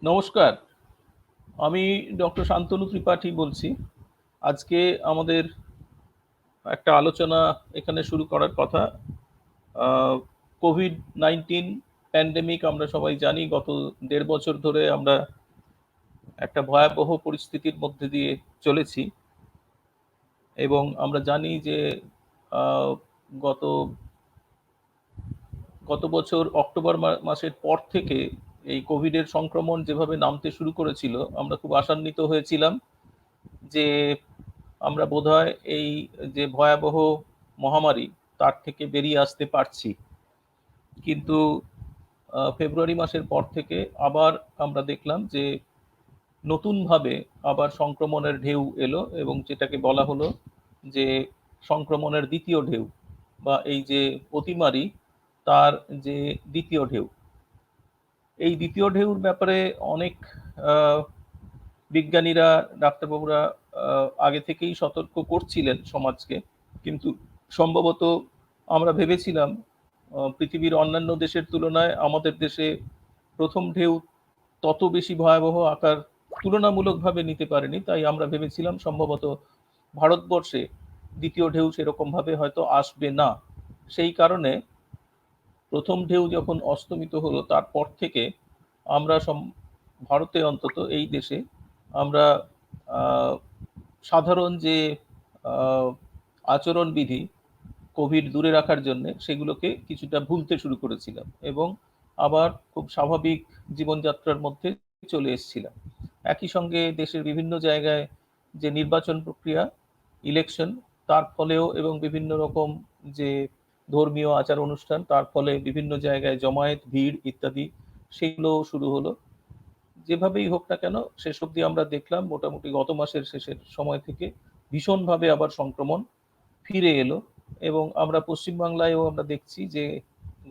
নমস্কার, আমি ডক্টর শান্তনু ত্রিপাঠী বলছি। আজকে আমাদের একটা আলোচনা এখানে শুরু করার কথা। কোভিড-19 প্যান্ডেমিক আমরা সবাই জানি গত ১.৫ বছর ধরে আমরা একটা ভয়াবহ পরিস্থিতির মধ্যে দিয়ে চলেছি এবং আমরা জানি যে আ গত গত বছর অক্টোবর মাসের পর থেকে এই কোভিডের সংক্রমণ যেভাবে নামতে শুরু করেছিল, আমরা খুব আশান্বিত হয়েছিলাম যে আমরা বোধহয় এই যে ভয়াবহ মহামারী তার থেকে বেরিয়ে আসতে পারছি। কিন্তু ফেব্রুয়ারি মাসের পর থেকে আবার আমরা দেখলাম যে নতুনভাবে আবার সংক্রমণের ঢেউ এলো এবং যেটাকে বলা হলো যে সংক্রমণের দ্বিতীয় ঢেউ বা এই যে অতিমারি তার যে দ্বিতীয় ঢেউ। এই দ্বিতীয় ঢেউর ব্যাপারে অনেক আহ, বিজ্ঞানীরা, ডাক্তারবাবুরা আগে থেকেই সতর্ক করছিলেন সমাজকে, কিন্তু সম্ভবত আমরা ভেবেছিলাম পৃথিবীর অন্যান্য দেশের তুলনায় আমাদের দেশে প্রথম ঢেউ তত বেশি ভয়াবহ আকার তুলনামূলকভাবে নিতে পারেনি, তাই আমরা ভেবেছিলাম সম্ভবত ভারতবর্ষে দ্বিতীয় ঢেউ সেরকমভাবে হয়তো আসবে না। সেই কারণে প্রথম ঢেউ যখন অস্তমিত হলো তারপর থেকে আমরা ভারতে অন্তত এই দেশে আমরা আহ, সাধারণ যে আহ, আচরণবিধি কোভিড দূরে রাখার জন্য সেগুলোকে কিছুটা ভুলতে শুরু করেছিলাম এবং আবার খুব স্বাভাবিক জীবনযাত্রার মধ্যে চলে এসেছিলাম। একই সঙ্গে দেশের বিভিন্ন জায়গায় যে নির্বাচন প্রক্রিয়া, ইলেকশন, তার ফলেও এবং বিভিন্ন রকম যে ধর্মীয় আচার অনুষ্ঠান তার ফলে বিভিন্ন জায়গায় জমায়েত, ভিড় ইত্যাদি সেগুলো শুরু হলো। যেভাবেই হোক না কেন শেষ অবধি আমরা দেখলাম মোটামুটি গত মাসের শেষের সময় থেকে ভীষণভাবে আবার সংক্রমণ ফিরে এলো এবং আমরা পশ্চিমবাংলায়ও আমরা দেখছি যে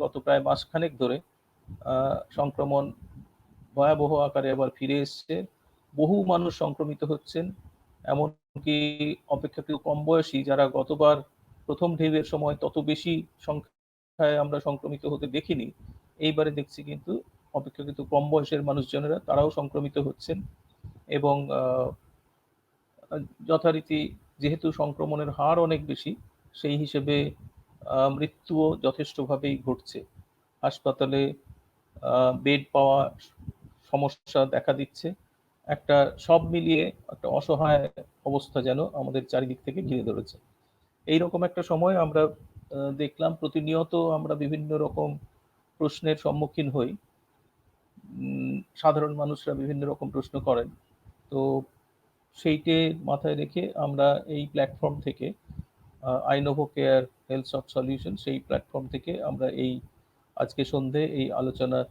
গত প্রায় মাসখানেক ধরে সংক্রমণ ভয়াবহ আকারে আবার ফিরে এসছে। বহু মানুষ সংক্রমিত হচ্ছেন, এমনকি অপেক্ষাকৃত কম বয়সী যারা গতবার প্রথম ঢেউয়ের সময় তত বেশি সংখ্যায় আমরা সংক্রমিত হতে দেখিনি, এইবারে দেখছি কিন্তু অপেক্ষাকৃত কম বয়সের মানুষজনেরা তারাও সংক্রমিত হচ্ছেন এবং যথারীতি যেহেতু সংক্রমণের হার অনেক বেশি, সেই হিসেবে মৃত্যুও যথেষ্টভাবেই ঘটছে। হাসপাতালে বেড পাওয়া সমস্যা দেখা দিচ্ছে। একটা সব মিলিয়ে একটা অসহায় অবস্থা যেন আমাদের চারিদিক থেকে ঘিরে ধরেছে। এইরকম একটা সময় আমরা দেখলাম প্রতিনিয়ত আমরা বিভিন্ন রকম প্রশ্নের সম্মুখীন হই। সাধারণ মানুষরা বিভিন্ন রকম প্রশ্ন করেন। তো সেইটে মাথায় রেখে আমরা এই প্ল্যাটফর্ম থেকে আইনোভো কেয়ার হেলথ সফট সলিউশন, সেই প্ল্যাটফর্ম থেকে আমরা এই আজকে সন্ধে এই আলোচনার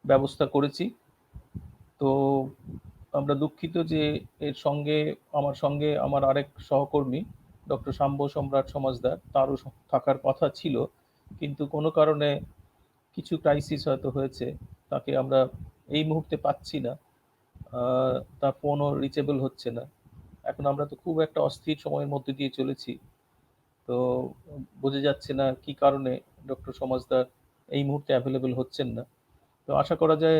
ব্যবস্থা করেছি। তো আমরা দুঃখিত যে এর সঙ্গে আমার আরেক সহকর্মী ডক্টর শাম্ব সম্রাট সমাজদার, তারও থাকার কথা ছিল, কিন্তু কোনো কারণে কিছু ক্রাইসিস হয়তো হয়েছে, তাকে আমরা এই মুহূর্তে পাচ্ছি না, তার ফোনও রিচেবল হচ্ছে না। এখন আমরা তো খুব একটা অস্থির সময়ের মধ্যে দিয়ে চলেছি। তো বোঝা যাচ্ছে না কি কারণে ডক্টর সমাজদার এই মুহূর্তে অ্যাভেলেবল হচ্ছেন না। তো আশা করা যায়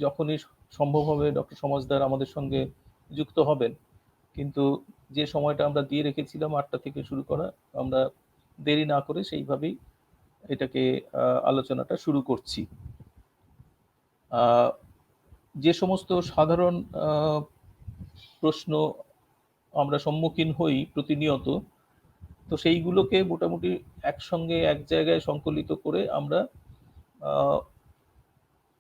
যখনই সম্ভব হবে ডক্টর সমাজদার আমাদের সঙ্গে যুক্ত হবেন, কিন্তু যে সময়টা আমরা দিয়ে রেখেছিলাম ৮টা থেকে শুরু করা, আমরা দেরি না করে সেইভাবেই এটাকে আলোচনাটা শুরু করছি। যে সমস্ত সাধারণ প্রশ্ন আমরা সম্মুখীন হই প্রতিনিয়ত, তো সেইগুলোকে মোটামুটি একসঙ্গে এক জায়গায় সংকলিত করে আমরা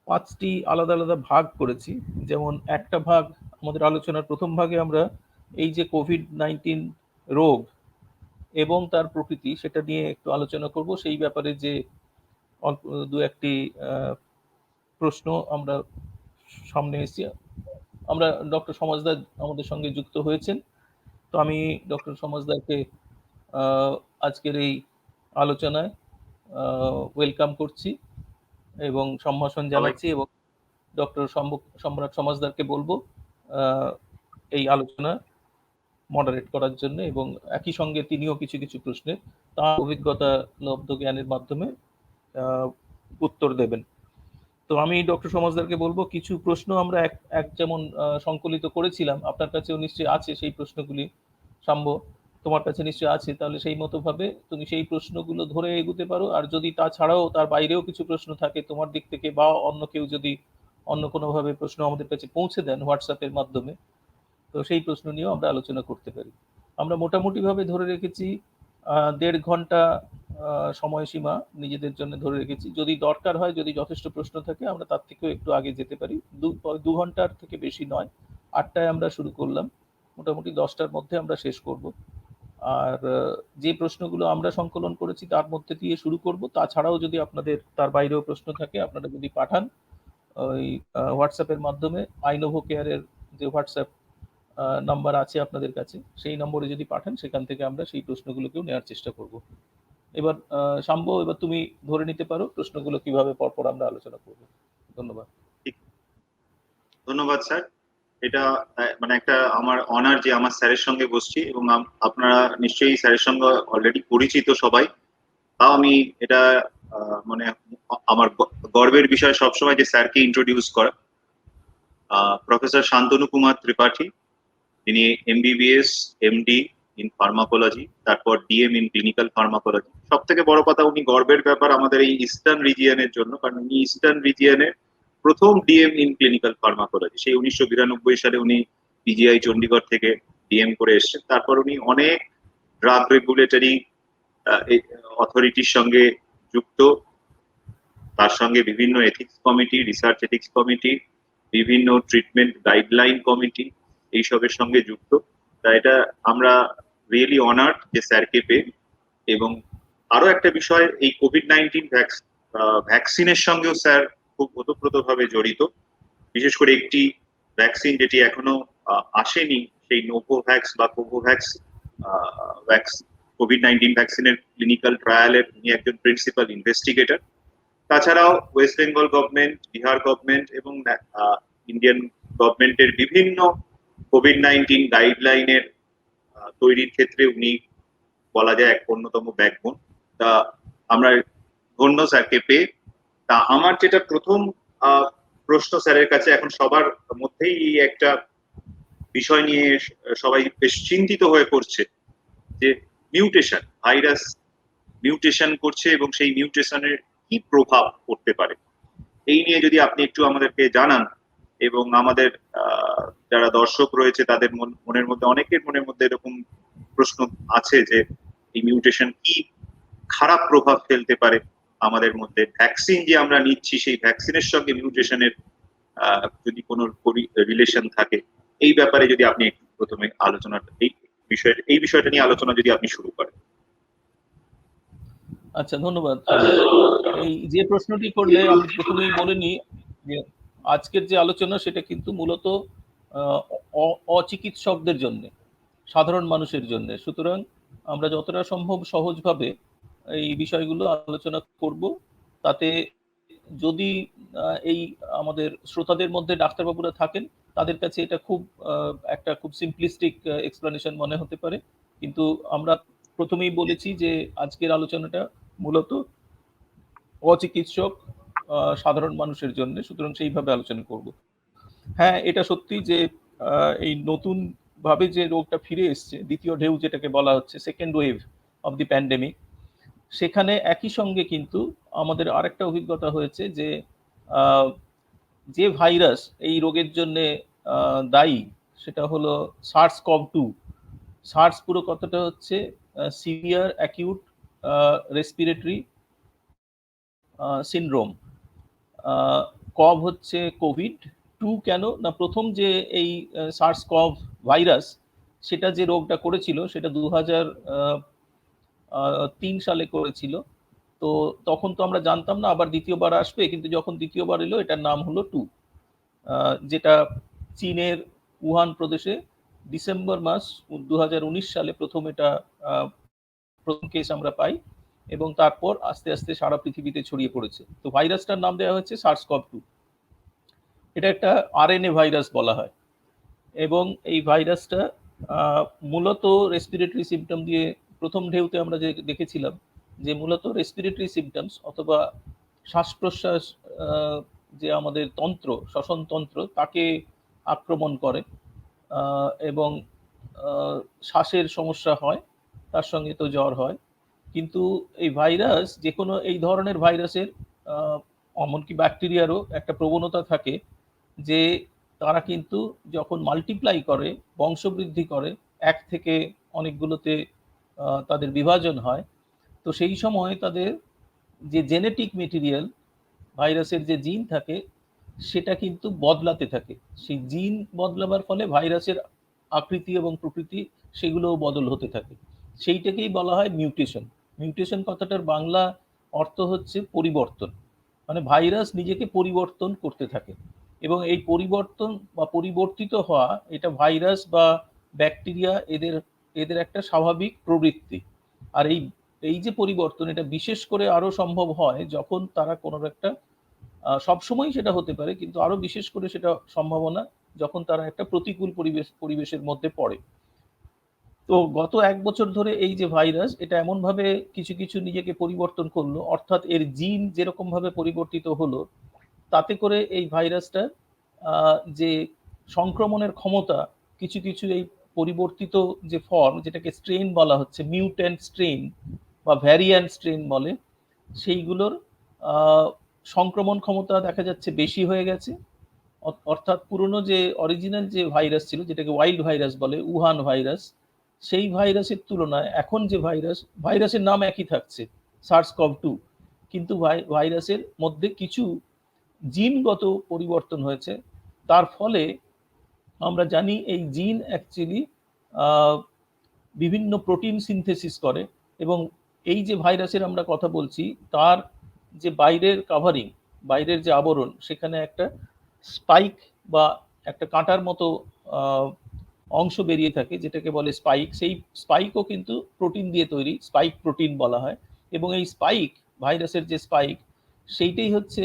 ৫টি আলাদা আলাদা ভাগ করেছি। যেমন একটা ভাগ, আমাদের আলোচনার প্রথম ভাগে আমরা এই যে কোভিড-19 রোগ এবং তার প্রকৃতি সেটা নিয়ে একটু আলোচনা করব। সেই ব্যাপারে যে অল্প দু একটি প্রশ্ন আমরা সামনে এসেছি, আমরা ডক্টর সমাজদার আমাদের সঙ্গে যুক্ত হয়েছেন। তো আমি ডক্টর সমাজদারকে আজকের এই আলোচনায় ওয়েলকাম করছি এবং সম্ভাষণ জানাচ্ছি এবং ডক্টর সম্রাট সমাজদারকে বলবো এই আলোচনা মডারেট করার জন্য এবং একই সঙ্গে তিনিও কিছু কিছু প্রশ্নের তার অভিজ্ঞতা লব্ধ জ্ঞানের মাধ্যমে উত্তর দেবেন। তো আমি ডক্টর সমাজদারকে বলবো, কিছু প্রশ্ন আমরা এক যেমন সংকলিত করেছিলাম, আপনার কাছেও নিশ্চয়ই আছে সেই প্রশ্নগুলি। শাম্ব, তোমার কাছে নিশ্চয়ই আছে, তাহলে সেই মতো ভাবে তুমি সেই প্রশ্নগুলো ধরে এগোতে পারো। আর যদি তাছাড়াও তার বাইরেও কিছু প্রশ্ন থাকে তোমার দিক থেকে, বা অন্য কেউ যদি অন্য কোনোভাবে প্রশ্ন আমাদের কাছে পৌঁছে দেন হোয়াটসঅ্যাপের মাধ্যমে, তো সেই প্রশ্ন নিয়েও আমরা আলোচনা করতে পারি। আমরা মোটামুটিভাবে ধরে রেখেছি ১.৫ ঘন্টা সময়সীমা নিজেদের জন্য ধরে রেখেছি। যদি দরকার হয়, যদি যথেষ্ট প্রশ্ন থাকে, আমরা তার থেকেও একটু আগে যেতে পারি। ২ ঘন্টার থেকে বেশি নয়। ৮টায় আমরা শুরু করলাম, মোটামুটি ১০টার মধ্যে আমরা শেষ করব। আর যে প্রশ্নগুলো আমরা সংকলন করেছি তার মধ্যে দিয়ে শুরু করব। তাছাড়াও যদি আপনাদের তার বাইরেও প্রশ্ন থাকে, আপনারা যদি পাঠান ওই হোয়াটসঅ্যাপের মাধ্যমে, আইনোভো কেয়ারের যে হোয়াটসঅ্যাপ নাম্বার আছে আপনাদের কাছে, সেই নম্বরে যদি পাঠান, সেখান থেকে আমরা সেই প্রশ্নগুলোকেও নেওয়ার চেষ্টা করব। এবার শাম্ব, এবার তুমি ধরে নিতে পারো প্রশ্নগুলো কিভাবে পরপর আমরা আলোচনা করব। ধন্যবাদ। ধন্যবাদ স্যার। এটা মানে একটা আমার অনার যে আমার স্যারের সঙ্গে বসছি, এবং আপনারা নিশ্চয়ই স্যারের সঙ্গে অলরেডি পরিচিত সবাই। তাও আমি এটা মানে আমার গর্বের বিষয় সবসময় যে স্যারকে ইন্ট্রোডিউস করা। প্রফেসর শান্তনু কুমার ত্রিপাঠী, তিনি এমবিবিএস এমডি ইন ফার্মাকোলজি, তারপর ডিএম ইন ক্লিনিক্যাল ফার্মাকোলজি। সব থেকে বড় কথা, উনি গর্বের ব্যাপার আমাদের এই ইস্টার্ন রিজিয়নের জন্য, কারণ উনি ইস্টার্ন রিজিয়নের প্রথম ডিএম ইন ক্লিনিক্যাল ফার্মাকোলজি। সেই 1992 সালে উনি পিজিআই চণ্ডীগড় থেকে ডিএম করে এসেছেন। তারপর উনি অনেক ড্রাগ রেগুলেটরি অথরিটির সঙ্গে যুক্ত, তার সঙ্গে বিভিন্ন ethics committee, research ethics committee, বিভিন্ন ট্রিটমেন্ট গাইডলাইন কমিটি, এইসবের সঙ্গে যুক্ত। তাই এটা আমরা রিয়েলি অনার্ড যে স্যারকে পেয়ে। এবং আরো একটা বিষয়, এই কোভিড-19 ভ্যাকসিনের সঙ্গেও স্যার খুব ওতপ্রোতভাবে জড়িত। বিশেষ করে একটি ভ্যাকসিন যেটি এখনো আসেনি, সেই নোভোভ্যাক্স বা কোভোভ্যাক্স কোভিড-19 ভ্যাকসিনের ক্লিনিক্যাল ট্রায়ালের উনি একজন প্রিন্সিপাল ইনভেস্টিগেটর। তাছাড়াও West Bengal government, Bihar government এবং ইন্ডিয়ান গভর্নমেন্টের বিভিন্ন কোভিড-19 গাইডলাইনের তৈরির ক্ষেত্রে উনি বলা যায় এক অন্যতম ব্যাকবোন। তা আমরা ধন্য স্যারকে পেয়ে। তা আমার যেটা প্রথম প্রশ্ন স্যারের কাছে, এখন সবার মধ্যেই এই একটা বিষয় নিয়ে সবাই বেশ চিন্তিত হয়ে পড়ছে, যে মিউটেশন, ভাইরাস মিউটেশন করছে এবং সেই মিউটেশনের কি প্রভাব পড়তে পারে, এই নিয়ে যদি আপনি একটু আমাদেরকে জানান। এবং আমাদের যারা দর্শক রয়েছে তাদের মনের মধ্যে, অনেকের মনের মধ্যে এরকম প্রশ্ন আছে যে এই মিউটেশন কি খারাপ প্রভাব ফেলতে পারে আমাদের মধ্যে। ভ্যাকসিন যে আমরা নিচ্ছি, সেই ভ্যাকসিনের সঙ্গে মিউটেশনের যদি কোনো রিলেশন থাকে, এই ব্যাপারে যদি আপনি একটু প্রথমে আলোচনাটা এই বিষয়টা নিয়ে আলোচনা যদি আপনি শুরু করেন। আচ্ছা, ধন্যবাদ। এই যে প্রশ্নটি করলে, আমি প্রথমেই বলে নিই যে আজকের যে আলোচনা সেটা কিন্তু মূলত অচিকিৎসকদের জন্য, সাধারণ মানুষের জন্য। সুতরাং আমরা যতটা সম্ভব সহজভাবে এই বিষয়গুলো আলোচনা করব। তাতে যদি এই আমাদের শ্রোতাদের মধ্যে ডাক্তারবাবুরা থাকেন, তাদের কাছে এটা একটা খুব সিম্পলিস্টিক এক্সপ্লেনেশন মনে হতে পারে। কিন্তু আমরা প্রথমেই বলেছি যে আজকের আলোচনাটা মূলত অচিকিৎসক সাধারণ মানুষের জন্য, সুতরাং সেইভাবে আলোচনা করব। হ্যাঁ, এটা সত্যি যে এই নতুন ভাবে যে রোগটা ফিরে এসছে, দ্বিতীয় ঢেউ যেটাকে বলা হচ্ছে, second wave of the pandemic, সেখানে একই সঙ্গে কিন্তু আমাদের আরেকটা অভিজ্ঞতা হয়েছে যে যে ভাইরাস এই রোগের জন্য দায়ী, সেটা হলো SARS-CoV-2। সার্স পুরো কথাটা হচ্ছে severe acute respiratory syndrome. Gov হচ্ছে কোভিড, 2 কেন না, প্রথম যে এই SARS-CoV ভাইরাস, সেটা যে রোগটা করেছিল সেটা 2003 সালে করেছিল। তো তখন তো আমরা জানতাম না আবার দ্বিতীয়বার আসবে, কিন্তু যখন দ্বিতীয়বার এলো এটার নাম হলো 2, যেটা চীনের উহান প্রদেশে ডিসেম্বর মাস 2019 সালে প্রথম কেস আমরা পাই, এবং তারপর আস্তে আস্তে সারা পৃথিবীতে ছড়িয়ে পড়েছে। তো ভাইরাসটার নাম দেওয়া হচ্ছে SARS-CoV-2। এটা একটা আরএনএ ভাইরাস বলা হয়, এবং এই ভাইরাসটা মূলত রেসপিরেটরি সিমটম দিয়ে, প্রথম ঢেউতে আমরা যে দেখেছিলাম যে মূলত রেসপিরেটরি সিমটমস অথবা শ্বাস প্রশ্বাস যে আমাদের তন্ত্র, শ্বসনতন্ত্র, তাকে আক্রমণ করে এবং শ্বাসের সমস্যা হয়, তার সঙ্গে তো জ্বর হয়। কিন্তু এই ভাইরাস, যে কোনো এই ধরনের ভাইরাসের এমনকি ব্যাকটেরিয়ারও একটা প্রবণতা থাকে যে তারা কিন্তু যখন মাল্টিপ্লাই করে, বংশবৃদ্ধি করে, এক থেকে অনেকগুলোতে তাদের বিভাজন হয়, তো সেই সময় তাদের যে জেনেটিক মেটেরিয়াল, ভাইরাসের যে জিন থাকে, সেটা কিন্তু বদলাতে থাকে। সেই জিন বদলাবার ফলে ভাইরাসের আকৃতি এবং প্রকৃতি সেগুলোও বদল হতে থাকে। সেইটাকেই বলা হয় মিউটেশন। মিউটেশন কথাটার বাংলা অর্থ হচ্ছে পরিবর্তন। মানে ভাইরাস নিজেকে পরিবর্তন করতে থাকে এবং এই পরিবর্তন বা পরিবর্তিত হওয়া, এটা ভাইরাস বা ব্যাকটেরিয়া এদের একটা স্বাভাবিক প্রবৃত্তি। আর এই যে পরিবর্তন, এটা বিশেষ করে আরো সম্ভব হয় যখন তারা কোনো একটা সবসময় সেটা হতে পারে, কিন্তু আরো বিশেষ করে সেটা সম্ভাবনা যখন তারা একটা প্রতিকূল পরিবেশের মধ্যে পড়ে। তো গত ১ বছর ধরে এই যে ভাইরাস, এটা এমনভাবে কিছু কিছু নিজেকে পরিবর্তন করলো, অর্থাৎ এর জিন যেরকমভাবে পরিবর্তিত হলো, তাতে করে এই ভাইরাসটা যে সংক্রমণের ক্ষমতা, কিছু কিছু এই পরিবর্তিত যে ফর্ম, যেটাকে স্ট্রেন বলা হচ্ছে, মিউট্যান্ট স্ট্রেন বা ভ্যারিয়ান্ট স্ট্রেন বলে, সেইগুলোর সংক্রমণ ক্ষমতা দেখা যাচ্ছে বেশি হয়ে গেছে। অর্থাৎ পুরনো যে অরিজিনাল যে ভাইরাস ছিল, যেটাকে ওয়াইল্ড ভাইরাস বলে, উহান ভাইরাস, সেই ভাইরাসের তুলনায় এখন যে ভাইরাসের নাম একই থাকছে, SARS-CoV-2, কিন্তু ভাইরাসের মধ্যে কিছু জিনগত পরিবর্তন হয়েছে। তার ফলে আমরা জানি এই জিন অ্যাকচুয়ালি বিভিন্ন প্রোটিন সিনথেসিস করে এবং এই যে ভাইরাসের আমরা কথা বলছি, তার যে বাইরের কাভারিং, বাইরের যে আবরণ, সেখানে একটা স্পাইক বা একটা কাঁটার মতো অংশ বেরিয়ে থাকে, যেটাকে বলে স্পাইক। সেই স্পাইকও কিন্তু প্রোটিন দিয়ে তৈরি, স্পাইক প্রোটিন বলা হয়। এবং এই স্পাইক, ভাইরাসের যে স্পাইক, সেইটাই হচ্ছে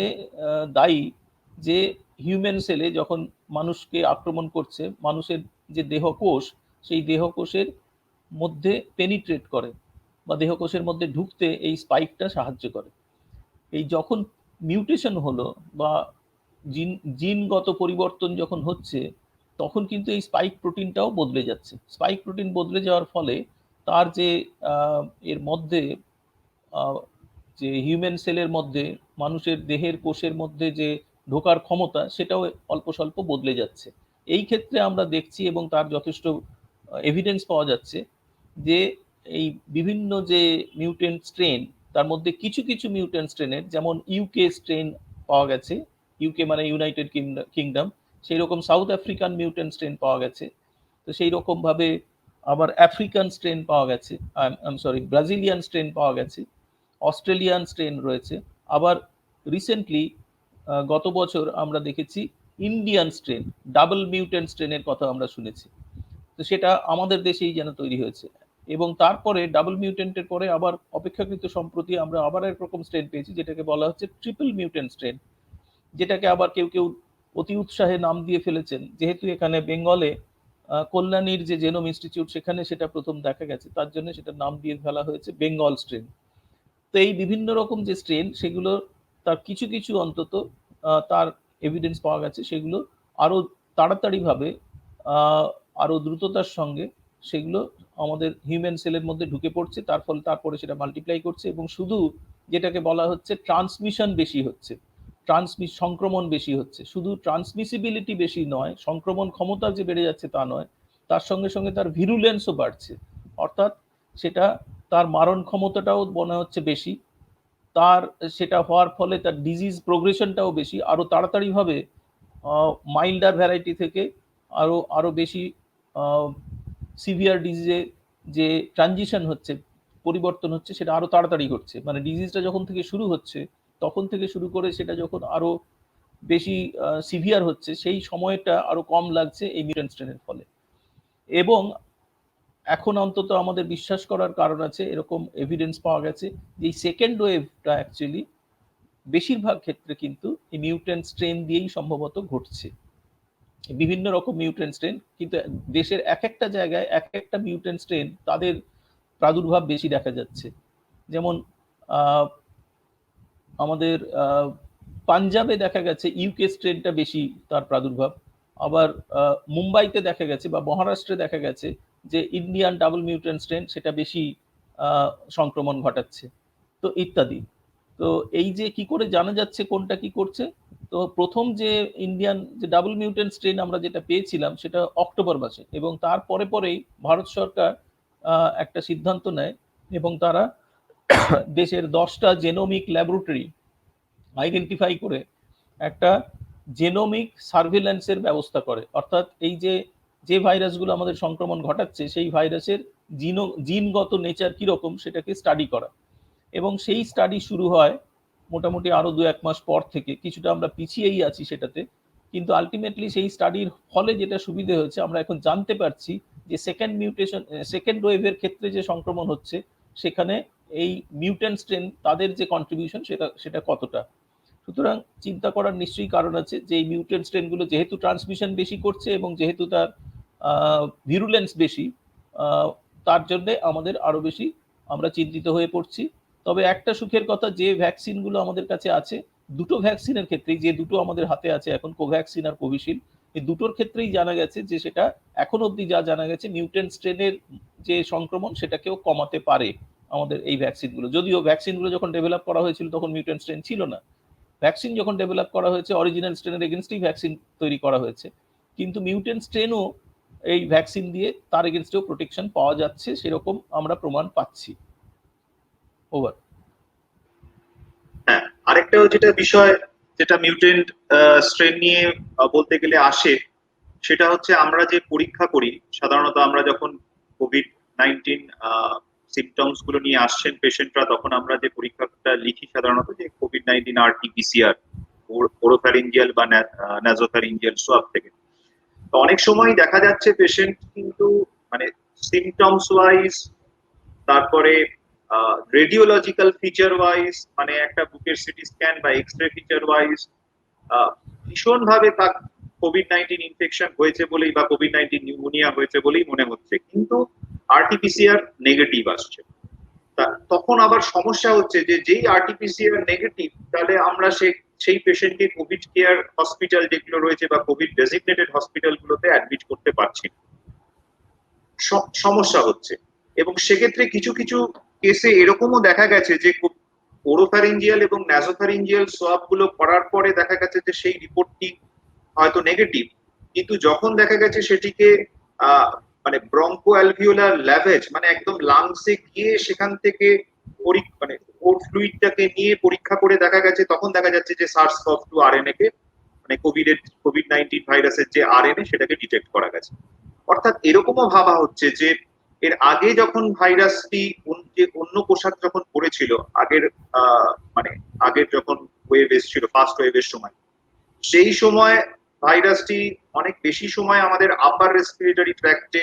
দায়ী যে হিউম্যান সেলে যখন মানুষকে আক্রমণ করছে, মানুষের যে দেহকোষ, সেই দেহকোষের মধ্যে পেনিট্রেট করে বা দেহকোষের মধ্যে ঢুকতে এই স্পাইকটা সাহায্য করে। এই যখন মিউটেশন হলো বা জিনগত পরিবর্তন যখন হচ্ছে, তখন কিন্তু এই স্পাইক প্রোটিনটাও বদলে যাচ্ছে। স্পাইক প্রোটিন বদলে যাওয়ার ফলে তার যে এর মধ্যে যে হিউম্যান সেলের মধ্যে, মানুষের দেহের কোষের মধ্যে যে ঢোকার ক্ষমতা, সেটাও অল্প স্বল্প বদলে যাচ্ছে। এই ক্ষেত্রে আমরা দেখছি এবং তার যথেষ্ট এভিডেন্স পাওয়া যাচ্ছে যে এই বিভিন্ন যে মিউটেন্ট স্ট্রেন, তার মধ্যে কিছু কিছু মিউটেন্ট স্ট্রেনের, যেমন ইউকে স্ট্রেন পাওয়া গেছে, ইউকে মানে ইউনাইটেড কিংডম, সেই রকম সাউথ আফ্রিকান মিউটেন্ট স্ট্রেন পাওয়া গেছে। তো সেই রকম ভাবে আবার আফ্রিকান স্ট্রেন পাওয়া গেছে, ব্রাজিলিয়ান স্ট্রেন পাওয়া গেছে, অস্ট্রেলিয়ান স্ট্রেন রয়েছে। আবার রিসেন্টলি গত বছর আমরা দেখেছি ইন্ডিয়ান স্ট্রেন, ডাবল মিউটেন্ট স্ট্রেনের কথা আমরা শুনেছি। তো সেটা আমাদের দেশেই যেন তৈরি হয়েছে। এবং তারপরে ডাবল মিউটেন্টের পরে আবার অপেক্ষাকৃত সম্প্রতি আমরা আবার একরকম স্ট্রেন পেয়েছি, যেটাকে বলা হচ্ছে ট্রিপল মিউটেন্ট স্ট্রেন, যেটাকে আবার কেউ কেউ অতি উৎসাহে নাম দিয়ে ফেলেছেন, যেহেতু এখানে বেঙ্গলে কল্যাণীর যে জেনোম ইনস্টিটিউট, সেখানে সেটা প্রথম দেখা গেছে, তার জন্য সেটা নাম দিয়ে ফেলা হয়েছে বেঙ্গল স্ট্রেন। তো এই বিভিন্ন রকম যে স্ট্রেন, সেগুলো তার কিছু কিছু অন্তত তার এভিডেন্স পাওয়া গেছে, সেগুলো আরো তাড়াতাড়িভাবে, আরো দ্রুততার সঙ্গে সেগুলো আমাদের হিউম্যান সেলের মধ্যে ঢুকে পড়ছে, তারপরে সেটা মাল্টিপ্লাই করছে এবং শুধু যেটাকে বলা হচ্ছে ট্রান্সমিশন বেশি হচ্ছে, সংক্রমণ বেশি হচ্ছে। শুধু ট্রান্সমিসিবিলিটি বেশি নয়, সংক্রমণ ক্ষমতা যে বেড়ে যাচ্ছে তা নয়, তার সঙ্গে সঙ্গে তার ভিরুলেন্সও বাড়ছে, অর্থাৎ সেটা তার মারণ ক্ষমতাটাও মনে হচ্ছে বেশি। সেটা হওয়ার ফলে তার ডিজিজ প্রোগ্রেশনটাও বেশি, আরো তাড়াতাড়িভাবে মাইল্ডার ভ্যারাইটি থেকে আরো আরো বেশি সিভিয়ার ডিজিজে যে ট্রানজিশন হচ্ছে, পরিবর্তন হচ্ছে, সেটা আরো তাড়াতাড়ি ঘটছে। মানে ডিজিজটা যখন থেকে শুরু হচ্ছে, তখন থেকে শুরু করে সেটা যখন আরো বেশি সিভিয়ার হচ্ছে, সেই সময়টা আরো কম লাগছে এই মিউটেন্ট স্ট্রেনের ফলে। এবং এখন অন্তত আমাদের বিশ্বাস করার কারণ আছে, এরকম এভিডেন্স পাওয়া গেছে যে এই সেকেন্ড ওয়েভটা অ্যাকচুয়ালি বেশিরভাগ ক্ষেত্রে কিন্তু এই মিউটেন্ট স্ট্রেন দিয়েই সম্ভবত ঘটছে। বিভিন্ন রকম মিউটেন্ট স্ট্রেন, কিন্তু দেশের এক একটা জায়গায় এক একটা মিউটেন্ট স্ট্রেন তাদের প্রাদুর্ভাব বেশি দেখা যাচ্ছে। যেমন আমাদের পাঞ্জাবে দেখা গেছে ইউকে স্ট্রেনটা বেশি তার প্রাদুর্ভাব। আবার মুম্বাইতে দেখা গেছে বা মহারাষ্ট্রে দেখা গেছে যে ইন্ডিয়ান ডাবল মিউটেন্ট স্ট্রেন সেটা বেশি সংক্রমণ ঘটাচ্ছে, তো ইত্যাদি। তো এই যে কি করে জানা যাচ্ছে কোনটা কি করছে, তো প্রথম যে ইন্ডিয়ান যে ডাবল মিউটেন্ট স্ট্রেন আমরা যেটা পেয়েছিলাম সেটা অক্টোবর মাসে, এবং তার পরেই ভারত সরকার একটা সিদ্ধান্ত নেয় এবং তারা দেশের 10টা জেনোমিক ল্যাবরেটরি আইডেন্টিফাই করে একটা জেনোমিক সার্ভিল্যান্সের ব্যবস্থা করে। অর্থাৎ এই যে যে ভাইরাসগুলো আমাদের সংক্রমণ ঘটাচ্ছে সেই ভাইরাসের জিনগত নেচার কীরকম সেটাকে স্টাডি করা, এবং সেই স্টাডি শুরু হয় মোটামুটি আরও 2-1 মাস পর থেকে। কিছুটা আমরা পিছিয়েই আছি সেটাতে, কিন্তু আলটিমেটলি সেই স্টাডির ফলে যেটা সুবিধে হয়েছে, আমরা এখন জানতে পারছি যে সেকেন্ড ওয়েভের ক্ষেত্রে যে সংক্রমণ হচ্ছে সেখানে এই মিউট্যান্ট স্ট্রেন তাদের যে কন্ট্রিবিউশন সেটা কতটা। সুতরাং চিন্তা করার নিশ্চয়ই কারণ আছে যে এই মিউট্যান্ট স্ট্রেনগুলো যেহেতু ট্রান্সমিশন বেশি করছে এবং যেহেতু তার ভিরুলেন্স বেশি, তার জন্যে আমাদের আরও বেশি আমরা চিন্তিত হয়ে পড়ছি। তবে একটা সুখের কথা, যে ভ্যাকসিনগুলো আমাদের কাছে আছে, দুটো ভ্যাকসিনের ক্ষেত্রেই, যে দুটো আমাদের হাতে আছে এখন, কোভ্যাক্সিন আর কোভিশিল্ড, এই দুটোর ক্ষেত্রেই জানা গেছে যে সেটা এখন অবধি যা জানা গেছে মিউট্যান্ট স্ট্রেনের যে সংক্রমণ সেটাকেও কমাতে পারে আমাদের এই ভ্যাকসিনগুলো। যদিও ভ্যাকসিনগুলো যখন ডেভেলপ করা হয়েছিল তখন মিউট্যান্ট স্ট্রেন ছিল না, ভ্যাকসিন যখন ডেভেলপ করা হয়েছে অরিজিনাল স্ট্রেনের এগেনস্টেই ভ্যাকসিন তৈরি করা হয়েছে, কিন্তু মিউট্যান্ট স্ট্রেনও এই ভ্যাকসিন দিয়ে তার এগেনস্টেও প্রোটেকশন পাওয়া যাচ্ছে, সেরকম আমরা প্রমাণ পাচ্ছি। ওভার। হ্যাঁ, আরেকটা যেটা বিষয় যেটা মিউটেন্ট স্ট্রেন নিয়ে বলতে গেলে আসে, সেটা হচ্ছে আমরা যে পরীক্ষা করি সাধারণত, আমরা যখন কোভিড-19 সিমটমস গুলো নিয়ে আসছেন পেশেন্টরা, তখন আমরা যে পরীক্ষাটা লিখি সাধারণত যে কোভিড-19 RT-PCR, ওরোফ্যারিঞ্জিয়াল বা নাসোফ্যারিঞ্জিয়াল সোয়াব থেকে। তো অনেক সময় দেখা যাচ্ছে পেশেন্ট কিন্তু মানে সিমটমস ওয়াইজ, তারপরে রেডিওলজিক্যাল ফিচার ওয়াইজ, মানে একটা বুকের সিটি স্ক্যান বা এক্সরে ফিচার ওয়াইজ ভীষণ ভাবে তার কোভিড-19 ইনফেকশন হয়েছে বলেই বা কোভিড-19 নিউমোনিয়া হয়েছে বলেই মনে হচ্ছে, কিন্তু RT-PCR নেগেটিভ আসছে। তখন আবার সমস্যা হচ্ছে যে যেই RT-PCR নেগেটিভ, তাহলে আমরা সেই পেশেন্টকে কোভিড কেয়ার হসপিটাল যেগুলো রয়েছে বা কোভিড ডেজিগনেটেড হসপিটাল গুলোতে অ্যাডমিট করতে পারছি না, সমস্যা হচ্ছে। এবং সেক্ষেত্রে কিছু কিছু কেসে এরকমও দেখা গেছে যে ওরোফ্যারিঞ্জিয়াল এবং নাসোফ্যারিঞ্জিয়াল সোয়াব গুলো করার পরে দেখা গেছে যে সেই রিপোর্টটি হয়তো নেগেটিভ, কিন্তু যখন দেখা গেছে সেটিকে মানে ব্রঙ্কো অ্যালভিওলার ল্যাভেজ, মানে একদম লাংসে গিয়ে সেখান থেকে মানে ওর ফ্লুইডটাকে নিয়ে পরীক্ষা করে দেখা গেছে, তখন দেখা যাচ্ছে যে SARS-CoV-2 RNA কে, মানে কোভিড-19 ভাইরাসের যে RNA সেটাকে ডিটেক্ট করা গেছে। অর্থাৎ এরকমও ভাবা হচ্ছে যে এর আগে যখন ভাইরাসটি অন্য পোশাক যখন পড়েছিল, মানে আগের যখন ওয়েভ এসেছিল, ফার্স্ট ওয়েভের সময়, সেই সময় ভাইরাসটি অনেক বেশি সময় আমাদের আপার রেসপিরেটরি ট্র্যাক্টে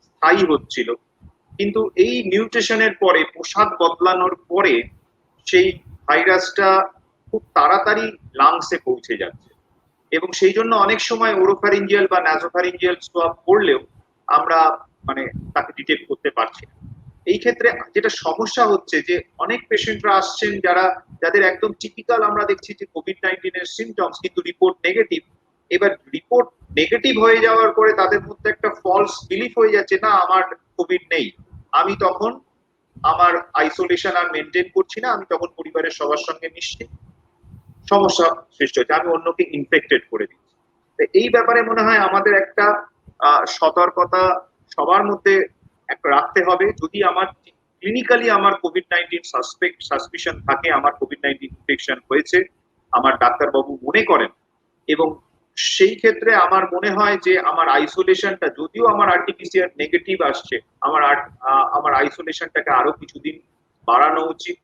স্থায়ী হচ্ছিল, কিন্তু এই মিউটেশনের পরে, পোশাক বদলানোর পরে, সেই ভাইরাসটা খুব তাড়াতাড়ি লাংসে পৌঁছে যাচ্ছে, এবং সেই জন্য অনেক সময় ওরোফ্যারিঞ্জিয়াল বা নাসোফ্যারিঞ্জিয়াল সোয়াব করলেও আমরা মানে তাকে ডিটেক্ট করতে পারছি না। এই ক্ষেত্রে যেটা সমস্যা হচ্ছে যে অনেক পেশেন্টরা আসছেন যাদের একদম টিপিক্যাল আমরা দেখছি যে কোভিড-19 এর সিমটমস, কিন্তু রিপোর্ট নেগেটিভ। এবার রিপোর্ট নেগেটিভ হয়ে যাওয়ার পরে তাদের মধ্যে একটা ফলস বিলিফ হয়ে যাচ্ছে, না আমার কোভিড নেই, আমি তখন আমার আইসোলেশন আর মেনটেন করছি না, আমি তখন পরিবারের সবার সঙ্গে মিশছি, সমস্যা সৃষ্টি হচ্ছে, আমি অন্যকে ইনফেক্টেড করে দিচ্ছি। এই ব্যাপারে মনে হয় আমাদের একটা সতর্কতা সবার মধ্যে রাখতে হবে। যদি আমার ক্লিনিক্যালি আমার কোভিড-19 সাসপিশন থাকে, আমার কোভিড-19 ইনফেকশন হয়েছে, আমার ডাক্তারবাবু মনে করেন, এবং সেই ক্ষেত্রে আমার মনে হয় যে আমার আইসোলেশনটা, যদিও আমার RT-PCR নেগেটিভ আসছে, আমার আইসোলেশনটাকে আরো কিছুদিন বাড়ানো উচিত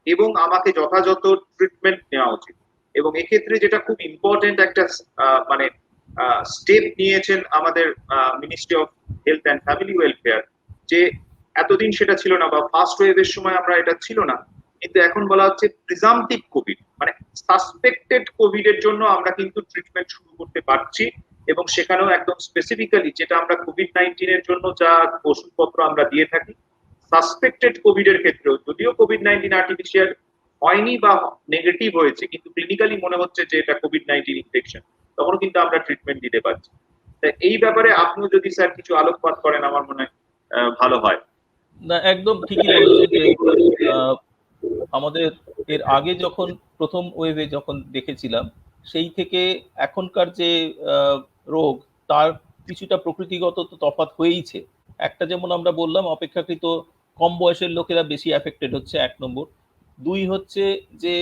এবং আমাকে যথাযথ ট্রিটমেন্ট নেওয়া উচিত। এবং এক্ষেত্রে যেটা খুব ইম্পর্টেন্ট একটা মানে স্টেপ নিয়েছেন আমাদের ministry of health and family welfare, যে এতদিন সেটা ছিল না, বা ফার্স্ট ওয়েভের সময় আমরা এটা ছিল না, কিন্তু এখন বলা হচ্ছে প্রিজাম্পটিভ কোভিড, মানে সাসপেক্টেড কোভিড এর জন্য আমরা কিন্তু ট্রিটমেন্ট শুরু করতে পারছি, এবং সেখানেও একদম স্পেসিফিক্যালি যেটা আমরা কোভিড-19 এর জন্য যা ওষুধপত্র আমরা দিয়ে থাকি, সাসপেক্টেড কোভিড এর ক্ষেত্রেও, যদিও কোভিড-19 RT-PCR হয়নি বা নেগেটিভ হয়েছে কিন্তু ক্লিনিক্যালি মনে হচ্ছে যে এটা কোভিড-19 ইনফেকশন, তখনও কিন্তু আমরা ট্রিটমেন্ট দিতে পারছি। তাই এই ব্যাপারে আপনিও যদি স্যার কিছু আলোকপাত করেন আমার মনে হয় ভালো হয়। না, একদম ঠিকই বলেছেন যে আহ, আমাদের এর আগে যখন প্রথম ওয়েভে যখন দেখেছিলাম, সেই থেকে এখনকার যে রোগ, তার কিছুটা প্রকৃতিগত তো তফাৎ হয়েইছে। একটা যেমন আমরা বললাম, অপেক্ষাকৃত কম বয়সের লোকেরা বেশি অ্যাফেক্টেড হচ্ছে, 1 নম্বর। 2 হচ্ছে যে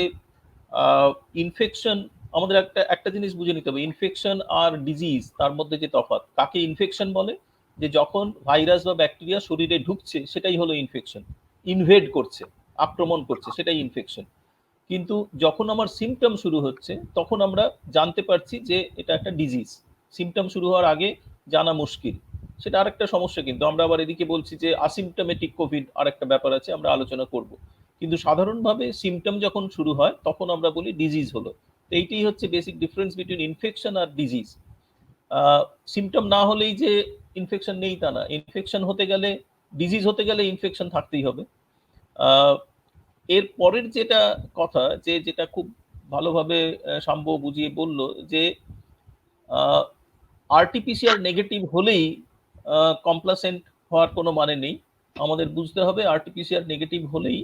ইনফেকশন, আমাদের একটা একটা জিনিস বুঝে নিতে হবে, ইনফেকশন আর ডিজিজ তার মধ্যে যে তফাৎ। কাকে ইনফেকশন বলে? যে যখন ভাইরাস বা ব্যাকটেরিয়া শরীরে ঢুকছে সেটাই হলো ইনফেকশন, ইনভেড করছে, আক্রমণ করছে, সেটাই ইনফেকশন। কিন্তু যখন আমার সিমটম শুরু হচ্ছে তখন আমরা জানতে পারছি যে এটা একটা ডিজিজ। সিমটম শুরু হওয়ার আগে জানা মুশকিল, সেটা আরেকটা সমস্যা। কিন্তু আমরা আবার এদিকে বলছি যে আসিমটমেটিক কোভিড আরেকটা ব্যাপার আছে, আমরা আলোচনা করব। কিন্তু সাধারণভাবে সিমটম যখন শুরু হয় তখন আমরা বলি ডিজিজ হলো। তো এইটাই হচ্ছে বেসিক ডিফারেন্স বিটুইন ইনফেকশন আর ডিজিজ। সিমটম না হলেই যে ইনফেকশন নেই তা না, ইনফেকশন হতে গেলে, ডিজিজ হতে গেলে ইনফেকশন থাকতেই হবে। আহ, এর পরের যেটা কথা, যে যেটা খুব ভালোভাবে শাম্ব বুঝিয়ে বলল, যে আরটিপিসিআর নেগেটিভ হলেই কমপ্লাসেন্ট হওয়ার কোনো মানে নেই। আমাদের বুঝতে হবে আরটিপিসিআর নেগেটিভ হলেই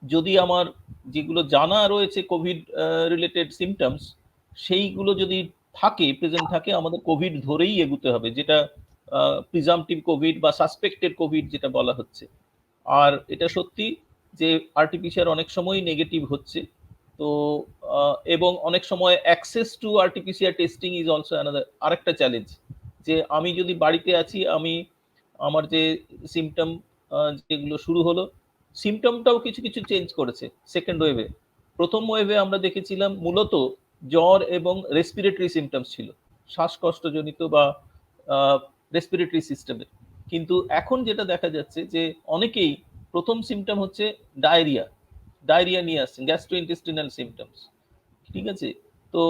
যদি আমার যেগুলো জানা রয়েছে কোভিড রিলেটেড সিমটমস, সেইগুলো যদি থাকে, প্রেজেন্ট থাকে, আমাদের কোভিড ধরেই এগুতে হবে, যেটা প্রিজামটিভ কোভিড বা সাসপেক্টেড কোভিড যেটা বলা হচ্ছে। আর এটা সত্যি যে আরটিপিসিআর অনেক সময় নেগেটিভ হচ্ছে। তো এবং অনেক সময় access to RTPCR testing is also another, আরেকটা চ্যালেঞ্জ। যে আমি যদি বাড়িতে আছি, আমি আমার যে সিমটম যেগুলো শুরু হলো, সিমটমটাও কিছু কিছু চেঞ্জ করেছে সেকেন্ড ওয়েভে। প্রথম ওয়েভে আমরা দেখেছিলাম মূলত জ্বর এবং রেসপিরেটরি সিমটমস ছিল, শ্বাসকষ্টজনিত বা রেসপিরেটরি সিস্টেমের। কিন্তু এখন যেটা দেখা যাচ্ছে যে অনেকেই প্রথম সিমটম হচ্ছে ডায়রিয়া, ডায়রিয়া নিয়ে আসছেন, গ্যাস্ট্রোইন্টেস্টিনাল সিমটমস। ঠিক আছে? তো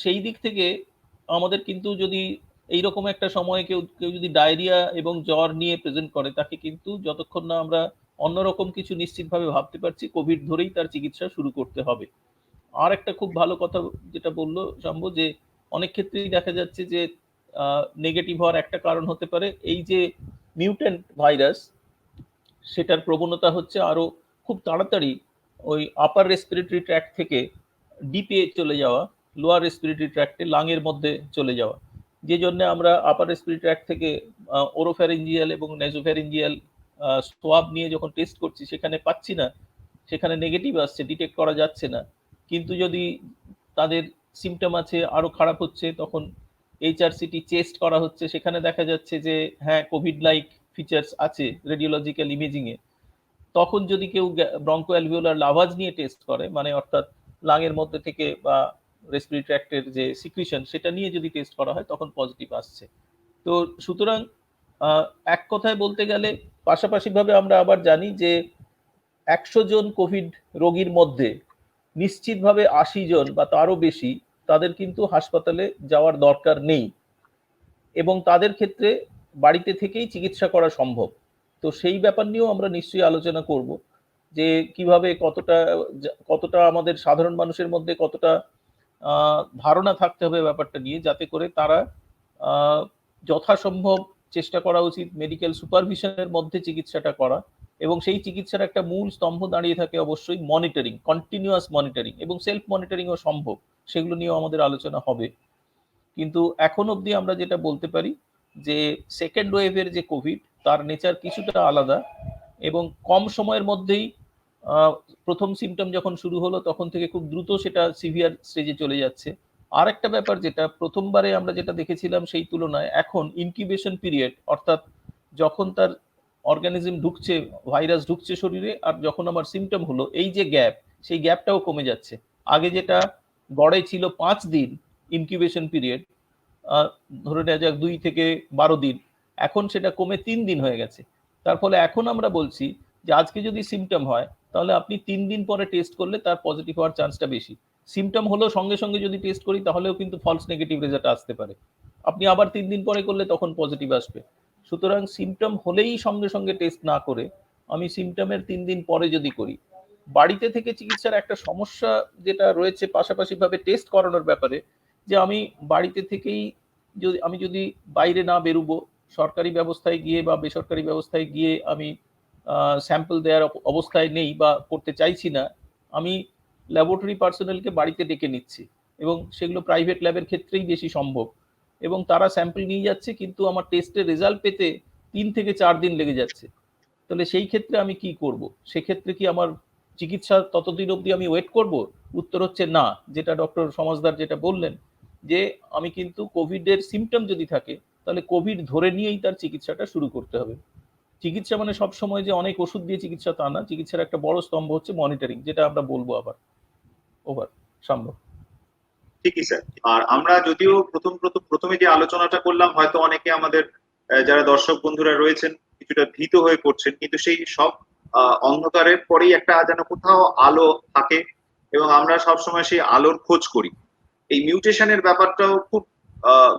সেই দিক থেকে আমাদের কিন্তু যদি এইরকম একটা সময়ে কেউ কেউ যদি ডায়রিয়া এবং জ্বর নিয়ে প্রেজেন্ট করে, তাকে কিন্তু যতক্ষণ না আমরা অন্যরকম কিছু নিশ্চিতভাবে ভাবতে পারছি, কোভিড ধরেই তার চিকিৎসা শুরু করতে হবে। আর একটা খুব ভালো কথা যেটা বললো শম্ভ, যে অনেক ক্ষেত্রেই দেখা যাচ্ছে যে নেগেটিভ হওয়ার একটা কারণ হতে পারে এই যে মিউট্যান্ট ভাইরাস, সেটার প্রবণতা হচ্ছে আরো খুব তাড়াতাড়ি ওই আপার রেসপিরেটরি ট্র্যাক্ট থেকে ডিপে চলে যাওয়া, লোয়ার রেসপিরেটরি ট্র্যাক্টে, লাংয়ের মধ্যে চলে যাওয়া। যে জন্য আমরা আপার রেসপিরেটরি ট্র্যাক্ট থেকে ওরোফ্যারিঞ্জিয়াল এবং নেজোফ্যারিঞ্জিয়াল সোয়াব নিয়ে যখন টেস্ট করছি, সেখানে পাচ্ছি না, সেখানে নেগেটিভ আসছে, ডিটেক্ট করা যাচ্ছে না। কিন্তু যদি তাদের সিমটম আছে, আরো খারাপ হচ্ছে, তখন এইচআরসিটি চেস্ট করা হচ্ছে, সেখানে দেখা যাচ্ছে যে হ্যাঁ, কোভিড লাইক ফিচার্স আছে রেডিওলজিক্যাল ইমেজিং এ। তখন যদি কেউ ব্রঙ্কো অ্যালভিওলার লাভাজ নিয়ে টেস্ট করে, মানে অর্থাৎ লাংয়ের মধ্যে থেকে বা রেসপিরেটরি ট্র্যাক্টের যে সিক্রিশন সেটা নিয়ে যদি টেস্ট করা হয়, তখন পজিটিভ আসছে। তো সুতরাং এক কথায় বলতে গেলে, পাশাপাশিভাবে আমরা আবার জানি যে 100 জন কোভিড রোগীর মধ্যে নিশ্চিতভাবে 80 জন বা তারও বেশি, তাদের কিন্তু হাসপাতালে যাওয়ার দরকার নেই, এবং তাদের ক্ষেত্রে বাড়িতে থেকেই চিকিৎসা করা সম্ভব। তো সেই ব্যাপার নিয়েও আমরা নিশ্চয়ই আলোচনা করব, যে কিভাবে কতটা কতটা আমাদের সাধারণ মানুষের মধ্যে কতটা ধারণা থাকতে হবে ব্যাপারটা নিয়ে, যাতে করে তারা যথাসম্ভব চেষ্টা করা উচিত মেডিকেল সুপারভিশনের মধ্যে চিকিৎসাটা করা। এবং সেই চিকিৎসার একটা মূল স্তম্ভ দাঁড়িয়ে থাকে অবশ্যই মনিটরিং, কন্টিনিউয়াস মনিটরিং, এবং সেলফ মনিটরিংও সম্ভব, সেগুলো নিয়েও আমাদের আলোচনা হবে। কিন্তু এখন অবধি আমরা যেটা বলতে পারি, যে সেকেন্ড ওয়েভের যে কোভিড, তার নেচার কিছুটা আলাদা, এবং কম সময়ের মধ্যেই প্রথম সিমটম যখন শুরু হলো তখন থেকে খুব দ্রুত সেটা সিভিয়ার স্টেজে চলে যাচ্ছে। আর একটা ব্যাপার, যেটা প্রথমবারে আমরা যেটা দেখেছিলাম সেই তুলনায় এখন ইনকিউবেশন পিরিয়ড, অর্থাৎ যখন তার অর্গানিজম ঢুকছে, ভাইরাস ঢুকছে শরীরে, আর যখন আমার সিমটম হলো, এই যে গ্যাপ, সেই গ্যাপটাও কমে যাচ্ছে। আগে যেটা গড়ে ছিল 5 দিন ইনকিউবেশন পিরিয়ড, ধরে নেওয়া যাক 2 থেকে 12 দিন, এখন সেটা কমে 3 দিন হয়ে গেছে। তার ফলে এখন আমরা বলছি যে আজকে যদি সিমটম হয়, তাহলে আপনি 3 দিন পরে টেস্ট করলে তার পজিটিভ হওয়ার চান্সটা বেশি। সিমটম হলেও সঙ্গে সঙ্গে যদি টেস্ট করি, তাহলেও কিন্তু ফলস নেগেটিভ রেজাল্ট আসতে পারে। আপনি আবার 3 দিন পরে করলে তখন পজিটিভ আসবে। সুতরাং সিমটম হলেই সঙ্গে সঙ্গে টেস্ট না করে, আমি সিমটমের 3 দিন পরে যদি করি, বাড়িতে থেকে চিকিৎসার একটা সমস্যা যেটা রয়েছে পাশাপাশিভাবে টেস্ট করানোর ব্যাপারে, যে আমি বাড়িতে থেকেই যদি বাইরে না বেরোবো, সরকারি ব্যবস্থায় গিয়ে বা বেসরকারি ব্যবস্থায় গিয়ে আমি স্যাম্পল দেওয়ার অবস্থায় নেই বা করতে চাইছি না, আমি ল্যাবরেটরি পার্সোনালকে বাড়িতে ডেকে নিচ্ছি, এবং সেগুলো প্রাইভেট ল্যাবের ক্ষেত্রেই বেশি সম্ভব, এবং তারা স্যাম্পল নিয়ে যাচ্ছে, কিন্তু আমার টেস্টের রেজাল্ট পেতে 3 থেকে 4 দিন লেগে যাচ্ছে। তাহলে সেই ক্ষেত্রে আমি কি করব? সেক্ষেত্রে কি আমার চিকিৎসা ততদিন অবধি আমি ওয়েট করব? উত্তর হচ্ছে না। যেটা ডক্টর সমাজদার যেটা বললেন, যে আমি কিন্তু কোভিডের সিমটম যদি থাকে, তাহলে কোভিড ধরে নিয়েই তার চিকিৎসাটা শুরু করতে হবে। চিকিৎসা মানে সবসময় যে অনেক ওষুধ দিয়ে চিকিৎসা তা না। চিকিৎসার একটা বড় স্তম্ভ হচ্ছে মনিটরিং, যেটা আমরা বলবো আবার। ওভার। সাম্য। ঠিকই স্যার। আর আমরা যদিও প্রথমে যে আলোচনাটা করলাম, হয়তো অনেকে আমাদের যারা দর্শক বন্ধুরা রয়েছেন কিছুটা ভীত হয়ে পড়ছেন, কিন্তু সেই সব অন্ধকারের পরেই একটা যেন কোথাও আলো থাকে, এবং আমরা সবসময় সেই আলোর খোঁজ করি। এই মিউটেশনের ব্যাপারটাও খুব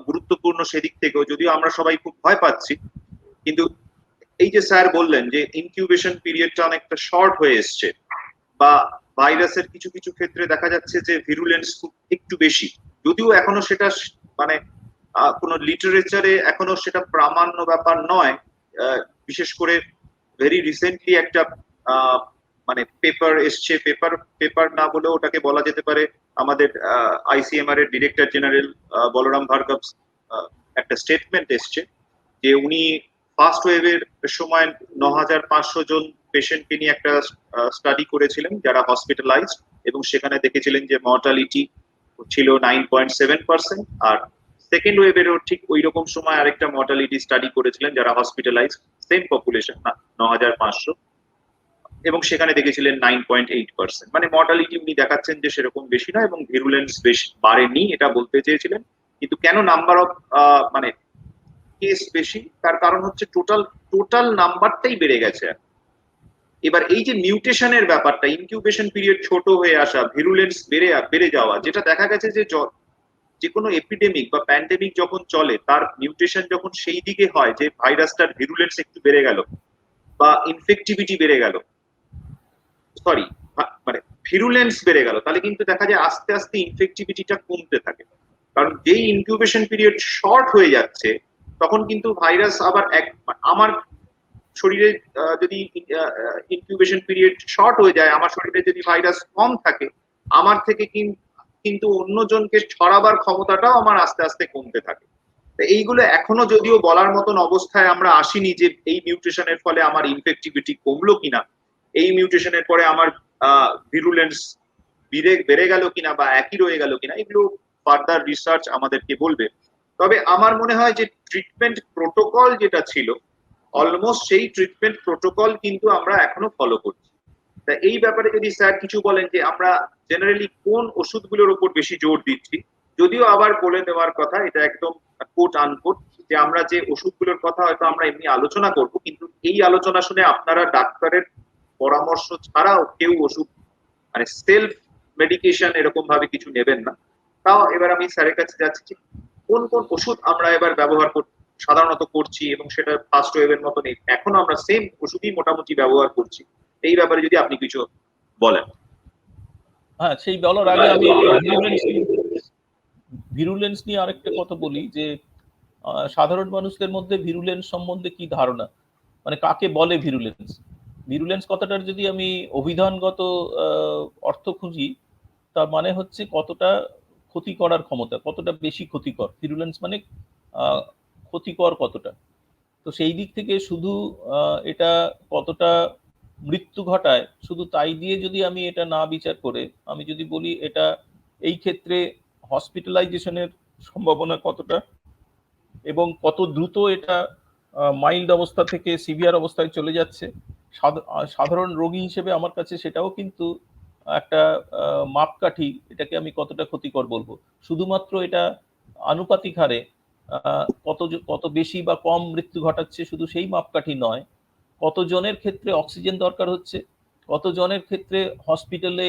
গুরুত্বপূর্ণ সেদিক থেকেও, যদিও আমরা সবাই খুব ভয় পাচ্ছি, কিন্তু এই যে স্যার বললেন যে ইনকিউবেশন পিরিয়ডটা অনেকটা শর্ট হয়ে এসছে, বা ভাইরাসের কিছু কিছু ক্ষেত্রে দেখা যাচ্ছে যে ভিরুলেন্স খুব একটু বেশি, যদিও এখনো সেটা মানে কোনো লিটারেচারে এখনো সেটা প্রামাণ্য ব্যাপার নয়। বিশেষ করে ভেরি রিসেন্টলি একটা মানে পেপার এসছে, পেপার না বলেও ওটাকে বলা যেতে পারে, আমাদের আইসিএমআর এর ডিরেক্টর জেনারেল বলরাম ভার্গব একটা স্টেটমেন্ট এসছে, যে উনি ফার্স্ট ওয়েভের সময় 9,500 জন পেশেন্টকে নিয়ে একটা স্টাডি করেছিলেন যারা হসপিটালাইজড, এবং সেখানে দেখেছিলেন যে মর্টালিটি ছিল 9.7%। আর সেকেন্ড ওয়েভেরও ঠিক ওই রকম সময় আরেকটা মর্টালিটি স্টাডি করেছিলেন যারা হসপিটালাইজড, সেম পপুলেশন, 9,500, এবং সেখানে দেখেছিলেন 9.8%। মানে মর্টালিটি উনি দেখাচ্ছেন যে সেরকম বেশি নয়, এবং ভিরুলেন্স বেশি বাড়েনি এটা বলতে চেয়েছিলেন। কিন্তু কেন নাম্বার অফ মানে কেস বেশি, তার কারণ হচ্ছে টোটাল নাম্বারটাই বেড়ে গেছে। এবার এই যে মিউটেশনের ব্যাপারটা, ইনকিউবেশন পিরিয়ড ছোট হয়ে আসা, ভিরুলেন্স বেড়ে যাওয়া, যেটা দেখা গেছে যে কোনো এপিডেমিক বা প্যান্ডেমিক যখন চলে, তার মিউটেশন যখন সেই দিকে হয় যে ভাইরাসটার ভিরুলেন্স একটু বেড়ে গেল বা ইনফেক্টিভিটি বেড়ে গেল, সরি মানে ভিরুলেন্স বেড়ে গেল, তাহলে কিন্তু দেখা যায় আস্তে আস্তে ইনফেক্টিভিটিটা কমতে থাকে। কারণ যেই ইনকিউবেশন পিরিয়ড শর্ট হয়ে যাচ্ছে, তখন কিন্তু ভাইরাস আবার আমার শরীরে যদি ইনকিউবেশন পিরিয়ড শর্ট হয়ে যায়, আমার শরীরে যদি ভাইরাস কম থাকে, আমার থেকে কিন্তু অন্যজনকে ছড়াবার ক্ষমতাটাও আমার আস্তে আস্তে কমতে থাকে। এইগুলো এখনো যদিও বলার মতন অবস্থায় আমরা আসিনি যে এই মিউটেশনের ফলে আমার ইনফেক্টিভিটি কমলো কিনা, এই মিউটেশনের পরে আমার ভিরুলেন্স বেড়ে গেল কিনা বা একই রয়ে গেল কিনা, এগুলো ফার্দার রিসার্চ আমাদেরকে বলবে। তবে আমার মনে হয় যে ট্রিটমেন্ট প্রোটোকল যেটা ছিল, অলমোস্ট সেই ট্রিটমেন্ট প্রোটোকল কিন্তু আমরা এখনো ফলো করছি। তা এই ব্যাপারে যদি স্যার কিছু বলেন যে আমরা জেনারেলি কোন ওষুধগুলোর উপর বেশি জোর দিচ্ছি, যদিও আবার বলে দেওয়ার কথা, এটা একদম কোট আনকোট, যে আমরা যে ওষুধগুলোর কথা হয়তো আমরা এমনি আলোচনা করব, কিন্তু এই আলোচনা শুনে আপনারা ডাক্তারের পরামর্শ ছাড়াও কেউ ওষুধ মানে সেলফ মেডিকেশন এরকম ভাবে কিছু নেবেন না। তাও এবার আমি স্যারের কাছে যাচ্ছি, কোন কোন ওষুধ আমরা এবার ব্যবহার সাধারণত করছি, এবং সেটা ফার্স্ট ওয়েভের মতন এখনো আমরা সেম ওষুধই মোটামুটি ব্যবহার করছি, এই ব্যাপারে যদি আপনি কিছু বলেন। হ্যাঁ, সেই বলার আগে আমি ভিরুলেন্স নিয়ে আরেকটা কথা বলি, যে সাধারণ মানুষদের মধ্যে ভিরুলেন্স সম্বন্ধে কি ধারণা, মানে কাকে বলে ভিরুলেন্স। ভিরুলেন্স কথাটার যদি আমি অভিধানগত অর্থ খুঁজি, তার মানে হচ্ছে কতটা ক্ষতি করার ক্ষমতা, কতটা বেশি ক্ষতিকর। ভিরুলেন্স মানে ক্ষতিকর কতটা। তো সেই দিক থেকে শুধু এটা কতটা মৃত্যু ঘটায়, শুধু তাই দিয়ে যদি আমি এটা না বিচার করে আমি যদি বলি এটা এই ক্ষেত্রে হসপিটালাইজেশনের সম্ভাবনা কতটা, এবং কত দ্রুত এটা মাইল্ড অবস্থা থেকে সিভিয়ার অবস্থায় চলে যাচ্ছে, সাধারণ রোগী হিসেবে আমার কাছে সেটাও কিন্তু একটা মাপকাঠি, এটাকে আমি কতটা ক্ষতিকর বলবো। শুধুমাত্র এটা আনুপাতিক হারে কত বেশি বা কম মৃত্যু ঘটাচ্ছে শুধু সেই মাপকাঠি নয়, কতজনের ক্ষেত্রে অক্সিজেন দরকার হচ্ছে, কতজনের ক্ষেত্রে হসপিটালে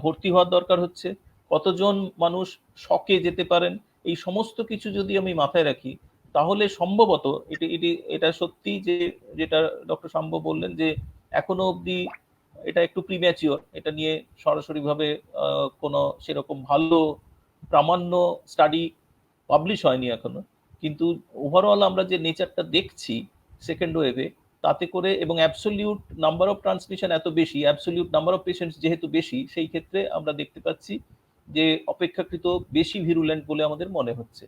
ভর্তি হওয়ার দরকার হচ্ছে, কতজন মানুষ শকে যেতে পারেন, এই সমস্ত কিছু যদি আমি মাথায় রাখি, তাহলে সম্ভবত এটা সত্যি যে যেটা ডক্টর শাম্ব বললেন, যে এখনো অবধি এটা একটু প্রিম্যাচিওর, এটা নিয়ে সরাসরিভাবে কোনো সেরকম ভালো প্রামাণ্য স্টাডি পাবলিশ হয়নি এখনো, কিন্তু ওভারঅল আমরা যে নেচারটা দেখছি সেকেন্ড ওয়েভে, তাতে করে এবং অ্যাবসলিউট নাম্বার অফ ট্রান্সমিশন এত বেশি, অ্যাবসলিউট নাম্বার অফ পেশেন্টস যেহেতু বেশি, সেই ক্ষেত্রে আমরা দেখতে পাচ্ছি যে অপেক্ষাকৃত বেশি ভিরুলেন্ট বলে আমাদের মনে হচ্ছে।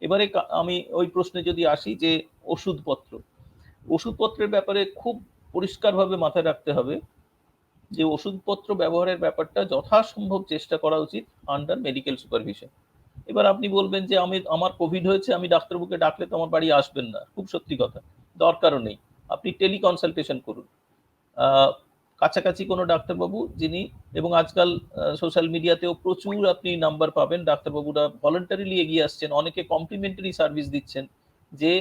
এবারে আমি ওই প্রশ্নে যদি আসি যে ওষুধপত্রের ব্যাপারে খুব পরিষ্কারভাবে মাথায় রাখতে হবে যে ওষুধপত্র ব্যবহারের ব্যাপারটা যথাসম্ভব চেষ্টা করা উচিত আন্ডার মেডিকেল সুপারভিশন। এবার আপনি বলবেন যে আমার কোভিড হয়েছে, আমি ডাক্তারবাবুকে ডাকলে তো আমার বাড়ি আসবেন না। খুব সত্যি কথা, দরকারও নেই। আপনি টেলিকনসালটেশন করুন। কাছাকাছি কোনো ডাক্তারবাবু যিনি, এবং আজকাল সোশ্যাল মিডিয়াতেও প্রচুর আপনি নাম্বার পাবেন, ডাক্তারবাবুরা ভলেন্টারিলি এগিয়ে আসছেন, অনেকে কমপ্লিমেন্টারি সার্ভিস দিচ্ছেন, যে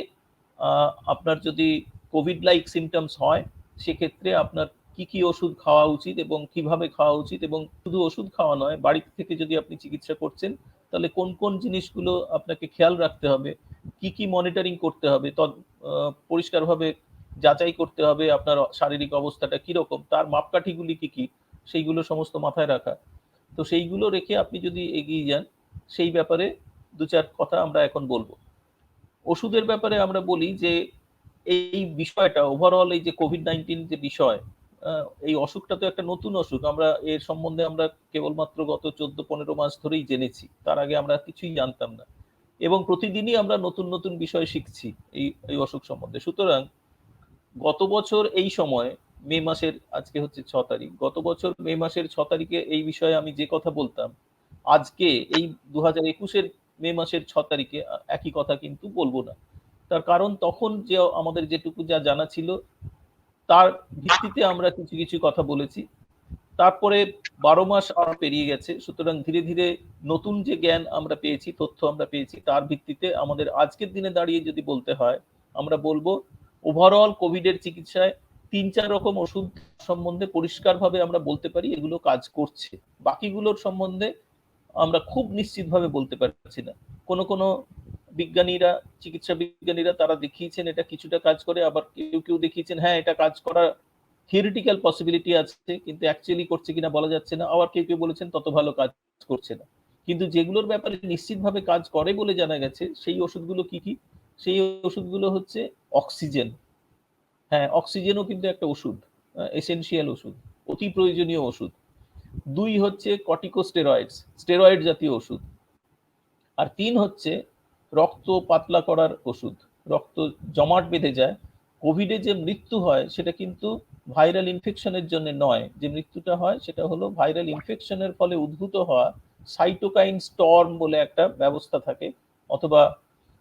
আপনার যদি কোভিড লাইক সিমটমস হয় সেক্ষেত্রে আপনার কি কি ওষুধ খাওয়া উচিত এবং কিভাবে খাওয়া উচিত, এবং শুধু ওষুধ খাওয়া নয়, বাড়ি থেকে যদি আপনি চিকিৎসা করছেন তাহলে কোন কোন জিনিসগুলো আপনাকে খেয়াল রাখতে হবে, কি কি মনিটরিং করতে হবে, পরিষ্কারভাবে যাচাই করতে হবে আপনার শারীরিক অবস্থাটা কিরকম, তার মাপকাঠিগুলি কি কি, সেইগুলো সমস্ত মাথায় রাখা। তো সেইগুলো রেখে আপনি যদি এগিয়ে যান, সেই ব্যাপারে দু চার কথা আমরা এখন বলবো। ওষুধের ব্যাপারে আমরা বলি যে এই বিষয়টা ওভারঅল, এই যে কোভিড-19 যে বিষয়, এই অসুখটা তো একটা নতুন অসুখ। আমরা এর সম্বন্ধে আমরা কেবলমাত্র গত 14-15 মাস ধরেই জেনেছি, তার আগে আমরা কিছুই জানতাম না, এবং প্রতিদিনই আমরা নতুন নতুন বিষয় শিখছি এই অসুখ সম্বন্ধে। সুতরাং গত বছর এই সময় মে মাসের, আজকে হচ্ছে 6 তারিখ, গত বছর মে মাসের 6 তারিখে এই বিষয়ে আমি যে কথা বলতাম, আজকে এই 2021-এর মে মাসের 6 তারিখে একই কথা কিন্তু বলবো না। তার কারণ তখন যে আমাদের যেটুকু যা জানা ছিল তার ভিত্তিতে আমরা কিছু কিছু কথা বলেছি। তারপরে 12 মাস আর পেরিয়ে গেছে, সুতরাং ধীরে ধীরে নতুন যে জ্ঞান আমরা পেয়েছি, তথ্য আমরা পেয়েছি, তার ভিত্তিতে আমাদের আজকের দিনে দাঁড়িয়ে যদি বলতে হয়, আমরা বলবো ওভারঅল কোভিডের চিকিৎসায় 3-4 রকম ওষুধ সম্বন্ধে পরিষ্কারভাবে আমরা বলতে পারি এগুলো কাজ করছে। বাকিগুলোর সম্বন্ধে আমরা খুব নিশ্চিতভাবে বলতে পারছি না। কোনো কোনো বিজ্ঞানীরা, চিকিৎসা বিজ্ঞানীরা তারা দেখিয়েছেন এটা কিছুটা কাজ করে, আবার কেউ কেউ দেখিয়েছেন হ্যাঁ এটা কাজ করা থিওরিটিক্যাল পসিবিলিটি আছে, কিন্তু অ্যাকচুয়ালি করছে কিনা বলা যাচ্ছে না। আবার কেউ কেউ বলেছেন তত ভালো কাজ করছে না। কিন্তু যেগুলোর ব্যাপারে নিশ্চিতভাবে কাজ করে বলে জানা গেছে সেই ওষুধগুলো কি কি? সেই ওষুধগুলো হচ্ছে অক্সিজেন। হ্যাঁ, অক্সিজেনও কিন্তু একটা ওষুধ, এসেনশিয়াল ওষুধ, অতি প্রয়োজনীয় ওষুধ। 2 হচ্ছে কর্টিকোস্টেরয়েডস, স্টেরয়েড জাতীয় ওষুধ। আর 3 হচ্ছে রক্ত পাতলা করার ওষুধ। রক্ত জমাট বেঁধে যায়। কোভিডে যে মৃত্যু হয় সেটা কিন্তু ভাইরাল ইনফেকশনের জন্য নয়, যে মৃত্যুটা হয় সেটা হলো ভাইরাল ইনফেকশনের ফলে উদ্ভূত হওয়া সাইটোকাইন স্টর্ম বলে একটা ব্যবস্থা থাকে, অথবা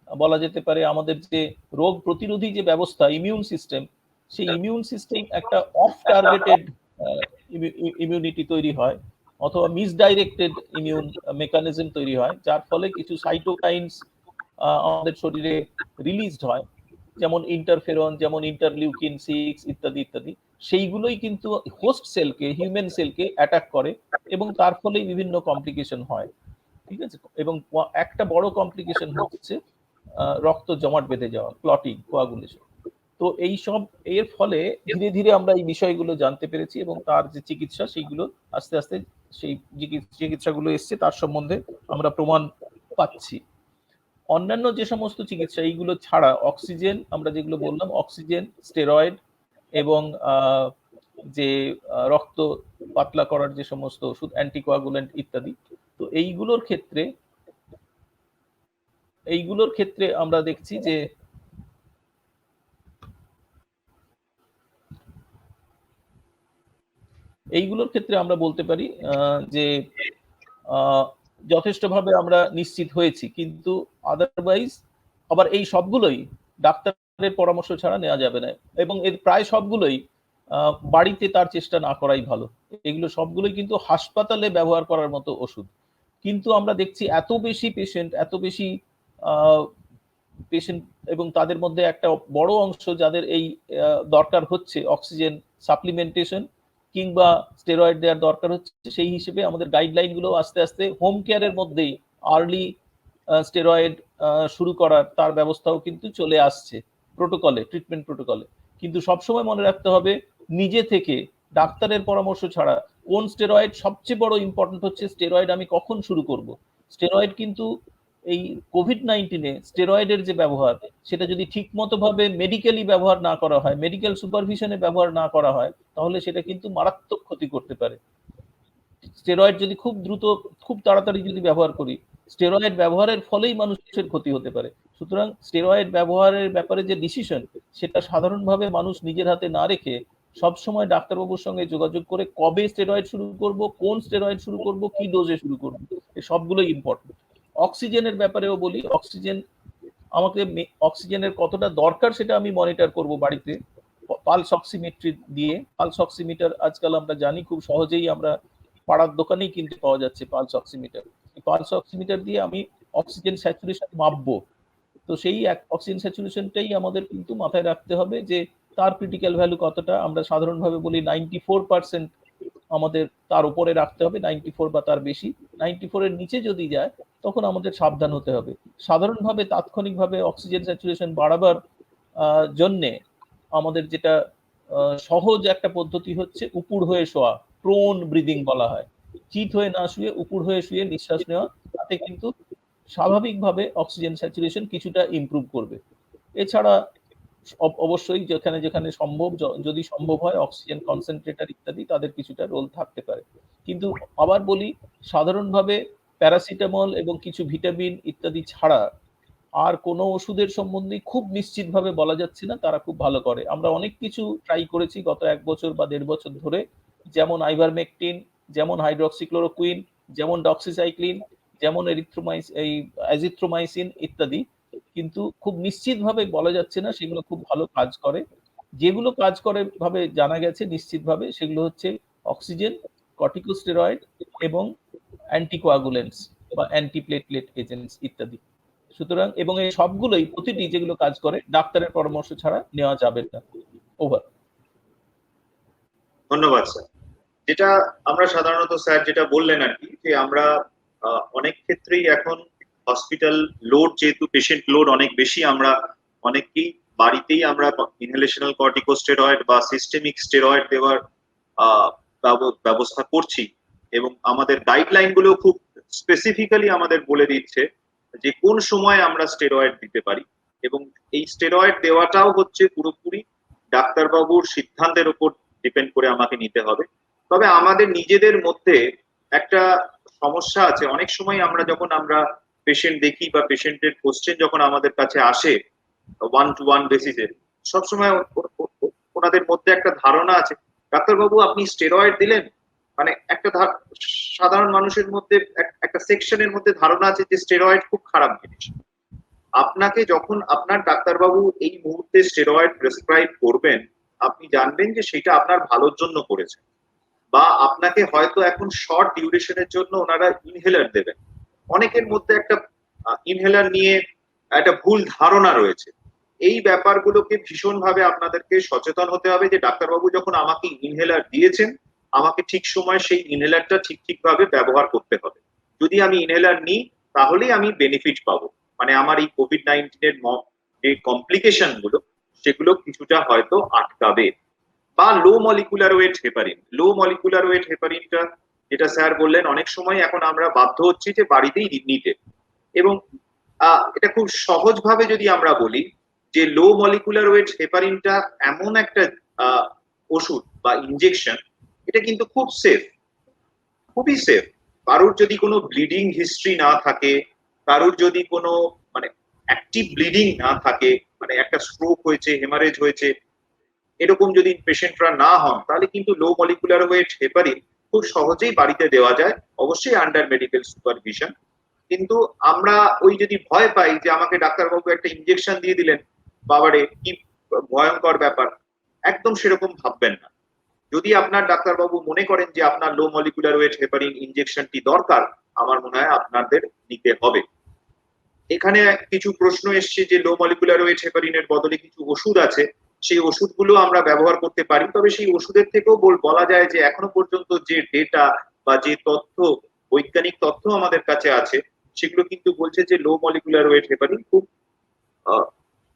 বলা যেতে পারে আমাদের যে রোগ প্রতিরোধী যে ব্যবস্থা, ইমিউন সিস্টেম, সেই ইমিউন সিস্টেম একটা অফ টার্গেটেড ইমিউনিটি তৈরি হয়, অথবা মিসডাইরেক্টেড ইমিউন মেকানিজম তৈরি হয়, যার ফলে কিছু সাইটোকাইনস আমাদের শরীরে রিলিজড হয়, যেমন ইন্টারফেরন, যেমন ইন্টারলিউকিন 6 ইত্যাদি ইত্যাদি। সেইগুলোই কিন্তু হোস্ট সেলকে, হিউম্যান সেলকে অ্যাটাক করে, এবং তার ফলে বিভিন্ন কমপ্লিকেশন হয়। ঠিক আছে, এবং একটা বড় কমপ্লিকেশন হচ্ছে রক্ত জমাট বেঁধে যাওয়া, ক্লটিং, কোয়াগুলেশন। তো এই সব এর ফলে ধীরে ধীরে আমরা এই বিষয়গুলো জানতে পেরেছি, এবং তার যে চিকিৎসা সেইগুলো আস্তে আস্তে সেই চিকিৎসাগুলো এসছে তার সম্বন্ধে আমরা প্রমাণ পাচ্ছি। অন্যান্য যে সমস্ত চিকিৎসা এইগুলো ছাড়া অক্সিজেন, আমরা যেগুলো বললাম অক্সিজেন, স্টেরয়েড, এবং যে রক্ত পাতলা করার যে সমস্ত ওষুধ, অ্যান্টিকোয়াগুলেন্ট ইত্যাদি, তো এইগুলোর ক্ষেত্রে আমরা দেখছি যে এইগুলোর ক্ষেত্রে আমরা বলতে পারি যে যথেষ্টভাবে আমরা নিশ্চিত হয়েছি, কিন্তু আদারওয়াইজ আবার এই সবগুলোই ডাক্তারের পরামর্শ ছাড়া নেওয়া যাবে না, এবং এর প্রায় সবগুলোই বাড়িতে তার চেষ্টা না করাই ভালো। এগুলো সবগুলোই কিন্তু হাসপাতালে ব্যবহার করার মতো ওষুধ, কিন্তু আমরা দেখছি এত বেশি পেশেন্ট, এবং তাদের মধ্যে একটা বড় অংশ যাদের এই দরকার হচ্ছে অক্সিজেন সাপ্লিমেন্টেশন কিংবা স্টেরয়েড দেওয়ার দরকার হচ্ছে, সেই হিসেবে আমাদের গাইডলাইনগুলো আস্তে আস্তে হোম কেয়ারের মধ্যেই আর্লি স্টেরয়েড শুরু করার তার ব্যবস্থাও কিন্তু চলে আসছে প্রোটোকলে, ট্রিটমেন্ট প্রোটোকলে। কিন্তু সবসময় মনে রাখতে হবে নিজে থেকে ডাক্তারের পরামর্শ ছাড়া কোন স্টেরয়েড, সবচেয়ে বড় ইম্পর্টেন্ট হচ্ছে স্টেরয়েড আমি কখন শুরু করব। স্টেরয়েড কিন্তু এই কোভিড-19 স্টেরয়েডের যে ব্যবহার, সেটা যদি ঠিকমতো ভাবে মেডিকেলি ব্যবহার না করা হয়, মেডিকেল সুপারভিশনে ব্যবহার না করা হয়, তাহলে সেটা কিন্তু মারাত্মক ক্ষতি করতে পারে। স্টেরয়েড যদি খুব দ্রুত, খুব তাড়াতাড়ি যদি ব্যবহার করি, স্টেরয়েড ব্যবহারের ফলেই মানুষের ক্ষতি হতে পারে। সুতরাং স্টেরয়েড ব্যবহারের ব্যাপারে যে ডিসিশন, সেটা সাধারণভাবে মানুষ নিজের হাতে না রেখে সবসময় ডাক্তারবাবুর সঙ্গে যোগাযোগ করে কবে স্টেরয়েড শুরু করব, কোন স্টেরয়েড শুরু করব, কি ডোজে শুরু করব, এই সবগুলোই ইম্পর্টেন্ট। অক্সিজেনের ব্যাপারেও বলি, অক্সিজেনের কতটা দরকার সেটা আমি মনিটর করব বাড়িতে পালস অক্সিমেট্রি দিয়ে। পালস অক্সিমিটার আজকাল আমরা জানি খুব সহজেই আমরা পাড়ার দোকানেই কিনতে পাওয়া যাচ্ছে পালস অক্সিমিটার। এই পালস অক্সিমিটার দিয়ে আমি অক্সিজেন স্যাচুরেশন মাপবো। তো সেই অক্সিজেন স্যাচুরেশনটাই আমাদের কিন্তু মাথায় রাখতে হবে যে তার ক্রিটিক্যাল ভ্যালু কতটা। আমরা সাধারণভাবে বলি 94% আমাদের তার উপরে রাখতে হবে, 94 বা তার বেশি। 94 এর নিচে যদি যায় তখন আমাদের সাবধান হতে হবে। সাধারণভাবে তাৎক্ষণিকভাবে অক্সিজেন স্যাচুরেশন বাড়াবার জন্যে আমাদের যেটা সহজ একটা পদ্ধতি হচ্ছে উপুড় হয়ে শোয়া, প্রোন ব্রিদিং বলা হয়। চিত হয়ে না শুয়ে উপুড় হয়ে শুয়ে নিঃশ্বাস নেওয়া, তাতে কিন্তু স্বাভাবিকভাবে অক্সিজেন স্যাচুরেশন কিছুটা ইমপ্রুভ করবে। এছাড়া অবশ্যই যেখানে যেখানে সম্ভব, যদি সম্ভব হয় অক্সিজেন কনসেন্ট্রেটর ইত্যাদি, তাদের কিছুটা রোল থাকতে পারে। কিন্তু আবার বলি, সাধারণভাবে প্যারাসিটামল এবং কিছু ভিটামিন ইত্যাদি ছাড়া আর কোনো ওষুধের সম্বন্ধে খুব নিশ্চিতভাবে বলা যাচ্ছে না তারা খুব ভালো করে। আমরা অনেক কিছু ট্রাই করেছি গত ১ বছর বা ১.৫ বছর ধরে, যেমন আইভারমেকটিন, যেমন হাইড্রক্সিক্লোরোকুইন, যেমন ডক্সিসাইক্লিন, যেমন অ্যাজিথ্রোমাইসিন ইত্যাদি। কিন্তু খুব নিশ্চিতভাবে বলা যাচ্ছে না সেগুলো খুব ভালো কাজ করে। যেগুলো কাজ করে ভাবে জানা গেছে নিশ্চিতভাবে, সেগুলো হচ্ছে অক্সিজেন, কর্টিকোস্টেরয়েড এবং অ্যান্টিকোয়াগুলেন্টস বা অ্যান্টিপ্লেটলেট এজেন্টস ইত্যাদি। সুতরাং এবং এই সবগুলোই, প্রতিটি যেগুলো কাজ করে, ডাক্তারের পরামর্শ ছাড়া নেওয়া যাবে না। ওভার। ধন্যবাদ স্যার। যেটা আমরা সাধারণত স্যার যেটা বললেন আর কি, যে আমরা অনেক ক্ষেত্রেই এখন হসপিটাল লোড, যেহেতু পেশেন্ট লোড অনেক বেশি, আমরা অনেকেই বাড়িতেই আমরা ইনহেলেশনাল কর্টিকোস্টেরয়েড বা সিস্টেমিক স্টেরয়েড দেওয়ার ব্যবস্থা করছি, এবং আমাদের গাইডলাইন গুলো খুব স্পেসিফিক্যালি আমাদের বলে দিচ্ছে যে কোন সময় আমরা স্টেরয়েড দিতে পারি, এবং এই স্টেরয়েড দেওয়াটাও হচ্ছে পুরোপুরি ডাক্তারবাবুর সিদ্ধান্তের উপর ডিপেন্ড করে আমাকে নিতে হবে। তবে আমাদের নিজেদের মধ্যে একটা সমস্যা আছে, অনেক সময় যখন আমরা পেশেন্ট দেখি বা পেশেন্টের কোশ্চেন যখন আমাদের কাছে আসে ওয়ান টু ওয়ান বেসিসে, সবসময় ওনাদের মধ্যে একটা ধারণা আছে, ডাক্তারবাবু আপনি স্টেরয়েড দিলেন, মানে একটা সাধারণ মানুষের মধ্যে একটা সেকশনের মধ্যে ধারণা আছে যে স্টেরয়েড খুব খারাপ জিনিস। আপনাকে যখন আপনার ডাক্তারবাবু এই মুহূর্তে স্টেরয়েড প্রেসক্রাইব করবেন, আপনি জানবেন যে সেটা আপনার ভালোর জন্য করেছে, বা আপনাকে হয়তো এখন শর্ট ডিউরেশনের জন্য ওনারা ইনহেলার দেবেন। অনেকের মধ্যে একটা ইনহেলার নিয়ে একটা ভুল ধারণা রয়েছে। এই ব্যাপারগুলোকে ভীষণভাবে আপনাদেরকে সচেতন হতে হবে যে ডাক্তারবাবু যখন আমাকে ইনহেলার দিয়েছেন, আমাকে ঠিক সময় সেই ইনহেলারটা ঠিকভাবে ব্যবহার করতে হবে। যদি আমি ইনহেলার নিই তাহলেই আমি বেনিফিট পাবো, মানে আমার এই কোভিড-19 যে কমপ্লিকেশন গুলো সেগুলো কিছুটা হয়তো আটকাবে। বা লো মলিকুলার ওয়েট হেপারিন, লো মলিকুলার ওয়েট হেপারিনটা যেটা স্যার বললেন, অনেক সময় এখন আমরা বাধ্য হচ্ছি যে বাড়িতেই নিতে, এবং এটা খুব সহজভাবে যদি আমরা বলি যে লো মলিকুলার ওয়েট হেপারিনটা এমন একটা ওষুধ বা ইনজেকশন, এটা কিন্তু খুব সেফ, খুবই সেফ। কারোর যদি কোনো ব্লিডিং হিস্ট্রি না থাকে, কারোর যদি কোনো মানে অ্যাক্টিভ ব্লিডিং না থাকে, মানে একটা স্ট্রোক হয়েছে, হেমারেজ হয়েছে, এরকম যদি পেশেন্টরা না হন, তাহলে কিন্তু লো মলিকুলার ওয়েট হেপারিন খুব সহজেই বাড়িতে দেওয়া যায়, অবশ্যই আন্ডার মেডিকেল সুপারভিশন। কিন্তু আমরা ওই যদি ভয় পাই যে আমাকে ডাক্তারবাবু একটা ইনজেকশন দিয়ে দিলেন, বাবারে কি ভয়ঙ্কর ব্যাপার, একদম সেরকম ভাববেন না। যদি আপনার ডাক্তারবাবু মনে করেন যে আপনার লো মলিকুলার ওয়েট হেপারিন ইনজেকশনটি দরকার, আমার মনে হয় আপনাদের নিতে হবে। এখানে কিছু প্রশ্ন এসছে যে লো মলিকুলার ওয়েট হেপারিনের বদলে কিছু ওষুধ আছে, সেই ওষুধগুলো আমরা ব্যবহার করতে পারি। তবে সেই ওষুধের থেকেও বলা যায় যে এখনো পর্যন্ত যে ডেটা বা যে তথ্য, বৈজ্ঞানিক তথ্য আমাদের কাছে আছে, সেগুলো কিন্তু বলছে যে লো মলিকুলার ওয়েট হেপারিন খুব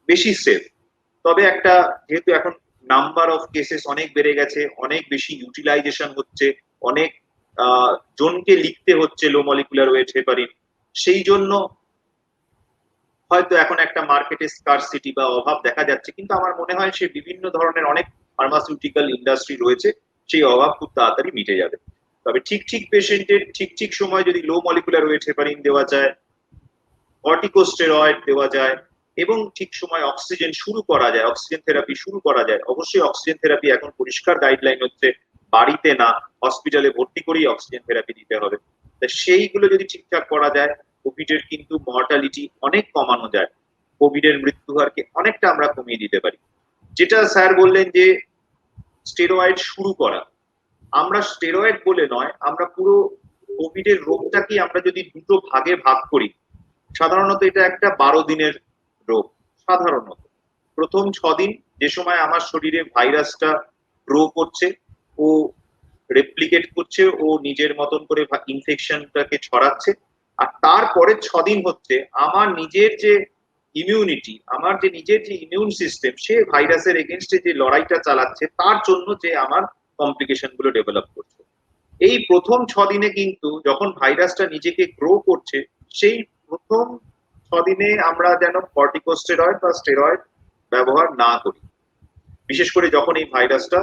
বেশি সেফ। তবে একটা, যেহেতু এখন নাম্বার অফ কেসেস অনেক বেড়ে গেছে, অনেক বেশি ইউটিলাইজেশন হচ্ছে, অনেক জনকে লিখতে হচ্ছে লো মলিকুলার ওয়েট হেপারিন। সেই জন্য হয়তো এখন একটা মার্কেটে স্কারসিটি বা অভাব দেখা যাচ্ছে, কিন্তু আমার মনে হয় সে বিভিন্ন ধরনের অনেক ফার্মাসিউটিক্যাল ইন্ডাস্ট্রি রয়েছে, সেই অভাব খুব তাড়াতাড়ি মিটে যাবে। তবে ঠিক ঠিক পেশেন্টের ঠিক ঠিক সময় যদি লো মলিকুলার ওয়েট হেপারিন দেওয়া যায়, কর্টিকোস্টেরয়েড দেওয়া যায়, এবং ঠিক সময় অক্সিজেন শুরু করা যায়, অক্সিজেন থেরাপি শুরু করা যায়। অবশ্যই অক্সিজেন থেরাপি এখন পরিষ্কার গাইডলাইন হচ্ছে বাড়িতে না, হসপিটালে ভর্তি করেই অক্সিজেন থেরাপি দিতে হবে। তা সেইগুলো যদি ঠিকঠাক করা যায়, কোভিড এর কিন্তু মর্টালিটি অনেক কমানো যায়, কোভিড এর মৃত্যু হারকে অনেকটা আমরা কমিয়ে দিতে পারি। যেটা স্যার বললেন যে স্টেরয়েড শুরু করা, আমরা স্টেরয়েড বলে নয়, আমরা পুরো কোভিড এর রোগটাকে আমরা যদি দুটো ভাগে ভাগ করি, সাধারণত এটা একটা 12 দিনের রোগ। সাধারণত প্রথম 6 দিন যে সময় আমার শরীরে ভাইরাসটা গ্রো করছে, ও রেপ্লিকেট করছে, ও নিজের মতন করে ইনফেকশনটাকে ছড়াচ্ছে, আর তারপরে 6 দিন হচ্ছে আমার নিজের যে ইমিউনিটি, আমার যে নিজের যে ইমিউন সিস্টেম, সে ভাইরাসের এগেনস্টে যে লড়াইটা চালাচ্ছে, তার জন্য যে আমার কমপ্লিকেশন গুলো ডেভেলপ করছে। এই প্রথম 6 দিনে কিন্তু যখন ভাইরাসটা নিজেকে গ্রো করছে, সেই প্রথম 6 দিনে আমরা যেন কর্টিকোস্টেরয়েড বা স্টেরয়েড ব্যবহার না করি, বিশেষ করে যখন এই ভাইরাসটা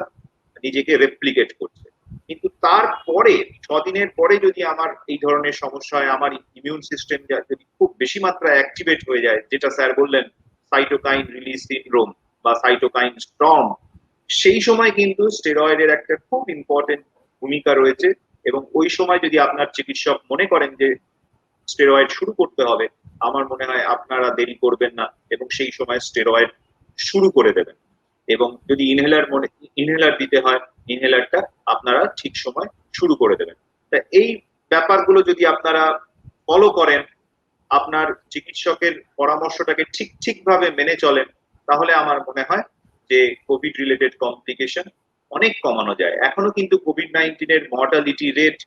নিজেকে রেপ্লিকেট করছে। কিন্তু তারপরে 6 দিনের পরে যদি আমার এই ধরনের সমস্যা হয়, আমার ইমিউন সিস্টেম যদি খুব বেশি মাত্রায় অ্যাক্টিভেট হয়ে যায়, যেটা স্যার বললেন সাইটোকাইন রিলিজ সিনড্রোম বা সাইটোকাইন স্টর্ম, সেই সময় কিন্তু স্টেরয়েডের একটা খুব ইম্পর্টেন্ট ভূমিকা রয়েছে। এবং ওই সময় যদি আপনার চিকিৎসক মনে করেন যে স্টেরয়েড শুরু করতে হবে, আমার মনে হয় আপনারা দেরি করবেন না এবং সেই সময় স্টেরয়েড শুরু করে দেবেন। এবং যদি ইনহেলার দিতে হয়, ইনহেলারটা আপনারা ঠিক সময় শুরু করে দেবেন। তা এই ব্যাপারগুলো যদি আপনারা ফলো করেন, আপনার চিকিৎসকের পরামর্শটাকে ঠিক ঠিকভাবে মেনে চলেন, তাহলে আমার মনে হয় যে কোভিড রিলেটেড কমপ্লিকেশন অনেক কমানো যায়। এখনো কিন্তু কোভিড-19 মর্টালিটি রেট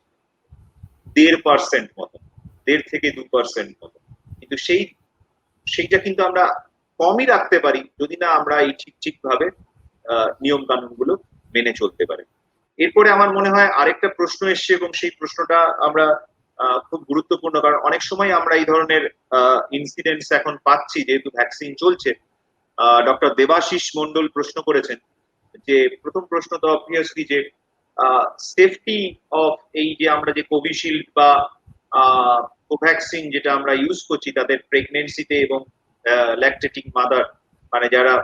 1.5% মতো, 1.5 থেকে 2% মতো, কিন্তু সেইটা কিন্তু আমরা কমই রাখতে পারি যদি না আমরা এই ঠিক ঠিকভাবে নিয়ম কানুন গুলো মেনে চলতে পারি। এরপরে আমার মনে হয় আরেকটা প্রশ্ন এসছে, এবং সেই প্রশ্নটা আমরা খুব গুরুত্বপূর্ণ, কারণ অনেক সময় আমরা এই ধরনের ইনসিডেন্টস এখন পাচ্ছি যেহেতু ভ্যাকসিন চলছে। ডক্টর দেবাশিস মন্ডল প্রশ্ন করেছেন, যে প্রথম প্রশ্ন তো অবভিয়াসলি যে সেফটি অফ এই যে আমরা যে কোভিশিল্ড বা কোভ্যাক্সিন যেটা আমরা ইউজ করছি, তাদের প্রেগনেন্সিতে এবং ল্যাকটেটিং মাদার, মানে যারা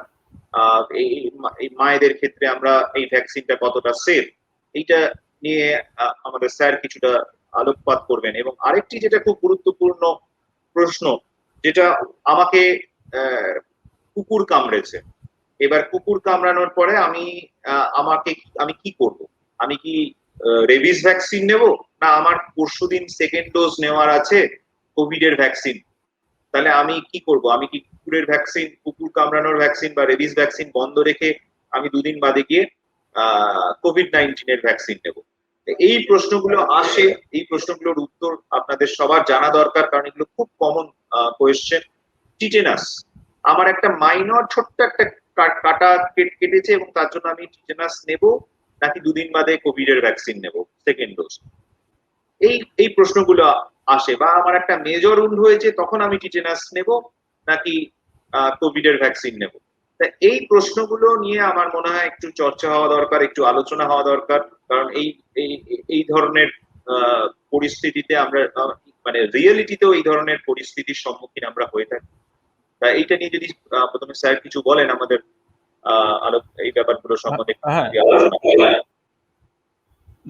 এই মায়েদের ক্ষেত্রে আমরা এই ভ্যাকসিনটা কতটা সেফ, এইটা নিয়ে আমাদের স্যার কিছুটা আলোকপাত করবেন। এবং আরেকটি যেটা খুব গুরুত্বপূর্ণ প্রশ্ন, যেটা আমাকে কুকুর কামড়েছে, এবার কুকুর কামড়ানোর পরে আমি কি করব? আমি কি রেবিস ভ্যাকসিন নেব, না আমার পরশুদিন সেকেন্ড ডোজ নেওয়ার আছে কোভিড এর ভ্যাকসিন? তাহলে আমি কি করব? আমি কি কুকুরের ভ্যাকসিন, কুকুর কামড়ানোর ভ্যাকসিন বা রেবিস ভ্যাকসিন বন্ধ রেখে আমি 2 দিন বাদে গিয়ে কোভিড-19 এর ভ্যাকসিন নেব? এই প্রশ্নগুলো আসে, এই প্রশ্নগুলোর উত্তর আপনাদের সবার জানা দরকার, কারণ এগুলো খুব কমন কোয়েশ্চেন। টিটেনাস, আমার একটা মাইনর ছোট্ট একটা কাটা কেটেছে এবং তার জন্য আমি টিটেনাস নেব, নাকি 2 দিন বাদে কোভিড এর ভ্যাকসিন নেব সেকেন্ড ডোজ? এই প্রশ্নগুলো আসে। বা আমার একটা মেজর উন্ড হয়েছে, তখন আমি টিটেনাস নেব নাকি কোভিড এর ভ্যাকসিন নেব? তা এই প্রশ্নগুলো নিয়ে আমার মনে হয় একটু চর্চা হওয়া দরকার, একটু আলোচনা হওয়া দরকার, কারণ এই ধরনের পরিস্থিতিতে আমরা মানে রিয়েলিটিতেও এই ধরনের পরিস্থিতির সম্মুখীন আমরা হয়ে থাকি। তা এইটা নিয়ে যদি প্রথমে স্যার কিছু বলেন আমাদের এই ব্যাপারগুলো সম্বন্ধে আলোচনা করেন।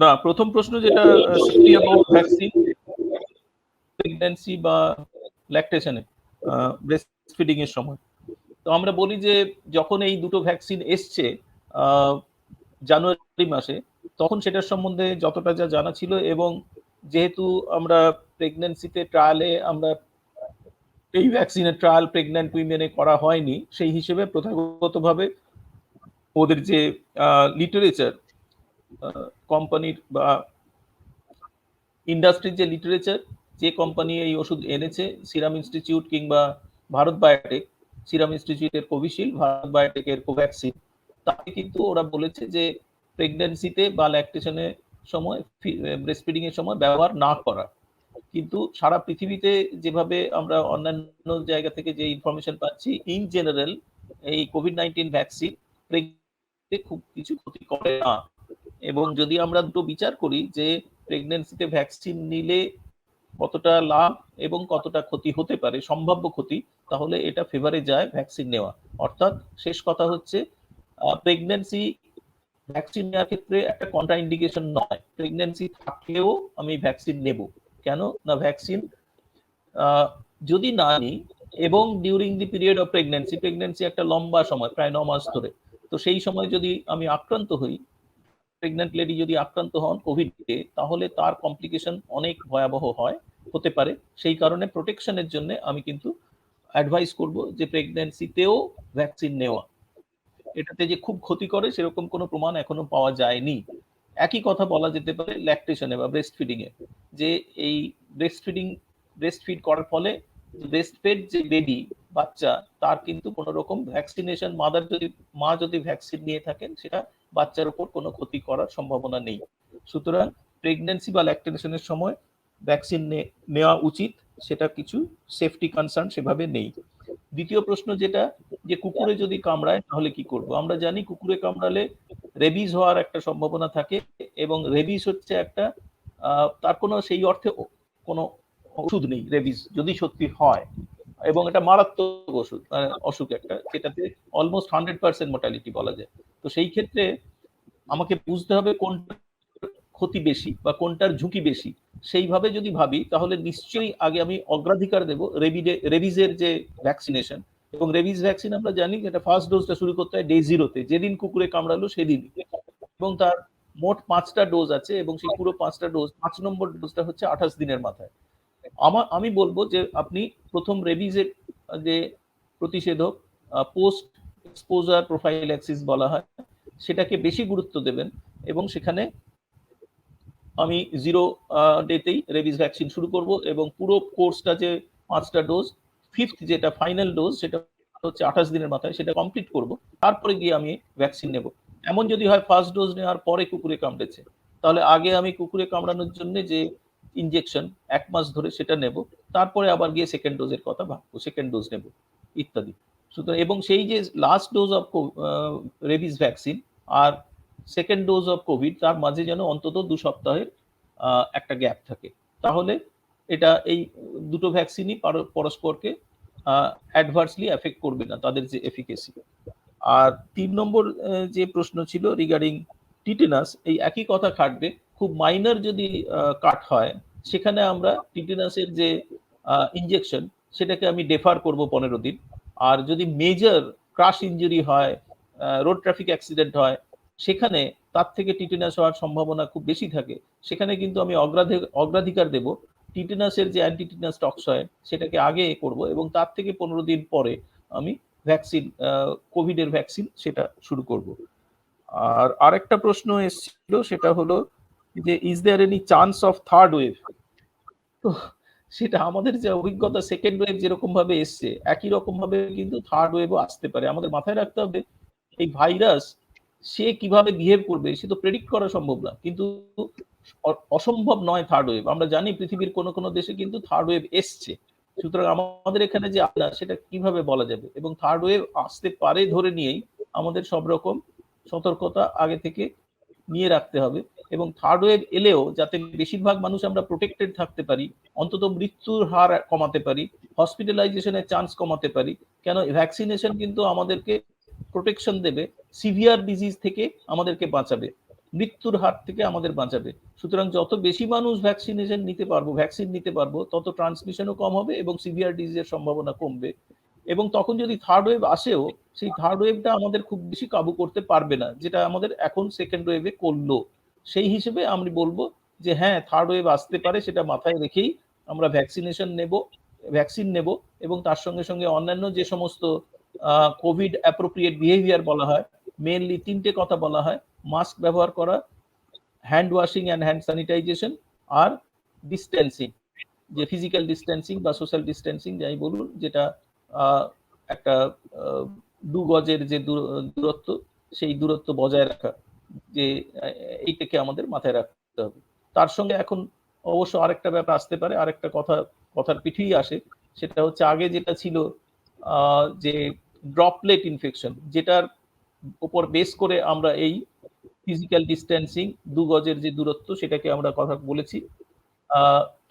না, প্রথম প্রশ্ন যেটা সেফটি অ্যাবাউট ভ্যাকসিন প্রেগন্যান্সি বা ল্যাকটেশনে, ব্রেস্ট ফিডিং এর সময়, তো আমরা বলি যে যখন এই দুটো ভ্যাকসিন এসছে জানুয়ারি মাসে, তখন সেটার সম্বন্ধে যতটা যা জানা ছিল, এবং যেহেতু আমরা প্রেগন্যান্সিতে ট্রায়ালে আমরা এই ভ্যাকসিনের ট্রায়াল প্রেগন্যান্ট উইমেনে করা হয়নি, সেই হিসেবে প্রথাগতভাবে ওদের যে লিটারেচার, কোম্পানির বা ইন্ডাস্ট্রির যে লিটারেচার, যে কোম্পানি এই ওষুধ এনেছে, সিরাম ইনস্টিটিউট কিংবা ভারত বায়োটেক, সিরাম ইনস্টিটিউটের কোভিশিল্ড, ভারত বায়োটেকের কোভ্যাক্সিন, তাতে কিন্তু ওরা বলেছে যে প্রেগন্যান্সিতে বা ল্যাকটেশনের সময়, ব্রেস্ট ফিডিং এর সময় ব্যবহার না করা। কিন্তু সারা পৃথিবীতে যেভাবে আমরা অন্যান্য জায়গা থেকে যে ইনফরমেশন পাচ্ছি, ইন জেনারেল এই কোভিড-19 ভ্যাকসিন প্রেগন্যান্সিতে খুব কিছু ক্ষতি করে না। এবং যদি আমরা দুটো বিচার করি যে প্রেগন্যান্সিতে ভ্যাকসিন নিলে কতটা লাভ এবং কতটা ক্ষতি হতে পারে, সম্ভাব্য ক্ষতি, তাহলে এটা ফেভারে যায় ভ্যাকসিন নেওয়া। অর্থাৎ শেষ কথা হচ্ছে প্রেগন্যান্সি ভ্যাকসিন নেওয়ার ক্ষেত্রে একটা কন্ট্রা ইন্ডিকেশন নয়। প্রেগন্যান্সি থাকলেও আমি ভ্যাকসিন নেব। কেন না, ভ্যাকসিন যদি না নিই এবং during the period of pregnancy একটা লম্বা সময়, প্রায় 9 মাস ধরে, তো সেই সময় যদি আমি আক্রান্ত হই, প্রেগন্যান্ট লেডি যদি আক্রান্ত হন কোভিডে, তাহলে তার কমপ্লিকেশন অনেক ভয়াবহ হতে পারে। সেই কারণে প্রোটেকশনের জন্য আমি কিন্তু অ্যাডভাইস করব যে প্রেগন্যান্সিতেও ভ্যাকসিন নেওয়া। এটাতে যে খুব ক্ষতি করে সেরকম কোনো প্রমাণ এখনো পাওয়া যায়নি। একই কথা বলা যেতে পারে ল্যাকটেশনে বা ব্রেস্ট ফিডিং এ, যে এই ব্রেস্ট ফিড করার ফলে ব্রেস্ট ফেড যে বেবি, বাচ্চা, তার কিন্তু কোনো রকম ভ্যাকসিনেশন, মা যদি ভ্যাকসিন নিয়ে থাকেন, সেটা বাচ্চার উপর কোনো ক্ষতি করার সম্ভাবনা নেই। সুতরাং প্রেগন্যান্সি বা ল্যাকটেশনের সময় ভ্যাকসিন নেওয়া উচিত, সেটা কিছু সেফটি কনসার্ন সেভাবে নেই। দ্বিতীয় প্রশ্ন যেটা, যে কুকুরে যদি কামড়ায় তাহলে কি করব? আমরা জানি কুকুরে কামড়ালে রেবিজ হওয়ার একটা সম্ভাবনা থাকে, এবং রেবিজ হচ্ছে একটা তার কোনো সেই অর্থে কোনো ওষুধ নেই রেবিজ যদি সত্যি হয়, এবং এটা মারাত্মক অসুখ একটা, যেটাতে অলমোস্ট 100% মোর্টালিটি বলা যায়। তো সেই ক্ষেত্রে আমাকে বুঝতে হবে কোনটার ক্ষতি বেশি বা কোনটার ঝুঁকি বেশি। সেইভাবে যদি ভাবি, তাহলে নিশ্চয়ই আগে আমি অগ্রাধিকার দেব রেবিজের যে ভ্যাকসিনেশন। এবং রেবিজ ভ্যাকসিন আমরা জানি এটা ফার্স্ট ডোজটা শুরু করতে হয় ডে 0-তে, যেদিন কুকুরে কামড়ালো সেদিনই। এবং তার মোট 5টা ডোজ আছে, এবং সেই পুরো 5টা ডোজ, 5 নম্বর ডোজটা হচ্ছে 28 দিনের মাথায়। আমি বলবো যে আপনি প্রথম রেবিজের যে প্রতিষেধক, পোস্ট এক্সপোজার প্রোফাইল্যাক্সিস বলা হয়, সেটাকে বেশি গুরুত্ব দেবেন, এবং সেখানে আমি 0 ডেতেই রেবিজ ভ্যাকসিন শুরু করব, এবং পুরো কোর্সটা যে 5টা ডোজ, 5th যেটা ফাইনাল ডোজ, সেটা হচ্ছে 28 দিনের মাথায়, সেটা কমপ্লিট করব। তারপরে গিয়ে আমি ভ্যাকসিন নেব। এমন যদি হয় ফার্স্ট ডোজ নেওয়ার পরে কুকুরে কামড়েছে, তাহলে আগে আমি কুকুরে কামড়ানোর জন্য যে ইনজেকশন 1 মাস ধরে সেটা নেব, তারপরে আবার গিয়ে সেকেন্ড ডোজের কথা ভাববো, সেকেন্ড ডোজ নেব, ইত্যাদি। সুতরাং এবং সেই যে last dose of rabies vaccine আর সেকেন্ড ডোজ অফ কোভিড, তার মাঝে যেন অন্তত 2 সপ্তাহের একটা গ্যাপ থাকে। তাহলে এটা এই দুটো ভ্যাকসিনই পরস্পরকে অ্যাডভার্সলি এফেক্ট করবে না, তাদের যে এফিকেসি। আর 3 নম্বর যে প্রশ্ন ছিল রিগার্ডিং টিটেনাস, এই একই কথা খাটবে। খুব মাইনর যদি কাট হয়, সেখানে আমরা টিটেনাসের যে ইনজেকশন, সেটাকে আমি ডেফার করব 15 দিন। আর যদি মেজর ক্রাশ ইঞ্জুরি হয়, রোড ট্রাফিক অ্যাক্সিডেন্ট হয়, সেখানে তার থেকে টিটেনাস হওয়ার সম্ভাবনা খুব বেশি থাকে, সেখানে কিন্তু আমি অগ্রাধিকার দেব টিটেনাসের যে অ্যান্টিটিটানাস টক্সয়েড, সেটাকে আগে করব, এবং তার থেকে 15 দিন পরে আমি ভ্যাকসিন, কোভিডের ভ্যাকসিন, সেটা শুরু করব। আর আরেকটা প্রশ্ন এসেছিল, সেটা হলো যে is there any chance of third wave? তো সেটা আমাদের যে অভিজ্ঞতা, সেকেন্ড ওয়েভ যেরকম ভাবে এসছে, একই রকম ভাবে কিন্তু থার্ড ওয়েভও আসতে পারে। আমাদের মাথায় রাখতে হবে এই ভাইরাস সে কিভাবে বিহেভ করবে সে তো প্রেডিক্ট করা সম্ভব না, কিন্তু অসম্ভব নয় থার্ড ওয়েভ। আমরা জানি পৃথিবীর কোন কোন দেশে কিন্তু থার্ড ওয়েভ এসছে। সুতরাং আমাদের এখানে যে না, সেটা কিভাবে বলা যাবে? এবং থার্ড ওয়েভ আসতে পারে ধরে নিয়েই আমাদের সব রকম সতর্কতা আগে থেকে নিয়ে রাখতে হবে, এবং থার্ড ওয়েভ এলেও যাতে বেশিরভাগ মানুষ আমরা প্রোটেক্টেড থাকতে পারি, অন্তত মৃত্যুর হার কমাতে পারি, হসপিটালাইজেশনের চান্স কমাতে পারি। কেন, ভ্যাকসিনেশন কিন্তু আমাদেরকে প্রোটেকশন দেবে, সিভিয়ার ডিজিজ থেকে আমাদেরকে বাঁচাবে, মৃত্যুর হার থেকে আমাদের বাঁচাবে। সুতরাং যত বেশি মানুষ ভ্যাকসিন নিতে পারবো, তত ট্রান্সমিশনও কম হবে এবং সিভিয়ার ডিজিজের সম্ভাবনা কমবে। এবং তখন যদি থার্ড ওয়েভ আসেও, সেই থার্ড ওয়েভটা আমাদের খুব বেশি কাবু করতে পারবে না, যেটা আমাদের এখন সেকেন্ড ওয়েভে করলো। সেই হিসেবে আমি বলবো যে হ্যাঁ, থার্ড ওয়েভ আসতে পারে, সেটা মাথায় রেখেই আমরা ভ্যাকসিন নেব, এবং তার সঙ্গে সঙ্গে অন্যান্য যে সমস্ত কোভিড অ্যাপ্রোপ্রিয়েট বিহেভিয়ার বলা হয়, মেইনলি 3টে কথা বলা হয়: মাস্ক ব্যবহার করা, hand washing and hand sanitization, আর ডিস্টেন্সিং, যে ফিজিক্যাল ডিস্টেন্সিং বা সোশ্যাল ডিস্টেন্সিং যাই বলুন, যেটা একটা 2 গজের যে দূরত্ব, সেই দূরত্ব বজায় রাখা, যে এইটাকে আমাদের মাথায় রাখতে হবে। তার সঙ্গে এখন অবশ্য আরেকটা ব্যাপার আসতে পারে, আরেকটা কথার পিঠেই আসে, সেটা হচ্ছে আগে যেটা ছিল যে ড্রপলেট ইনফেকশন, যেটার উপর বেস করে আমরা এই ফিজিক্যাল ডিস্টেন্সিং, 2 গজের যে দূরত্ব সেটাকে আমরা কথা বলেছি।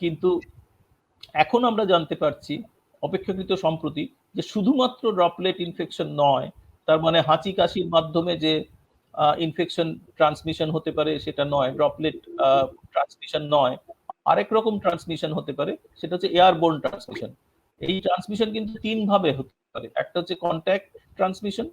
কিন্তু এখন আমরা জানতে পারছি অপেক্ষাকৃত সম্প্রতি যে শুধুমাত্র ড্রপলেট ইনফেকশন নয়, তার মানে হাঁচি কাশির মাধ্যমে যে ইনফেকশন ট্রান্সমিশন হতে পারে সেটা নয়, ড্রপলেট ট্রান্সমিশন নয়, আরেক রকম ট্রান্সমিশন হতে পারে, সেটা হচ্ছে এয়ারবোর্ন ট্রান্সমিশন। এই ট্রান্সমিশন কিন্তু 3 ভাবে হতে পারে। একটা হচ্ছে কন্ট্যাক্ট ট্রান্সমিশন,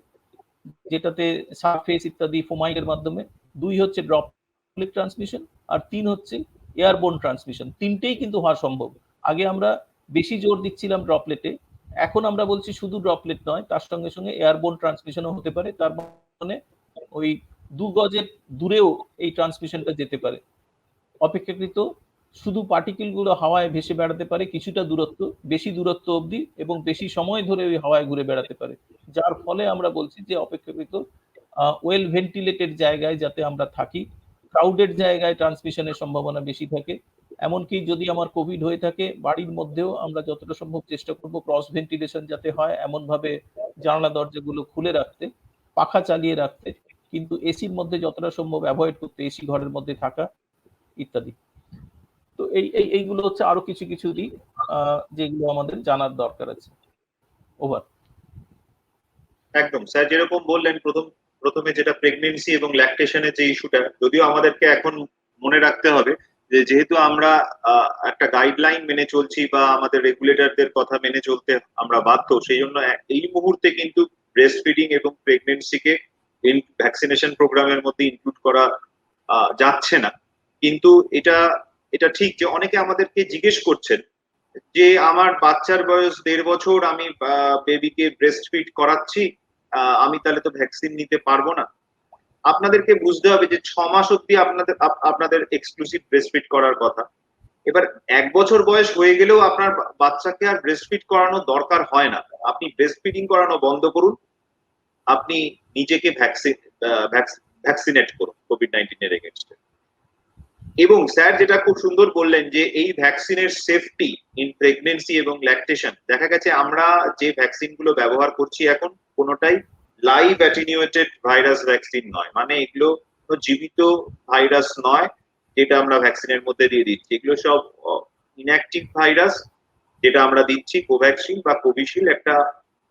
যেটাতে সারফেস ইত্যাদি ফোমাইটের মাধ্যমে, 2 হচ্ছে ড্রপলেট ট্রান্সমিশন, আর 3 হচ্ছে এয়ারবোর্ন ট্রান্সমিশন। তিনটেই কিন্তু হওয়া সম্ভব। আগে আমরা বেশি জোর দিচ্ছিলাম ড্রপলেটে, এখন আমরা বলছি শুধু ড্রপলেট নয়, তার সঙ্গে সঙ্গে এয়ারবোর্ন ট্রান্সমিশনও হতে পারে। তার মানে ওই 2 গজের দূরেও এই ট্রান্সমিশনটা যেতে পারে। অপেক্ষাকৃত শুধু পার্টিকেল গুলো হাওয়ায় ভেসে বেড়াতে পারে কিছুটা দূরত্ব, বেশি দূরত্ব অবধি এবং বেশি সময় ধরে ওই হাওয়ায় ঘুরে বেড়াতে পারে, যার ফলে আমরা বলছি যে অপেক্ষাকৃত ওয়েল ভেন্টিলেটেড জায়গায় যাতে আমরা থাকি, ক্রাউডেড জায়গায় ট্রান্সমিশনের সম্ভাবনা বেশি থাকে। এমনকি যদি আমার কোভিড হয়ে থাকে, বাড়ির মধ্যেও আমরা যতটা সম্ভব চেষ্টা করব ক্রস ভেন্টিলেশন যাতে হয়, এমন ভাবে জানালা দরজাগুলো খুলে রাখতে, পাখা চালিয়ে রাখতে, কিন্তু এসির মধ্যে যতটা সম্ভব অ্যাভয়েড করতে, এসি ঘরের মধ্যে থাকা ইত্যাদি। তো এইগুলো হচ্ছে আরো কিছু কিছু দিক যেগুলো আমাদের জানার দরকার আছে। ওভার। একদম স্যার যেরকম বললেন, প্রথমে যেটা প্রেগনেন্সি এবং ল্যাকটেশনের যে ইস্যুটা, যদিও আমাদেরকে এখন মনে রাখতে হবে যে যেহেতু আমরা একটা গাইডলাইন মেনে চলছি বা আমাদের রেগুলেটরদের কথা মেনে চলতে আমরা বাধ্য, সেই জন্য এই মুহূর্তে কিন্তু ব্রেস্ট ফিডিং এবং প্রেগনেন্সিকে ভ্যাকসিনেশন প্রোগ্রামের মধ্যে ইনক্লুড করা যাচ্ছে না। কিন্তু এটা এটা ঠিক যে অনেকে আমাদেরকে জিজ্ঞেস করছেন যে আমার বাচ্চার বয়স 1.5 বছর, আমি বেবিকে ব্রেস্ট ফিড করাচ্ছি, আমি তাহলে তো ভ্যাকসিন নিতে পারবো না। আপনাদেরকে বুঝতে হবে যে 6 মাস অব্দি আপনাদের এক্সক্লুসিভ ব্রেস্ট ফিড করার কথা। এবার 1 বছর বয়স হয়ে গেলেও আপনার বাচ্চাকে আর ব্রেস্ট ফিড করানোর দরকার হয় না। আপনি ব্রেস্ট ফিডিং করানো বন্ধ করুন, আপনি নিজেকে ভ্যাকসিনেট করুন কোভিড-19 এর এগেইনস্টে। এবং স্যার যেটা খুব সুন্দর বললেন যে এই ভ্যাকসিনের সেফটি ইন প্রেগনেন্সি এবং ল্যাকটেশন, দেখা গেছে আমরা যে ভ্যাকসিন গুলো ব্যবহার করছি এখন কোনোটাই লাইভ অ্যাটিনিউয়েটেড ভাইরাস ভ্যাকসিন নয়, মানে এগুলো জীবিত ভাইরাস নয় যেটা আমরা ভ্যাকসিনের মধ্যে দিয়ে দিচ্ছি। এগুলো সব ইনঅ্যাক্টিভ ভাইরাস যেটা আমরা দিচ্ছি। কোভ্যাক্সিন বা কোভিশিল্ড একটা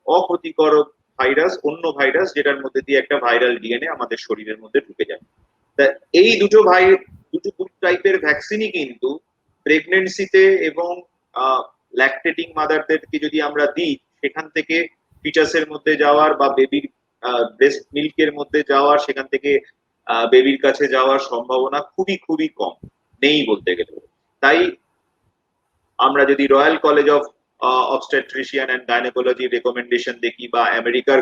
অক্ষতিকর ভাইরাস, অন্য ভাইরাস যেটার মধ্যে দিয়ে একটা ভাইরাল ডিএনএ আমাদের শরীরের মধ্যে ঢুকে যায়। তা এই দুটো টাইপের ভ্যাকসিনই কিন্তু প্রেগনেন্সিতে এবং ল্যাকটেটিং মাদারদেরকে যদি আমরা দিই, সেখান থেকে ফিটাসের মধ্যে যাওয়ার বা বেবির ব্রেস্ট মিল্কের মধ্যে যাওয়ার, সেখান থেকে বেবির কাছে যাওয়ার সম্ভাবনা খুবই খুবই কম, নেই বলতে গেলে। তাই আমরা যদি royal college of obstetrician and gynaecology recommendation দেখি বা আমেরিকার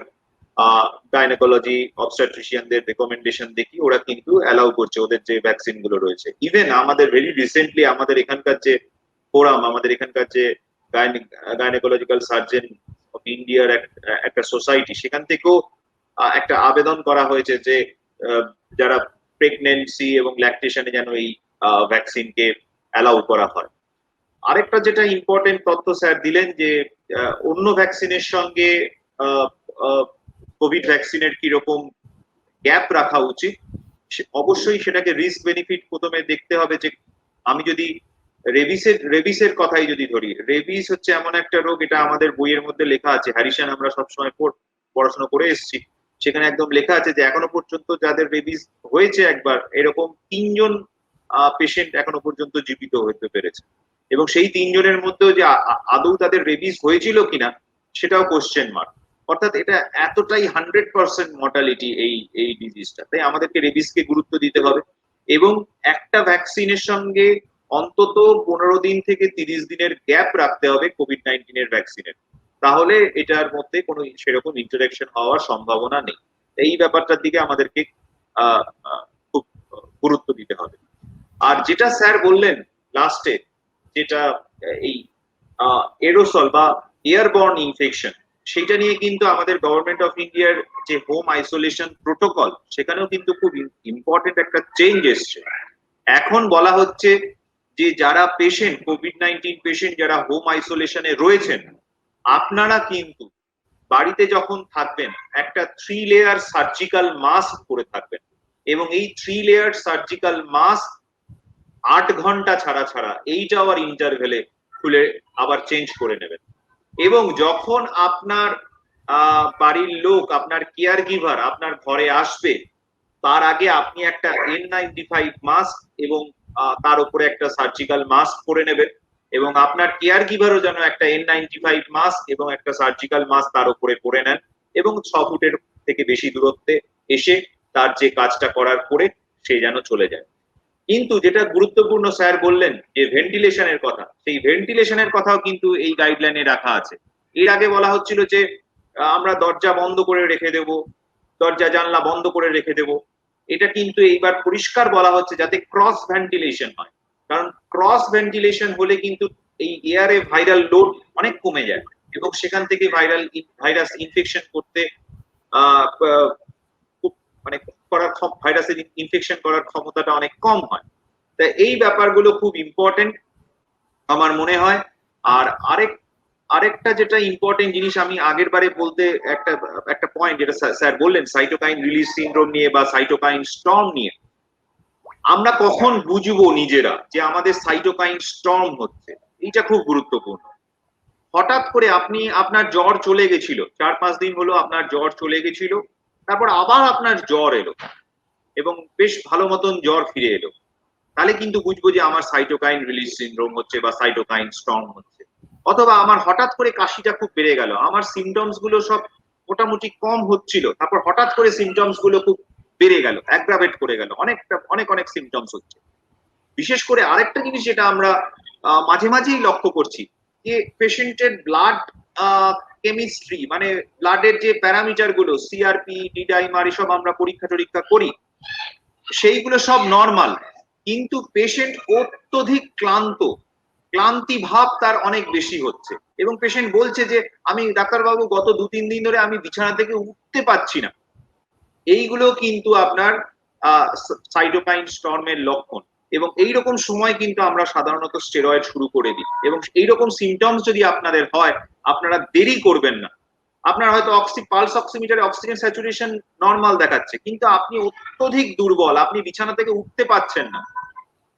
গাইনোকোলজি অবস্টেট্রিশিয়ানদের রেকমেন্ডেশন দেখি, ওরা কিন্তু অ্যালাউ করছে ওদের যে ভ্যাকসিন গুলো রয়েছে। ইভেন আমাদের ভেরি রিসেন্টলি আমাদের এখানকার যে ফোরাম, আমাদের এখানকার যে গাইনোকোলজিক্যাল সার্জন অফ ইন্ডিয়ার একটা সোসাইটি, সেখান থেকেও একটা আবেদন করা হয়েছে যে যারা প্রেগনেন্সি এবং ল্যাকটেশনে যেন এই ভ্যাকসিনকে অ্যালাউ করা হয়। আরেকটা যেটা ইম্পর্টেন্ট তথ্য স্যার দিলেন যে অন্য ভ্যাকসিনের সঙ্গে কোভিড ভ্যাকসিনের কিরকম গ্যাপ রাখা উচিত। অবশ্যই সেটাকে রিস্ক বেনিফিট প্রথমে দেখতে হবে। যে আমি যদি রেবিসের কথাই যদি ধরি, রেবিস হচ্ছে এমন একটা রোগ, এটা আমাদের বইয়ের মধ্যে লেখা আছে, হ্যারিসন আমরা সবসময় পড়াশোনা করে এসেছি, সেখানে একদম লেখা আছে যে এখনো পর্যন্ত যাদের রেবিস হয়েছে একবার, এরকম 3 জন পেশেন্ট এখনো পর্যন্ত জীবিত হতে পেরেছে। এবং সেই 3 জনের মধ্যেও যে আদৌ তাদের রেবিস হয়েছিল কিনা সেটাও কোশ্চেন মার্ক। অর্থাৎ এটা এতটাই 100% মর্টালিটি এই ডিজিজটা। তাই আমাদেরকে রেবিসকে গুরুত্ব দিতে হবে এবং একটা ভ্যাকসিনের সঙ্গে অন্তত 15 দিন থেকে 30 দিনের গ্যাপ রাখতে হবে কোভিড-19 এর ভ্যাকসিনের, তাহলে এটার মধ্যে কোনো সেরকম ইন্টারাকশন হওয়ার সম্ভাবনা নেই। এই ব্যাপারটার দিকে আমাদেরকে খুব গুরুত্ব দিতে হবে। আর যেটা স্যার বললেন লাস্টে, যেটা এই এরোসল বা এয়ারবর্ন ইনফেকশন, সেটা নিয়ে কিন্তু আমাদের গভর্নমেন্ট অফ ইন্ডিয়ার যে হোম আইসোলেশন প্রোটোকল, সেখানেও কিন্তু খুব ইম্পর্টেন্ট একটা চেঞ্জ এসছে। এখন বলা হচ্ছে যে যারা পেশেন্ট, কোভিড-19 পেশেন্ট যারা হোম আইসোলেশনে রয়েছেন, আপনারা কিন্তু বাড়িতে যখন থাকবেন একটা 3 লেয়ার সার্জিক্যাল মাস্ক পরে থাকবেন, এবং এই 3 লেয়ার সার্জিক্যাল মাস্ক 8 ঘন্টা ছাড়া ছাড়া 8 আওয়ার ইন্টারভেলে খুলে আবার চেঞ্জ করে নেবেন। এবং যখন আপনার বাড়ির লোক, আপনার কেয়ার গিভার আপনার ঘরে আসবে, তার আগে আপনি একটা N95 মাস্ক এবং তার উপরে একটা সার্জিক্যাল মাস্ক পরে নেবেন, এবং আপনার কেয়ার গিভারও যেন একটা N95 মাস্ক এবং একটা সার্জিক্যাল মাস্ক তার উপরে পরে নেন, এবং 6 ফুটের থেকে বেশি দূরত্বে এসে তার যে কাজটা করার পরে সে যেন চলে যায়। কিন্তু যেটা গুরুত্বপূর্ণ স্যার বললেন যে ভেন্টিলেশনের কথা, সেই ভেন্টিলেশনের কথাও কিন্তু এই গাইডলাইনে রাখা আছে। এর আগে বলা হচ্ছিল যে আমরা দরজা বন্ধ করে রেখে দেব, দরজা জানলা বন্ধ করে রেখে দেব। এটা কিন্তু এইবার পরিষ্কার বলা হচ্ছে যাতে ক্রস ভেন্টিলেশন হয়, কারণ ক্রস ভেন্টিলেশন হলে কিন্তু এই এয়ারে ভাইরাল লোড অনেক কমে যায়, এবং সেখান থেকে ভাইরাস ইনফেকশন করতে মানে ভাইরাসের ইনফেকশন করার ক্ষমতাটা অনেক কম হয়। তাই এই ব্যাপারগুলো খুব ইম্পর্টেন্ট আমার মনে হয়। আর আরেকটা যেটা ইম্পর্টেন্ট জিনিস আমি আগের বারে বলতে একটা পয়েন্ট যেটা স্যার বললেন সাইটোকাইন রিলিজ সিনড্রোম নিয়ে বা সাইটোকাইন স্টর্ম নিয়ে, আমরা কখন বুঝবো নিজেরা যে আমাদের সাইটোকাইন স্টর্ম হচ্ছে, এইটা খুব গুরুত্বপূর্ণ। হঠাৎ করে আপনার জ্বর চলে গেছিল, 4-5 দিন হলো আপনার জ্বর চলে গেছিল, তারপর আবার আপনার জ্বর এলো এবং বেশ ভালো মতন জ্বর ফিরে এলো, তাহলে কিন্তু বুঝবো যে আমার সাইটোকাইন রিলিজ সিনড্রোম হচ্ছে বা সাইটোকাইন স্টর্ম হচ্ছে। অথবা আমার হঠাৎ করে কাশিটা খুব বেড়ে গেল, আমার সিমটমস গুলো সব মোটামুটি কম হচ্ছিল, তারপর হঠাৎ করে সিমটমস গুলো খুব বেড়ে গেল, অ্যাগ্রাভেট করে গেল, অনেক সিমটমস হচ্ছে। বিশেষ করে আরেকটা জিনিস যেটা আমরা মাঝে মাঝেই লক্ষ্য করছি, যে পেশেন্টের ব্লাড কেমিস্ট্রি, মানে ব্লাডের যে প্যারামিটার গুলো, সিআরপি, ডিডাইমার, এসব আমরা পরীক্ষা টরীক্ষা করি, সেইগুলো সব নর্মাল, কিন্তু পেশেন্ট অত্যধিক ক্লান্তি ভাব তার অনেক বেশি হচ্ছে, এবং পেশেন্ট বলছে যে আমি ডাক্তারবাবু গত 2-3 দিন ধরে আমি বিছানা থেকে উঠতে পারছি না। এইগুলো কিন্তু আপনার সাইটোকাইন স্টর্মের লক্ষণ, এবং এইরকম সময় কিন্তু আমরা সাধারণত স্টেরয়েড শুরু করে দিই, এবং এইরকম সিমটমস যদি আপনাদের হয়, আপনারা দেরি করবেন না। আপনার হয়তো পালস অক্সিমিটারে অক্সিজেন স্যাচুরেশন নর্মাল দেখাচ্ছে, কিন্তু আপনি অত্যধিক দুর্বল, আপনি বিছানা থেকে উঠতে পারছেন না,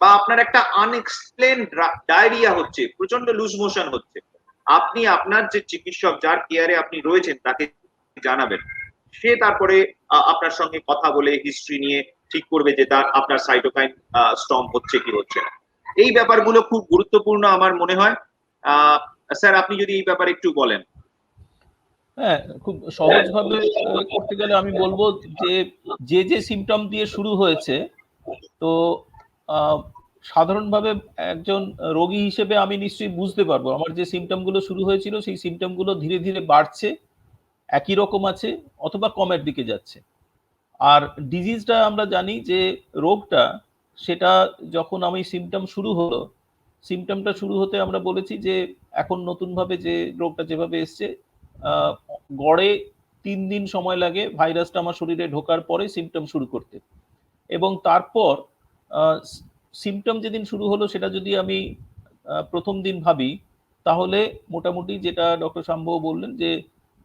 বা আপনার একটা আনএক্সপ্লেনড ডায়রিয়া হচ্ছে, প্রচন্ড লুজ মোশন হচ্ছে, আপনি আপনার যে চিকিৎসক, যার কেয়ারে আপনি রয়েছেন, তাকে জানাবেন। সে তারপরে আপনার সঙ্গে কথা বলে হিস্ট্রি নিয়ে ঠিক করবে যে আপনার সাইটোকাইন স্টর্ম হচ্ছে কি হচ্ছে না। এই ব্যাপারগুলো খুব গুরুত্বপূর্ণ আমার মনে হয়। স্যার, আপনি যদি এই ব্যাপারে একটু বলেন। হ্যাঁ, খুব সহজভাবে করতে গেলে আমি বলবো যে যে সিমটম দিয়ে শুরু হয়েছে, তো সাধারণভাবে একজন রোগী হিসেবে আমি নিশ্চয়ই বুঝতে পারবো আমার যে সিমটমগুলো শুরু হয়েছিল সেই সিমটমগুলো ধীরে ধীরে বাড়ছে, একই রকম আছে, অথবা কমের দিকে যাচ্ছে। আর ডিজিজটা আমরা জানি যে রোগটা, সেটা যখন আমি সিমটমটা শুরু হতে আমরা বলেছি যে এখন নতুনভাবে যে রোগটা যেভাবে এসছে, গড়ে 3 দিন সময় লাগে ভাইরাসটা আমার শরীরে ঢোকার পরে সিমটম শুরু করতে। এবং তারপর সিমটম যেদিন শুরু হলো সেটা যদি আমি প্রথম দিন ভাবি, তাহলে মোটামুটি যেটা ডক্টর শাম্ভব বললেন যে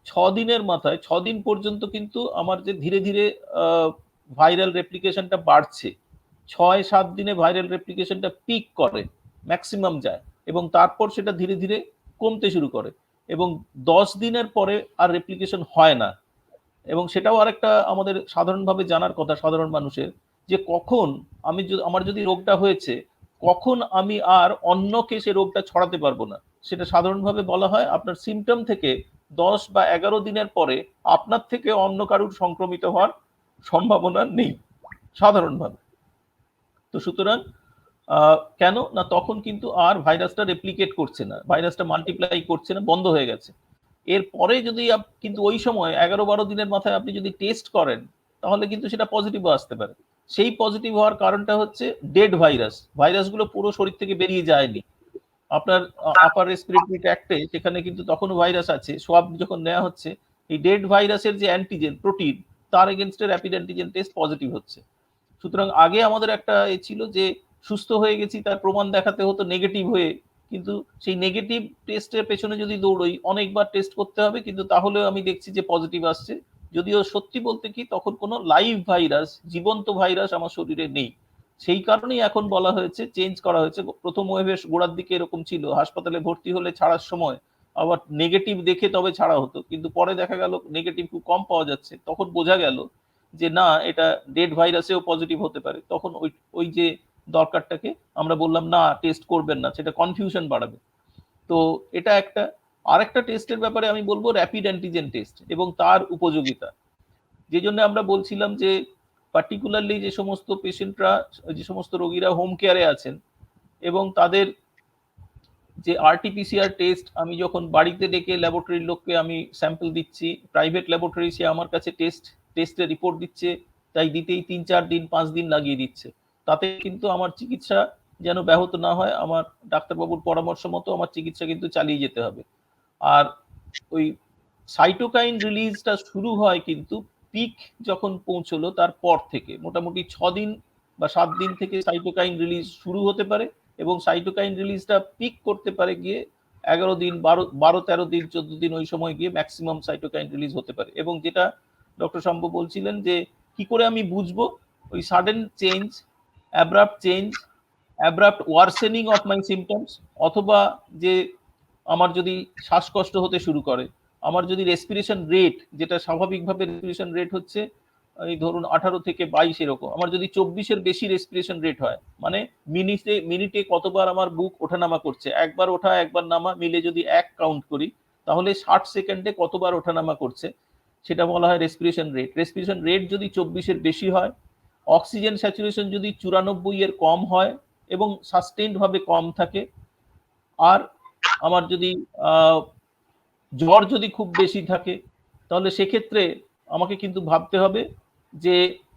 6 দিনের মাথায় 6 দিন পর্যন্ত কিন্তু আমার যে ধীরে ধীরে ভাইরাল রেপ্লিকেশনটা বাড়ছে, 6-7 দিনে ভাইরাল রেপ্লিকেশনটা পিক করে, ম্যাক্সিমাম যায়, এবং তারপর সেটা ধীরে ধীরে কমতে শুরু করে, এবং 10 দিনের পরে আর রেপ্লিকেশন হয় না। এবং সেটাও আরেকটা আমাদের সাধারণভাবে জানার কথা সাধারণ মানুষের, যে কখন আমার যদি রোগটা হয়েছে, কখন আমি আর অন্যকে সে রোগটা ছড়াতে পারবো না। সেটা সাধারণভাবে বলা হয় আপনার সিমটম থেকে 10 বা 11 দিনের পরে আপনার থেকে অন্য কারুর সংক্রমিত হওয়ার সম্ভাবনা নেই সাধারণভাবে। তো সুতরাং কেন না, তখন কিন্তু আর ভাইরাসটা রেপ্লিকেট করছে না, ভাইরাসটা মাল্টিপ্লাই করছে না, বন্ধ হয়ে গেছে। এরপরে যদি কিন্তু ওই সময় 11-12 দিনের মাথায় আপনি যদি টেস্ট করেন, তাহলে কিন্তু সেটা পজিটিভও আসতে পারে। সেই পজিটিভ হওয়ার কারণটা হচ্ছে ডেড ভাইরাসগুলো পুরো শরীর থেকে বেরিয়ে যায়নি, আপনার আপার রেসপিরেটরি ট্র্যাক্টে সেখানে কিন্তু তখনও ভাইরাস আছে, সোয়াব যখন নেওয়া হচ্ছে এই ডেড ভাইরাসের যে অ্যান্টিজেন প্রোটিন তার এগেনস্টে র্যাপিড অ্যান্টিজেন টেস্ট পজিটিভ হচ্ছে। সুতরাং আগে আমাদের একটা এ ছিল যে সুস্থ হয়ে গেছি তার প্রমাণ দেখাতে হতো নেগেটিভ হয়ে, কিন্তু সেই নেগেটিভ টেস্টের পেছনে যদি দৌড়ই অনেকবার টেস্ট করতে হবে, কিন্তু তাহলেও আমি দেখছি যে পজিটিভ আসছে। যদিও সত্যি বলতে কি তখন কোনো লাইভ ভাইরাস, জীবন্ত ভাইরাস আমার শরীরে নেই। সেই কারণেই এখন বলা হয়েছে, চেঞ্জ করা হয়েছে। প্রথম ওয়েভের গোড়ার দিকে এরকম ছিল, হাসপাতালে ভর্তি হলে ছাড়ার সময় আবার নেগেটিভ দেখে তবে ছাড়া হতো, কিন্তু পরে দেখা গেল নেগেটিভ খুব কম পাওয়া যাচ্ছে। তখন বোঝা গেল যে না, এটা ডেড ভাইরাসেও পজিটিভ হতে পারে। তখন ওই যে দরকারটাকে আমরা বললাম না টেস্ট করবেন না, সেটা কনফিউশন বাড়াবে। তো এটা একটা। আরেকটা টেস্টের ব্যাপারে আমি বলবো র্যাপিড অ্যান্টিজেন টেস্ট এবং তার উপযোগিতা। যে জন্য আমরা বলছিলাম যে পার্টিকুলারলি যে সমস্ত পেশেন্টরা, যে সমস্ত রোগীরা হোম কেয়ারে আছেন এবং তাদের যে আরটিপিসিআর টেস্ট আমি যখন বাড়িতে ডেকে ল্যাবরেটরির লোককে আমি স্যাম্পল দিচ্ছি, প্রাইভেট ল্যাবরেটরি সে আমার কাছে টেস্টের রিপোর্ট দিচ্ছে, তাই দিতেই 3-4 দিন 5 দিন লাগিয়ে দিচ্ছে। তাতে কিন্তু আমার চিকিৎসা যেন ব্যাহত না হয়, আমার ডাক্তারবাবুর পরামর্শ মতো আমার চিকিৎসা কিন্তু চালিয়ে যেতে হবে। আর ওই সাইটোকাইন রিলিজটা শুরু হয় কিন্তু পিক যখন পৌঁছলো তার পর থেকে, মোটামুটি 6 দিন বা 7 দিন থেকে সাইটোকাইন রিলিজ শুরু হতে পারে এবং সাইটোকাইন রিলিজটা পিক করতে পারে গিয়ে 11 দিন, 12-13 দিন, 14 দিন, ওই সময় গিয়ে ম্যাক্সিমাম সাইটোকাইন রিলিজ হতে পারে। এবং যেটা ডক্টর শম্ভু বলছিলেন যে কি করে আমি বুঝবো ওই sudden change, abrupt change, abrupt worsening of my symptoms, অথবা যে আমার যদি শ্বাসকষ্ট হতে শুরু করে, আমার যদি রেসপিরেশন রেট, যেটা স্বাভাবিকভাবে রেসপিরেশন রেট হচ্ছে এই ধরুন 18 থেকে 22 এরকম, আমার যদি 24-এর বেশি রেসপিরেশন রেট হয়, মানে মিনিটে কতবার আমার বুক ওঠানামা করছে, একবার ওঠা একবার নামা মিলে যদি 1 কাউন্ট করি, তাহলে 60 সেকেন্ডে কতবার ওঠানামা করছে সেটা বলা হয় রেসপিরেশন রেট। রেসপিরেশন রেট যদি 24-এর বেশি হয়, অক্সিজেন স্যাচুরেশন যদি 94-এর কম হয় এবং সাস্টেইনড ভাবে কম থাকে, আর আমার যদি জ্বর যদি খুব বেশি থাকে, তাহলে সেক্ষেত্রে আমাকে কিন্তু ভাবতে হবে যে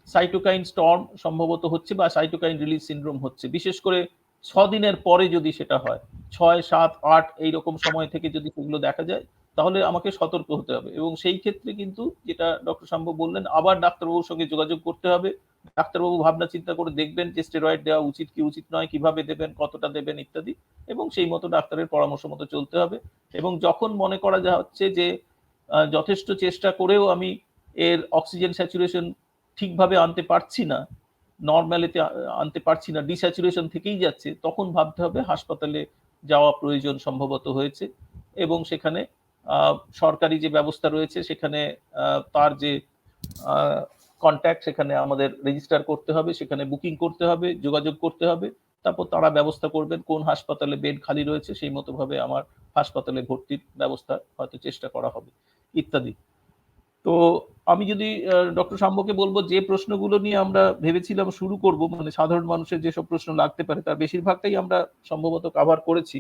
সাইটোকাইন স্টর্ম সম্ভবত হচ্ছে বা সাইটোকাইন রিলিজ সিনড্রোম হচ্ছে। বিশেষ করে 6 দিনের পরে যদি সেটা হয়, 6, 7, 8 এইরকম সময় থেকে যদি সেগুলো দেখা যায়, তাহলে আমাকে সতর্ক হতে হবে। এবং সেই ক্ষেত্রে কিন্তু যেটা ডক্টর শম্ভু বললেন, আবার ডাক্তারবাবুর সঙ্গে যোগাযোগ করতে হবে। ডাক্তারবাবু ভাবনা চিন্তা করে দেখবেন যে স্টেরয়েড দেওয়া উচিত কি উচিত নয়, কিভাবে দেবেন, কতটা দেবেন ইত্যাদি, এবং সেই মতো ডাক্তারের পরামর্শ মতো চলতে হবে। এবং যখন মনে করা যাচ্ছে যে যথেষ্ট চেষ্টা করেও আমি এর অক্সিজেন স্যাচুরেশন ঠিকভাবে আনতে পারছি না, নর্মালিতে আনতে পারছি না, ডিস্যাচুরেশন থেকেই যাচ্ছে, তখন ভাবতে হবে হাসপাতালে যাওয়া প্রয়োজন সম্ভবত হয়েছে। এবং সেখানে সরকারি যে ব্যবস্থা রয়েছে সেখানে তার যে কন্ট্যাক্ট, সেখানে আমাদের রেজিস্টার করতে হবে, সেখানে বুকিং করতে হবে, যোগাযোগ করতে হবে। তারপর তারা ব্যবস্থা করবেন কোন হাসপাতালে বেড খালি রয়েছে, সেই মতো ভাবে আমার হাসপাতালে ভর্তির ব্যবস্থা হয়তো চেষ্টা করা হবে ইত্যাদি। তো আমি যদি ডক্টর শাম্বকে বলবো, যে প্রশ্নগুলো নিয়ে আমরা ভেবেছিলাম শুরু করব, মানে সাধারণ মানুষের যেসব প্রশ্ন লাগতে পারে তার বেশিরভাগটাই আমরা সম্ভবত কভার করেছি।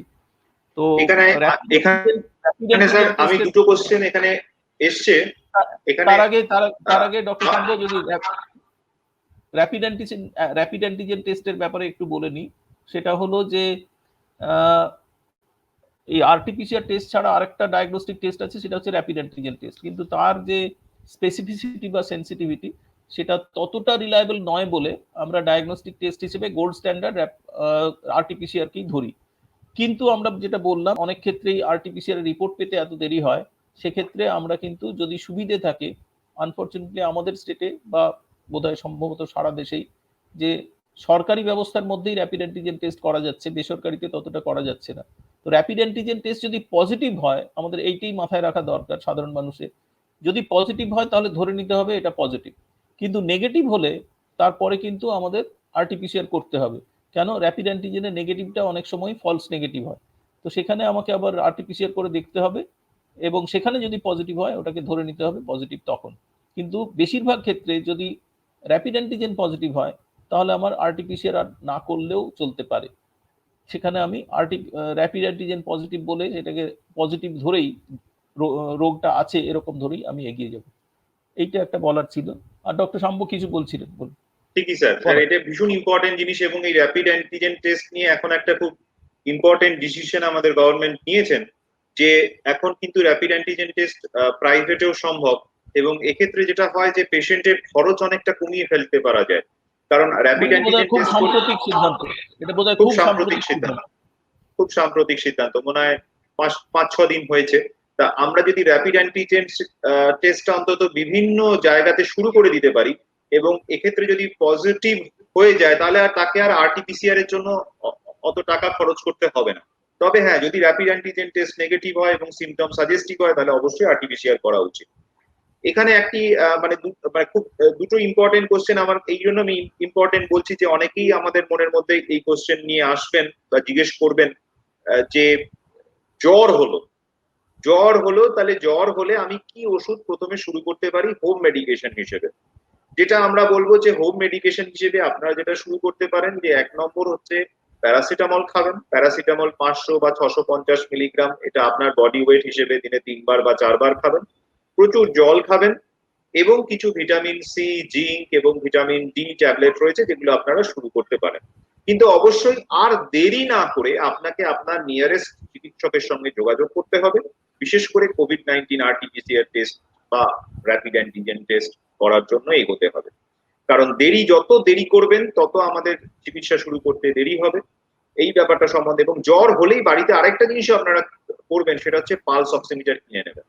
তো এখানে স্যার আমি দুটো কোশ্চেন এখানে এসছে, তার আগে ডক্টর শাম্ব যদি র্যাপিড অ্যান্টিজেন টেস্টের ব্যাপারে একটু বলে নিই। সেটা হলো যে এই আরটিপিসিআর টেস্ট ছাড়া আরেকটা ডায়াগনস্টিক টেস্ট আছে, সেটা হচ্ছে র্যাপিড অ্যান্টিজেন টেস্ট, কিন্তু তার যে স্পেসিফিসিটি বা সেন্সিটিভিটি সেটা ততটা রিলায়েবল নয় বলে আমরা ডায়াগনস্টিক টেস্ট হিসেবে গোল্ড স্ট্যান্ডার্ড আরটিপিসিআরকেই ধরি। কিন্তু আমরা যেটা বললাম, অনেক ক্ষেত্রেই আরটিপিসিআর রিপোর্ট পেতে এত দেরি হয়, সেক্ষেত্রে আমরা কিন্তু যদি সুবিধে থাকে, আনফরচুনেটলি আমাদের স্টেটে বা বোধহয় সম্ভবত সারা দেশেই, যে সরকারি ব্যবস্থার মধ্যেই র্যাপিড অ্যান্টিজেন টেস্ট করা যাচ্ছে, বেসরকারিতে ততটা করা যাচ্ছে না। তো র্যাপিড অ্যান্টিজেন টেস্ট যদি পজিটিভ হয়, আমাদের এইটাই মাথায় রাখা দরকার সাধারণ মানুষের, যদি পজিটিভ হয় তাহলে ধরে নিতে হবে এটা পজিটিভ, কিন্তু নেগেটিভ হলে তারপরে কিন্তু আমাদের আরটিপিসিআর করতে হবে। কেন? র্যাপিড অ্যান্টিজেনের নেগেটিভটা অনেক সময় ফলস নেগেটিভ হয়, তো সেখানে আমাকে আবার আরটিপিসিআর করে দেখতে হবে, এবং সেখানে যদি পজিটিভ হয় ওটাকে ধরে নিতে হবে পজিটিভ তখন। কিন্তু বেশিরভাগ ক্ষেত্রে যদি র্যাপিড অ্যান্টিজেন পজিটিভ হয়, তাহলে আমার আরটিপিসিআর আর না করলেও চলতে পারে। সেখানে আমি র্যাপিড অ্যান্টিজেন পজিটিভ বলে সেটাকে পজিটিভ ধরেই, রোগটা আছে এরকম ধরেই আমি এগিয়ে যাব। এইটা একটা বলার ছিল। আর ডক্টর শাম্ব কিছু বলছিলেন, বলুন। ঠিকই স্যার, এটা ভীষণ ইম্পর্টেন্ট জিনিস, এবং এই র্যাপিড অ্যান্টিজেন টেস্ট নিয়ে এখন একটা খুব ইম্পর্টেন্ট ডিসিশন আমাদের গভর্নমেন্ট নিয়েছেন যে এখন কিন্তু র্যাপিড অ্যান্টিজেন টেস্ট প্রাইভেটেও সম্ভব, এবং এক্ষেত্রে যেটা হয় যে পেশেন্টের খরচ অনেকটা কমিয়ে ফেলতে পারা যায়, কারণ র্যাপিড এটা বোধহয় অ্যান্টিজেন খুব টেস্ট সাম্প্রতিক সিদ্ধান্ত, এটা বোধহয় খুব খুব সাম্প্রতিক সাম্প্রতিক সিদ্ধান্ত, সিদ্ধান্ত। খুব সাম্প্রতিক সিদ্ধান্ত, মনে হয় 5-6 দিন হয়েছে। তা আমরা যদি র্যাপিড অ্যান্টিজেন টেস্টটা অন্তত বিভিন্ন জায়গাতে শুরু করে দিতে পারি, এবং এক্ষেত্রে যদি পজিটিভ হয়ে যায় তাহলে আর তাকে আর আরটিপিসিআর এর জন্য অত টাকা খরচ করতে হবে না। তবে হ্যাঁ, যদি র্যাপিড অ্যান্টিজেন টেস্ট নেগেটিভ হয় এবং সিমটম সাজেস্টিভ হয় তাহলে অবশ্যই আরটিপিসিআর করা উচিত। এখানে একটি মানে খুব দুটো ইম্পর্টেন্ট কোশ্চেন আমার, এই জন্য আমি ইম্পর্টেন্ট বলছি যে অনেকেই আমাদের মনের মধ্যে এই কোশ্চেন নিয়ে আসবেন বা জিজ্ঞেস করবেন যে জ্বর হলো, তাহলে জ্বর হলে আমি কি ওষুধ প্রথমে শুরু করতে পারি হোম মেডিকেশন হিসেবে। যেটা আমরা বলবো যে হোম মেডিকেশন হিসেবে আপনারা যেটা শুরু করতে পারেন যে 1 নম্বর হচ্ছে প্যারাসিটামল খাবেন। প্যারাসিটামল 500 বা 650 মিলিগ্রাম, এটা আপনার বডি ওয়েট হিসেবে দিনে 3 বার বা 4 বার খাবেন। প্রচুর জল খাবেন, এবং কিছু ভিটামিন সি, জিঙ্ক এবং ভিটামিন ডি ট্যাবলেট রয়েছে যেগুলো আপনারা শুরু করতে পারেন। কিন্তু অবশ্যই আর দেরি না করে আপনাকে আপনার নিয়ারেস্ট চিকিৎসকের সঙ্গে যোগাযোগ করতে হবে, বিশেষ করে কোভিড-19 আরটিপিসিআর টেস্ট বা র্যাপিড অ্যান্টিজেন টেস্ট করার জন্য এগোতে হবে। কারণ যত দেরি করবেন তত আমাদের চিকিৎসা শুরু করতে দেরি হবে, এই ব্যাপারটা সম্বন্ধে। এবং জ্বর হলেই বাড়িতে আরেকটা জিনিস আপনারা করবেন, সেটা হচ্ছে পালস অক্সিমিটার কিনে নেবেন।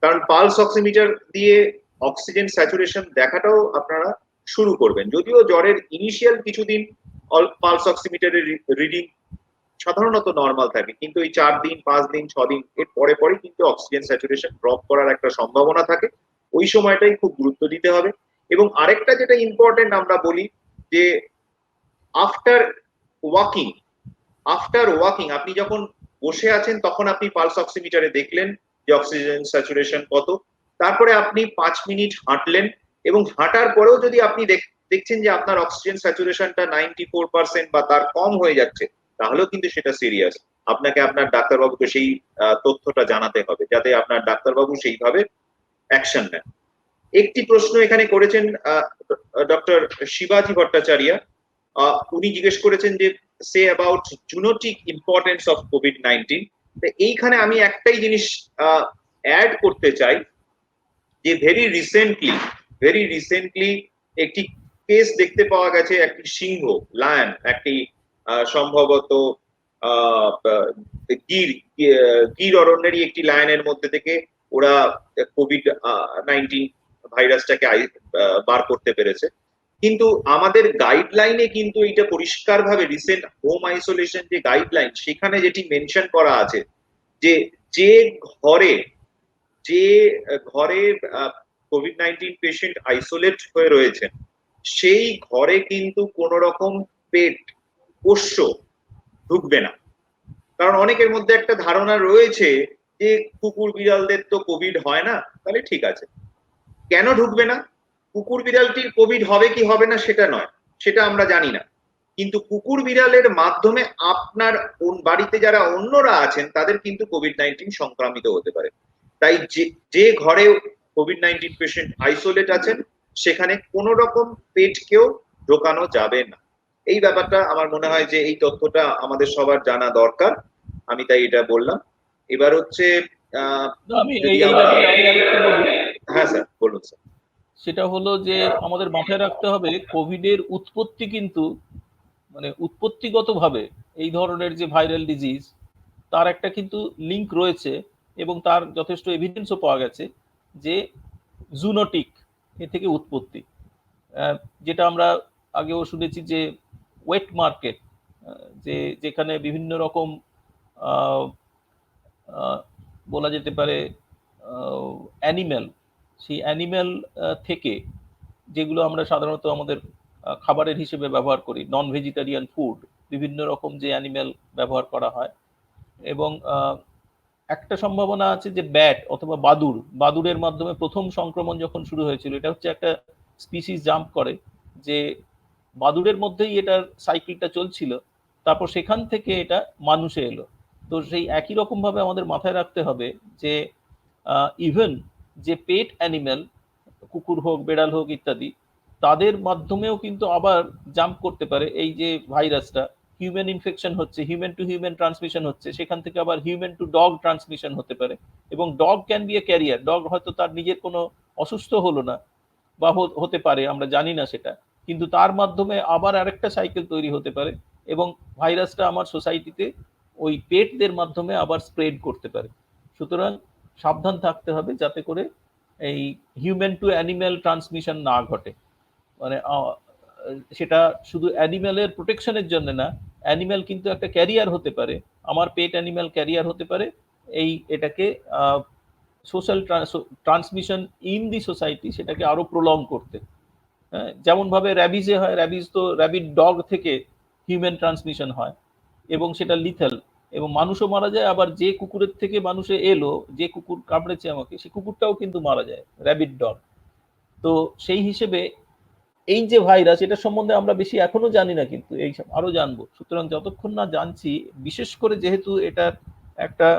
কারণ পালস অক্সিমিটার দিয়ে অক্সিজেন স্যাচুরেশন দেখাটাও আপনারা শুরু করবেন। যদিও জ্বরের ইনিশিয়াল কিছুদিন পালস অক্সিমিটারের রিডিং সাধারণত নর্মাল থাকে, কিন্তু এই 4 দিন, 5 দিন, 6 দিন এর পরে পরে কিন্তু অক্সিজেন স্যাচুরেশন ড্রপ করার একটা সম্ভাবনা থাকে। ওই সময়টাই খুব গুরুত্ব দিতে হবে। এবং আরেকটা যেটা ইম্পর্টেন্ট আমরা বলি যে আফটার ওয়াকিং, আপনি যখন বসে আছেন তখন আপনি পালস অক্সিমিটারে দেখলেন যে অক্সিজেন স্যাচুরেশন কত, তারপরে আপনি 5 মিনিট হাঁটলেন, এবং হাঁটার পরেও যদি আপনি দেখছেন যে আপনার অক্সিজেন স্যাচুরেশনটা 94% বা তার কম হয়ে যাচ্ছে, তাহলেও কিন্তু সেটা সিরিয়াস। আপনাকে আপনার ডাক্তারবাবুকে সেই তথ্যটা জানাতে হবে, যাতে আপনার ডাক্তারবাবু সেইভাবে অ্যাকশন নেন। একটি প্রশ্ন এখানে করেছেন ডক্টর শিবাজি ভট্টাচার্য, উনি জিজ্ঞেস করেছেন যে say about zoonotic importance of COVID-19. এইখানে আমি একটাই জিনিস অ্যাড করতে চাই যে ভেরি রিসেন্টলি একটি কেস দেখতে পাওয়া গেছে, একটি সিংহ, লায়ন, একটি সম্ভবত গির অরণ্যেরই একটি লায়নের মধ্যে থেকে ওরা কোভিড-19 ভাইরাসটাকে বার করতে পেরেছে। কিন্তু আমাদের গাইডলাইনে কিন্তু এটা পরিষ্কারভাবে, রিসেন্ট হোম আইসোলেশন যে গাইডলাইন, সেখানে যেটি মেনশন করা আছে যে যে ঘরে কোভিড-19 পেশেন্ট আইসোলেট হয়ে রয়েছেন সেই ঘরে কিন্তু কোন রকম পেট, পোষ্য ঢুকবে না। কারণ অনেকের মধ্যে একটা ধারণা রয়েছে যে কুকুর বিড়ালদের তো কোভিড হয় না, তাহলে ঠিক আছে। কেন ঢুকবে না? কুকুর বিড়ালটির কোভিড হবে কি হবে না সেটা নয়, সেটা আমরা জানি না, কিন্তু কুকুর বিড়ালের মাধ্যমে আপনার বাড়িতে যারা অন্যরা আছেন তাদের কিন্তু কোভিড-19 সংক্রামিত হতে পারে। তাই যে ঘরে কোভিড-19 পেশেন্ট আইসোলেট আছেন সেখানে কোন রকম পেটকেও ঢোকানো যাবে না। এই ব্যাপারটা আমার মনে হয় যে এই তথ্যটা আমাদের সবার জানা দরকার, আমি তাই এটা বললাম। এবার হচ্ছে আমি এই ব্যাপারে আমি আরেকটা বলি। হ্যাঁ স্যার, বলুন স্যার। সেটা হলো যে আমাদের মাথায় রাখতে হবে কোভিডের উৎপত্তি কিন্তু মানে উৎপত্তিগতভাবে এই ধরনের যে ভাইরাল ডিজিজ তার একটা কিন্তু লিঙ্ক রয়েছে, এবং তার যথেষ্ট এভিডেন্সও পাওয়া গেছে যে জুনোটিক এ থেকে উৎপত্তি। যেটা আমরা আগেও শুনেছি যে ওয়েট মার্কেট, যেখানে বিভিন্ন রকম বলা যেতে পারে অ্যানিম্যাল, সেই অ্যানিম্যাল থেকে যেগুলো আমরা সাধারণত আমাদের খাবারের হিসেবে ব্যবহার করি, নন ভেজিটেরিয়ান ফুড, বিভিন্ন রকম যে অ্যানিম্যাল ব্যবহার করা হয়। এবং একটা সম্ভাবনা আছে যে ব্যাট অথবা বাদুড়ের মাধ্যমে প্রথম সংক্রমণ যখন শুরু হয়েছিল, এটা হচ্ছে একটা স্পিসিস জাম্প করে, যে বাদুড়ের মধ্যেই এটার সাইকেলটা চলছিল, তারপর সেখান থেকে এটা মানুষে এলো। তো সেই একই রকমভাবে আমাদের মাথায় রাখতে হবে যে ইভেন যে পেট অ্যানিম্যাল, কুকুর হোক, বেড়াল হোক ইত্যাদি, তাদের মাধ্যমেও কিন্তু আবার জাম্প করতে পারে এই যে ভাইরাসটা, হিউম্যান ইনফেকশন হচ্ছে, হিউম্যান টু হিউম্যান ট্রান্সমিশন হচ্ছে, সেখান থেকে আবার হিউম্যান টু ডগ ট্রান্সমিশন হতে পারে, এবং dog can B A career. Dog হয়তো তার নিজের কোনো অসুস্থ হলো না বা হতে পারে, আমরা জানি না সেটা, কিন্তু তার মাধ্যমে আবার আরেকটা সাইকেল তৈরি হতে পারে এবং ভাইরাসটা আমার সোসাইটিতে ওই পেটদের মাধ্যমে আবার স্প্রেড করতে পারে। সুতরাং সাবধান থাকতে হবে যাতে করে এই হিউম্যান টু অ্যানিম্যাল ট্রান্সমিশন না ঘটে। মানে সেটা শুধু অ্যানিম্যালের প্রোটেকশনের জন্য না, অ্যানিম্যাল কিন্তু একটা ক্যারিয়ার হতে পারে, আমার পেট অ্যানিম্যাল ক্যারিয়ার হতে পারে, এটাকে social transmission in the society সেটাকে আরো প্রলং করতে। হ্যাঁ, যেমন ভাবে র্যাবিজে হয়, র্যাবিজ তো র্যাবিড ডগ থেকে হিউম্যান ট্রান্সমিশন হয় এবং সেটা লিথাল, এবং মানুষও মারা যায়, আবার যে কুকুরের থেকে মানুষে এলো, যে কুকুর কামড়েছে আমাকে, সেই কুকুরটাও কিন্তু মারা যায়, র্যাবিড ডগ। তো সেই হিসেবে এই যে ভাইরাস, এটা সম্বন্ধে আমরা বেশি এখনো জানি না, কিন্তু এই আরো জানবো। সুতরাং যতক্ষণ না জানছি, বিশেষ করে যেহেতু এটার একটা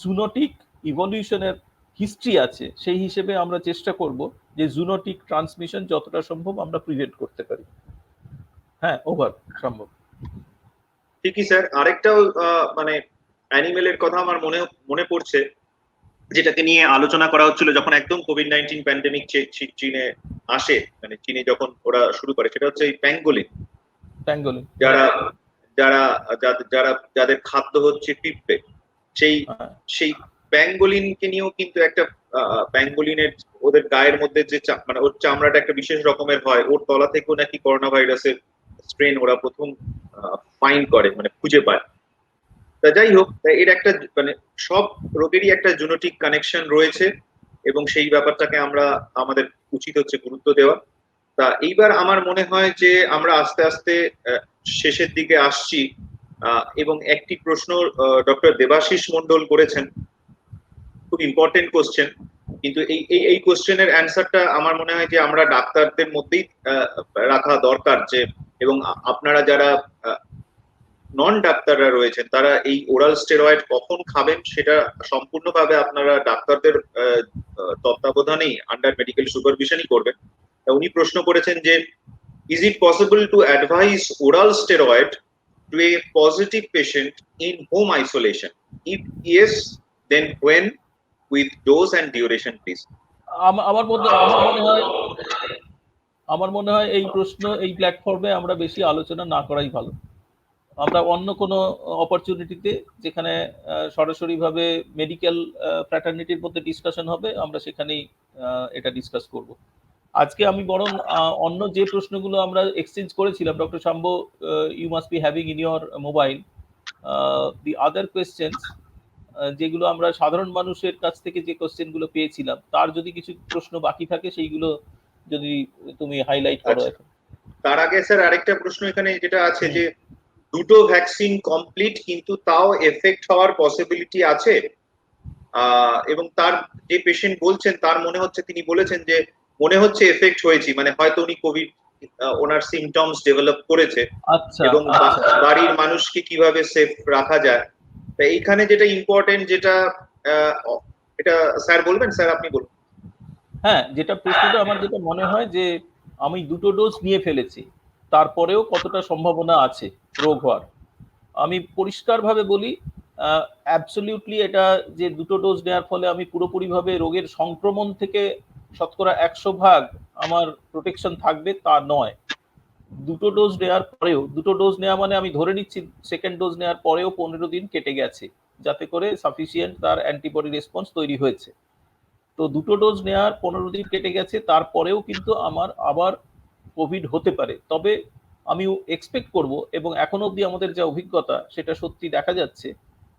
জুনোটিক ইভলিউশনের হিস্ট্রি আছে, সেই হিসেবে আমরা চেষ্টা করব যে জুনোটিক ট্রান্সমিশন যতটা সম্ভব আমরা প্রিভেন্ট করতে পারি। হ্যাঁ, ওভার সম্ভব। ঠিকই স্যার, আরেকটাও মানে অ্যানিমেলের কথা আমার মনে পড়ছে, যেটাকে নিয়ে আলোচনা করা হচ্ছিল যখন একদম কোভিড-19 প্যান্ডেমিক চীনে আসে, মানে চীনে যখন ওরা শুরু করে, সেটা হচ্ছে এই প্যাঙ্গোলিন। প্যাঙ্গোলিন, যারা যারা যারা যাদের খাদ্য হচ্ছে পিঁপড়ে, সেই সেই প্যাঙ্গোলিনকে নিয়েও কিন্তু একটা প্যাঙ্গোলিনের ওদের গায়ের মধ্যে যে মানে ওর চামড়াটা একটা বিশেষ রকমের হয়, ওর তলা থেকেও নাকি করোনা ভাইরাসের স্ট্রেন ওরা প্রথম ফাইন্ড করে, মানে খুঁজে পায়। তা যাই হোক, এর একটা মানে সব রোগেরই একটা জেনেটিক কানেকশন রয়েছে এবং সেই ব্যাপারটাকে আমরা আমাদের উচিত হচ্ছে গুরুত্ব দেওয়া। তা এইবার আমার মনে হয় যে আমরা আস্তে আস্তে শেষের দিকে আসছি, এবং একটি প্রশ্ন ডক্টর দেবাশিস মন্ডল করেছেন, খুব ইম্পর্টেন্ট কোশ্চেন, কিন্তু এই কোশ্চেনের অ্যান্সারটা আমার মনে হয় যে আমরা ডাক্তারদের মধ্যেই রাখা দরকার, যে এবং আপনারা যারা নন ডাক্তাররা রয়েছেন তারা এই ওরাল স্টেরয়েড কখন খাবেন সেটা সম্পূর্ণভাবে আপনারা ডাক্তারদের তত্ত্বাবধানেই আন্ডার মেডিকেল সুপারভিশনই করবেন। উনি প্রশ্ন করেছেন যে is it possible to advise oral steroid to a positive patient in home isolation? If yes, then when, with dose and duration, please? আমার মনে হয় এই প্রশ্ন এই প্ল্যাটফর্মে আমরা বেশি আলোচনা না করাই ভালো। আমরা অন্য কোনো অপরচুনিটিতে, যেখানে সরাসরিভাবে মেডিকেল ফ্র্যাটার্নিটির মধ্যে ডিসকাশন হবে, আমরা সেখানেই এটা ডিসকাস করব। আজকে আমি বরং অন্য যে প্রশ্নগুলো আমরা এক্সচেঞ্জ করেছিলাম, doctor Shamba, you must be having in your mobile the other questions, যেগুলো আমরা সাধারণ মানুষের কাছ থেকে যে কোয়েশ্চেনগুলো পেয়েছিলাম, তার যদি কিছু প্রশ্ন বাকি থাকে সেইগুলো যদি তুমি হাইলাইট করো এখন। তার আগে স্যার আরেকটা প্রশ্ন এখানে যেটা আছে, যে দুটো ভ্যাকসিন কমপ্লিট কিন্তু তাও এফেক্ট হওয়ার পসিবিলিটি আছে, এবং তার যে পেশেন্ট বলছেন তার মনে হচ্ছে, তিনি বলেছেন যে মনে হচ্ছে এফেক্ট হয়েছে, মানে হয়তো উনি কোভিড ওনার সিমটমস ডেভেলপ করেছে, এবং বাড়ির মানুষকে কিভাবে সেফ রাখা যায়। তা এইখানে যেটা ইম্পর্টেন্ট, যেটা এটা স্যার বলবেন, স্যার আপনি বলুন। হ্যাঁ, যেটা প্রশ্নটা আমার যেটা মনে হয় যে আমি দুটো ডোজ নিয়ে ফেলেছি, তারপরেও কতটা সম্ভাবনা আছে রোগ হওয়ার। আমি পরিষ্কারভাবে বলি, অ্যাবসলিউটলি এটা যে দুটো ডোজ নেওয়ার ফলে আমি পুরোপুরিভাবে রোগের সংক্রমণ থেকে শতকরা 100% আমার প্রোটেকশন থাকবে তা নয়। দুটো ডোজ নেওয়ার পরেও, দুটো ডোজ নেওয়া মানে আমি ধরে নিচ্ছি সেকেন্ড ডোজ নেওয়ার পরেও 15 দিন কেটে গেছে, যাতে করে সাফিসিয়েন্ট তার অ্যান্টিবডি রেসপন্স তৈরি হয়েছে। তো দুটো ডোজ নেওয়ার 15 দিন কেটে গেছে, তারপরেও কিন্তু আমার আবার কোভিড হতে পারে। তবে আমি এক্সপেক্ট করব, এবং এখনো অবধি আমাদের যা অভিজ্ঞতা সেটা সত্যি দেখা যাচ্ছে,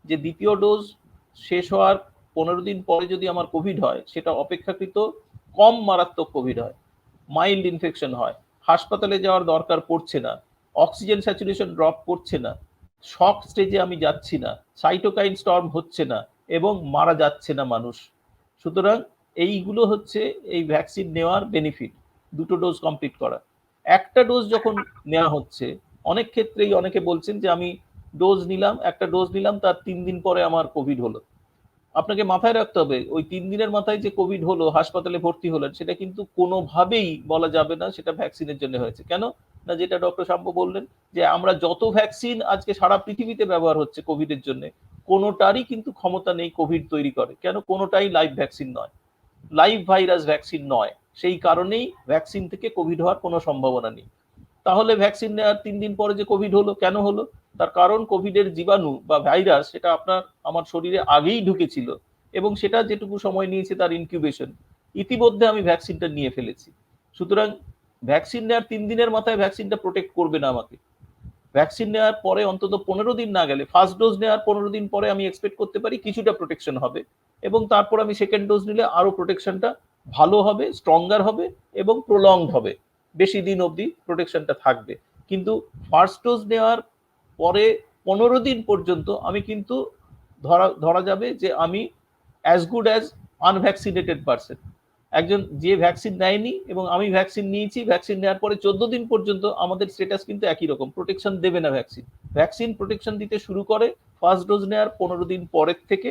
যে দ্বিতীয় ডোজ শেষ হওয়ার 15 দিন পরে যদি আমার কোভিড হয়, সেটা অপেক্ষাকৃত কম মারাত্মক কোভিড হয়, মাইল্ড ইনফেকশন হয়, হাসপাতালে যাওয়ার দরকার পড়ছে না, অক্সিজেন স্যাচুরেশন ড্রপ করছে না, শক স্টেজে আমি যাচ্ছি না, সাইটোকাইন স্টর্ম হচ্ছে না, এবং মারা যাচ্ছে না মানুষ। সুতরাং এইগুলো হচ্ছে এই ভ্যাকসিন নেওয়ার বেনিফিট, দুটো ডোজ কমপ্লিট করা। একটা ডোজ যখন নেওয়া হচ্ছে, অনেক ক্ষেত্রেই অনেকে বলছেন যে আমি ডোজ নিলাম, একটা ডোজ নিলাম, তার 3 দিন পরে আমার কোভিড হলো। আপনাকে মাথায় রাখতে হবে, ওই 3 দিনের মাথায় যে কোভিড হলো, হাসপাতালে ভর্তি হলেন, সেটা কিন্তু কোনোভাবেই বলা যাবে না সেটা ভ্যাকসিনের জন্য হয়েছে। কেন? না যেটা ডক্টর শাম্য বললেন যে আমরা যত ভ্যাকসিন আজকে সারা পৃথিবীতে ব্যবহার হচ্ছে কোভিডের জন্য, কোনোটারই কিন্তু ক্ষমতা নেই কোভিড তৈরি করে। কেন? কোনোটাই লাইভ ভ্যাকসিন নয়, লাইভ ভাইরাস ভ্যাকসিন নয়। সেই কারণেই ভ্যাকসিন থেকে কোভিড হওয়ার কোনো সম্ভাবনা নেই। তাহলে ভ্যাকসিন নেওয়ার 3 দিন পরে যে কোভিড হলো, কেন হলো? তার কারণ কোভিডের জীবাণু বা ভাইরাস সেটা আমার শরীরে আগেই ঢুকেছিল এবং সেটা যেটুকু সময় নিয়েছে তার ইনকিউবেশন, ইতিমধ্যে আমি ভ্যাকসিনটা নিয়ে ফেলেছি। সুতরাং ভ্যাকসিন নেওয়ার 3 দিনের মাথায় ভ্যাকসিনটা প্রোটেক্ট করবে না আমাকে। ভ্যাকসিন নেওয়ার পরে অন্তত 15 দিন না গেলে, ফার্স্ট ডোজ নেওয়ার 15 দিন পরে আমি এক্সপেক্ট করতে পারি কিছুটা প্রোটেকশন হবে, এবং তারপর আমি সেকেন্ড ডোজ নিলে আরো প্রোটেকশনটা ভালো হবে, স্ট্রঙ্গার হবে এবং প্রলংড হবে, বেশি দিন অবধি প্রোটেকশনটা থাকবে। কিন্তু ফার্স্ট ডোজ নেওয়ার পরে 15 দিন পর্যন্ত আমি কিন্তু ধরা যাবে যে আমি as good as unvaccinated person. একজন যে ভ্যাকসিন নেয়নি এবং আমি ভ্যাকসিন নিয়েছি, ভ্যাকসিন নেওয়ার পরে 14 দিন পর্যন্ত আমাদের স্ট্যাটাস কিন্তু একই রকম, প্রোটেকশন দেবে না ভ্যাকসিন। ভ্যাকসিন প্রোটেকশন দিতে শুরু করে ফার্স্ট ডোজ নেওয়ার 15 দিন পরের থেকে,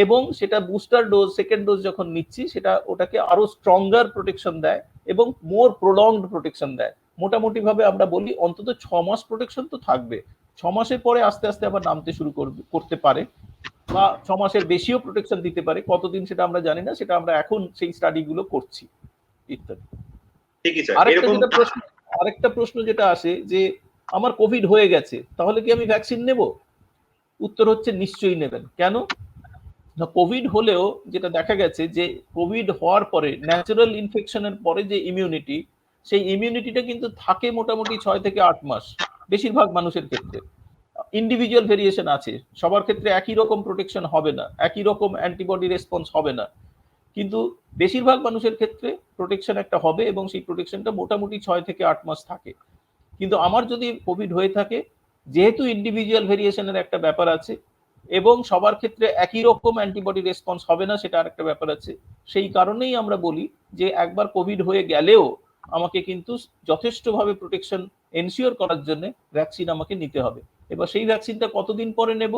এবং সেটা বুস্টার ডোজ, সেকেন্ড ডোজ যখন নিচ্ছি সেটা ওটাকে আরো স্ট্রঙ্গার প্রোটেকশন দেয় এবং মোর প্রলংড প্রোটেকশন দেয়। মোটামুটি ভাবে আমরা বলি অন্তত 6 মাস প্রোটেকশন তো থাকবে। 6 মাসের পরে আস্তে আস্তে আবার নামতে শুরু করতে পারে, বা 6 মাসের বেশিও প্রোটেকশন দিতে পারে। কতদিন সেটা আমরা জানি না, সেটা আমরা এখন সেই স্টাডি গুলো করছি ইত্যাদি। ঠিকই স্যার। আরেকটা প্রশ্ন যেটা আসে যে আমার কোভিড হয়ে গেছে, তাহলে কি আমি ভ্যাকসিন নেব? উত্তর হচ্ছে নিশ্চয়ই নেবেন। কেন না, কোভিড হলেও যেটা দেখা গেছে যে কোভিড হওয়ার পরে ন্যাচারাল ইনফেকশনের পরে যে ইমিউনিটি, সেই ইমিউনিটিটা কিন্তু থাকে মোটামুটি 6 থেকে 8 মাস বেশিরভাগ মানুষের ক্ষেত্রে। ইন্ডিভিজুয়াল ভেরিয়েশন আছে, সবার ক্ষেত্রে একই রকম প্রোটেকশন হবে না, একই রকম অ্যান্টিবডি রেসপন্স হবে না, কিন্তু বেশিরভাগ মানুষের ক্ষেত্রে প্রোটেকশন একটা হবে এবং সেই প্রোটেকশনটা মোটামুটি 6 থেকে 8 মাস থাকে। কিন্তু আমার যদি কোভিড হয়ে থাকে, যেহেতু ইন্ডিভিজুয়াল ভেরিয়েশনের একটা ব্যাপার আছে এবং সবার ক্ষেত্রে একই রকম অ্যান্টিবডি রেসপন্স হবে না, সেটা আরেকটা ব্যাপার আছে। সেই কারণেই আমরা বলি যে একবার কোভিড হয়ে গেলেও আমাকে কিন্তু যথেষ্টভাবে প্রোটেকশন এনশিওর করার জন্য ভ্যাকসিন আমাকে নিতে হবে। এবার সেই ভ্যাকসিনটা কতদিন পরে নেব?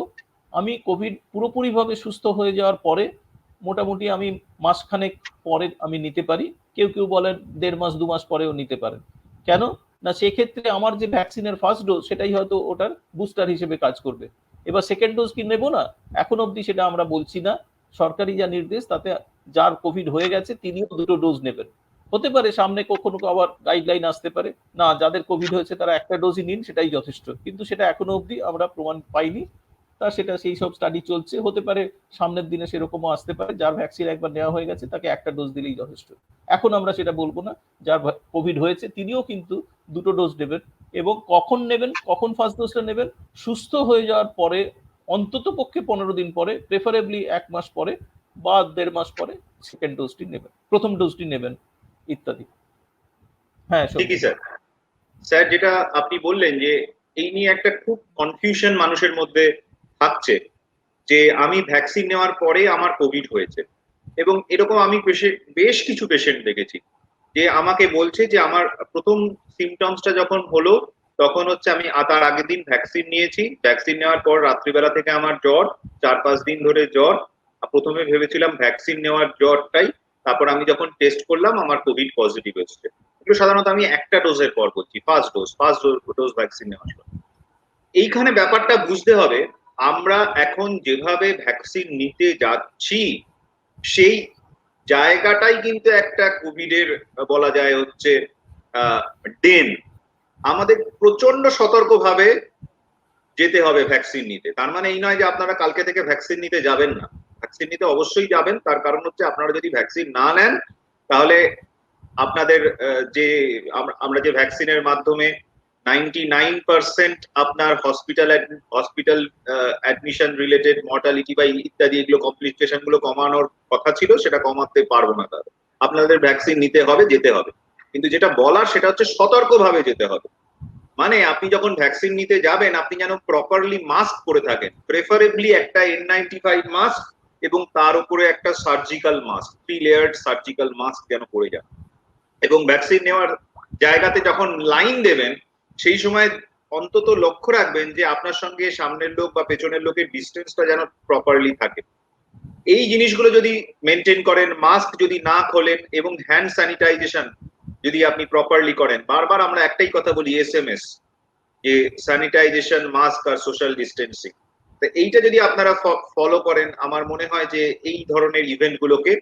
আমি কোভিড পুরোপুরিভাবে সুস্থ হয়ে যাওয়ার পরে, মোটামুটি আমি মাসখানেক পরে আমি নিতে পারি। কেউ কেউ বলেন 1.5 মাস 2 মাস পরেও নিতে পারেন। কেন না, সেক্ষেত্রে আমার যে ভ্যাকসিনের ফার্স্ট ডোজ সেটাই হয়তো ওটার বুস্টার হিসেবে কাজ করবে। এবার সেকেন্ড ডোজ কি নেব না, এখন অবধি সেটা আমরা বলছি না। সরকারি যা নির্দেশ তাতে যার কোভিড হয়ে গেছে তিনিও 2টো ডোজ নেবেন। হতে পারে সামনে কখনো আবার গাইডলাইন আসতে পারে, না যাদের কোভিড হয়েছে তারা একটা ডোজই নিন, সেটাই যথেষ্ট। কিন্তু সেটা এখনো অবধি আমরা প্রমাণ পাইনি। তা সেটা সেই সব স্টাডি চলছে, হতে পারে সামনের দিনে সেরকমও আসতে পারে যার ভ্যাকসিন একবার নেওয়া হয়ে গেছে তাকে একটা ডোজ দিলেই যথেষ্ট। এখন আমরা সেটা বলবো না। যার কোভিড হয়েছে তিনিও কিন্তু 2টো ডোজ নেবেন, এবং কখন নেবেন, কখন ফার্স্ট ডোজটা নেবেন, সুস্থ হয়ে যাওয়ার পরে অন্তত পক্ষে 15 দিন পরে, প্রেফারেবলি 1 মাস পরে বা 1.5 মাস পরে সেকেন্ড ডোজটি নেবেন, প্রথম ডোজটি নেবেন ইত্যাদি। হ্যাঁ ঠিকই স্যার। স্যার যেটা আপনি বললেন যে এই নিয়ে একটা খুব কনফিউশন মানুষের মধ্যে থাকছে যে আমি ভ্যাকসিন নেওয়ার পরে আমার কোভিড হয়েছে, এবং এরকম আমি বেশ কিছু পেশেন্ট দেখেছি যে আমাকে বলছে যে আমার প্রথম সিমটমসটা যখন হলো তখন হচ্ছে আমি তার আগের দিন ভ্যাকসিন নিয়েছি, ভ্যাকসিন নেওয়ার পর রাত্রিবেলা থেকে আমার জ্বর, 4-5 দিন ধরে জ্বর। প্রথমে ভেবেছিলাম ভ্যাকসিন নেওয়ার জ্বরটাই, তারপর আমি যখন টেস্ট করলাম আমার কোভিড পজিটিভ এসেছে। এগুলো সাধারণত আমি একটা ডোজের পর বলছি, ফার্স্ট ডোজ ভ্যাকসিন নেওয়ার পর। এইখানে ব্যাপারটা বুঝতে হবে, আমরা এখন যেভাবে ভ্যাকসিন নিতে যাচ্ছি সেই জায়গাটাই কিন্তু একটা কোভিডের বলা যায় হচ্ছে ডেন। আমাদের প্রচন্ড সতর্কভাবে যেতে হবে ভ্যাকসিন নিতে। তার মানে এই নয় যে আপনারা কালকে থেকে ভ্যাকসিন নিতে যাবেন না, ভ্যাকসিন নিতে অবশ্যই যাবেন। তার কারণ হচ্ছে আপনারা যদি ভ্যাকসিন না নেন তাহলে আপনাদের যে আমরা যে ভ্যাকসিনের মাধ্যমে 99% আপনার হসপিটাল অ্যাডমিশন রিলেটেড মর্টালিটি বা ইত্যাদি এগুলো কমপ্লিকেশন গুলো কমানোর কথা ছিল, সেটা কমাতে পারবো না। তাহলে আপনাদের ভ্যাকসিন নিতে হবে, যেতে হবে, কিন্তু যেটা বলার সেটা হচ্ছে সতর্কভাবে যেতে হবে। মানে আপনি যখন ভ্যাকসিন নিতে যাবেন আপনি যেন প্রপারলি মাস্ক পরে থাকেন, প্রেফারেবলি একটা N95 মাস্ক এবং তার উপরে একটা surgical mask, 3 layered surgical mask যেন পরে যান। এবং ভ্যাকসিন নেওয়ার জায়গাতে যখন লাইন দেবেন সেই সময় অন্তত লক্ষ্য রাখবেন যে আপনার সঙ্গে সামনের লোক বা পেছনের লোকের ডিস্টেন্সটা যেন প্রপারলি থাকে। এই জিনিসগুলো যদি মেনটেন করেন, মাস্ক যদি না খোলেন এবং হ্যান্ড স্যানিটাইজেশন যদি আপনি প্রপারলি করেন। বারবার আমরা একটাই কথা বলি, এসএমএস, যে স্যানিটাইজেশন, মাস্ক আর সোশ্যাল ডিস্টেন্সিং। তো এইটা যদি আপনারা ফলো করেন, আমার মনে হয় যে এই ধরনের ইভেন্ট গুলোকে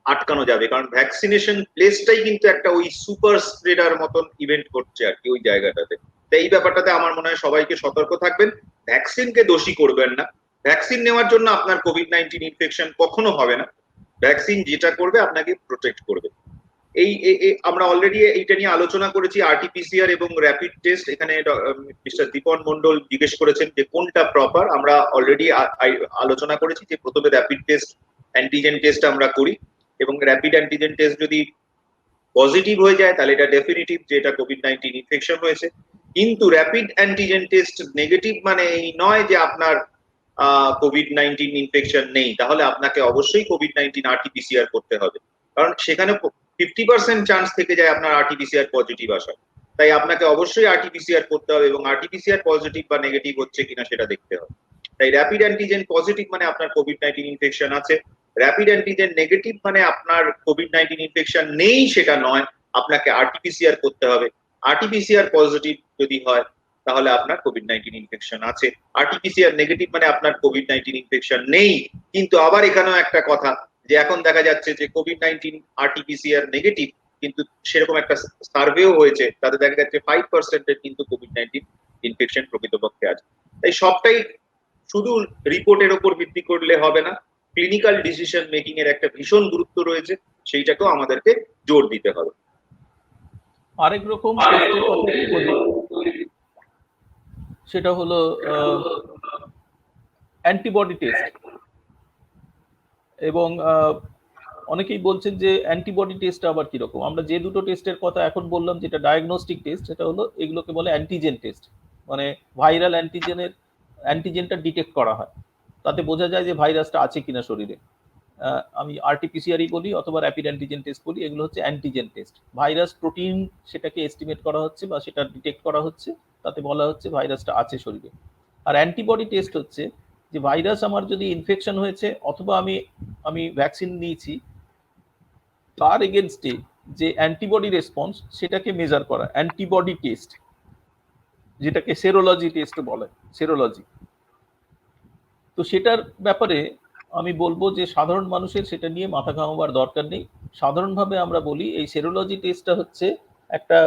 আটকানো যাবে। কারণ ভ্যাকসিনেশন প্লেসটাই কিন্তু একটা ওই সুপার স্প্রেডার মতন ইভেন্ট করছে আর কি ওই জায়গাটাতে। তো এই ব্যাপারটাতে আমার মনে হয় সবাইকে সতর্ক থাকবেন, ভ্যাকসিনকে দোষী করবেন না। ভ্যাকসিন নেওয়ার জন্য আপনার কোভিড-19 ইনফেকশন কখনো হবে না। ভ্যাকসিন যেটা করবে আপনাকে প্রোটেক্ট করবে। আমরা অলরেডি এইটা নিয়ে আলোচনা করেছি, আরটিপিসিআর এবং র্যাপিড টেস্ট। এখানে মিস্টার দীপন মন্ডল জিজ্ঞেস করেছেন যে কোনটা প্রপার। আমরা অলরেডি আলোচনা করেছি যে প্রথমে র্যাপিড টেস্ট, অ্যান্টিজেন টেস্ট আমরা করি, এবং র্যাপিড অ্যান্টিজেন টেস্ট যদি পজিটিভ হয়ে যায় তাহলে এটা ডেফিনিটিভ যে এটা কোভিড-19 ইনফেকশন হয়েছে। কিন্তু র্যাপিড অ্যান্টিজেন টেস্ট নেগেটিভ মানে এই নয় যে আপনার কোভিড-19 ইনফেকশন নেই, তাহলে আপনাকে অবশ্যই কোভিড-19 আরটিপিসিআর করতে হবে। কারণ সেখানে 50% চান্স থেকে যায় আপনার আরটিপিসিআর পজিটিভ আসার। তাই আপনাকে অবশ্যই আরটিপিসিআর করতে হবে, এবং আরটিপিসিআর পজিটিভ বা নেগেটিভ হচ্ছে কিনা সেটা দেখতে হবে। তাই র্যাপিড অ্যান্টিজেন পজিটিভ মানে আপনার কোভিড-19 ইনফেকশন আছে, র্যাপিড অ্যান্টিজেন নেগেটিভ মানে আপনার কোভিড-19 ইনফেকশন নেই সেটা নয়, আপনাকে আরটিপিসিআর করতে হবে। আরটিপিসিআর পজিটিভ যদি হয় তাহলে আপনার কোভিড-19 ইনফেকশন আছে, আরটিপিসিআর নেগেটিভ মানে আপনার কোভিড-19 ইনফেকশন নেই। কিন্তু আবার এখানেও একটা কথা, যে এখন দেখা যাচ্ছে যে কোভিড-19 আরটিপিসিআর নেগেটিভ, কিন্তু সেরকম একটা সার্ভেও হয়েছে, তাতে দেখা যাচ্ছে 5% এর কিন্তু কোভিড-19 ইনফেকশন প্রকৃতপক্ষে আছে। তাই সবটাই শুধু রিপোর্টের উপর ভিত্তি করলে হবে না, ক্লিনিক্যাল ডিসিশন মেকিং এর একটা ভীষণ গুরুত্ব রয়েছে, সেইটাকেও আমাদেরকে জোর দিতে হবে। আরেক রকম টেস্টের কথা বলি, সেটা হলো অ্যান্টিবডি টেস্ট। এবং অনেকেই বলছেন যে অ্যান্টিবডি টেস্ট আবার কিরকম। আমরা যে দুটো টেস্টের কথা এখন বললাম, যেটা ডায়াগনস্টিক টেস্ট, সেটা হলো এগুলোকে বলে অ্যান্টিজেন টেস্ট। মানে ভাইরাল অ্যান্টিজেনটা ডিটেক্ট করা হয়, তাতে বোঝা যায় যে ভাইরাসটা আছে কিনা শরীরে। আমি আরটিপিসিআরই বলি অথবা র্যাপিড অ্যান্টিজেন টেস্ট বলি, এগুলো হচ্ছে অ্যান্টিজেন টেস্ট। ভাইরাস প্রোটিন সেটাকে এস্টিমেট করা হচ্ছে বা সেটা ডিটেক্ট করা হচ্ছে, তাতে বলা হচ্ছে ভাইরাসটা আছে শরীরে। আর অ্যান্টিবডি টেস্ট হচ্ছে যে ভাইরাস আমার যদি ইনফেকশন হয়েছে অথবা আমি ভ্যাকসিন নিয়েছি, তার এগেনস্টে যে অ্যান্টিবডি রেসপন্স সেটাকে মেজার করা, অ্যান্টিবডি টেস্ট, যেটাকে সেরোলজি টেস্ট বলে, সেরোলজি। তো সেটার ব্যাপারে আমি বলবো যে সাধারণ মানুষের সেটা নিয়ে মাথা ঘামাবার দরকার নেই। সাধারণভাবে আমরা বলি এই সেরোলজি টেস্টটা হচ্ছে একটা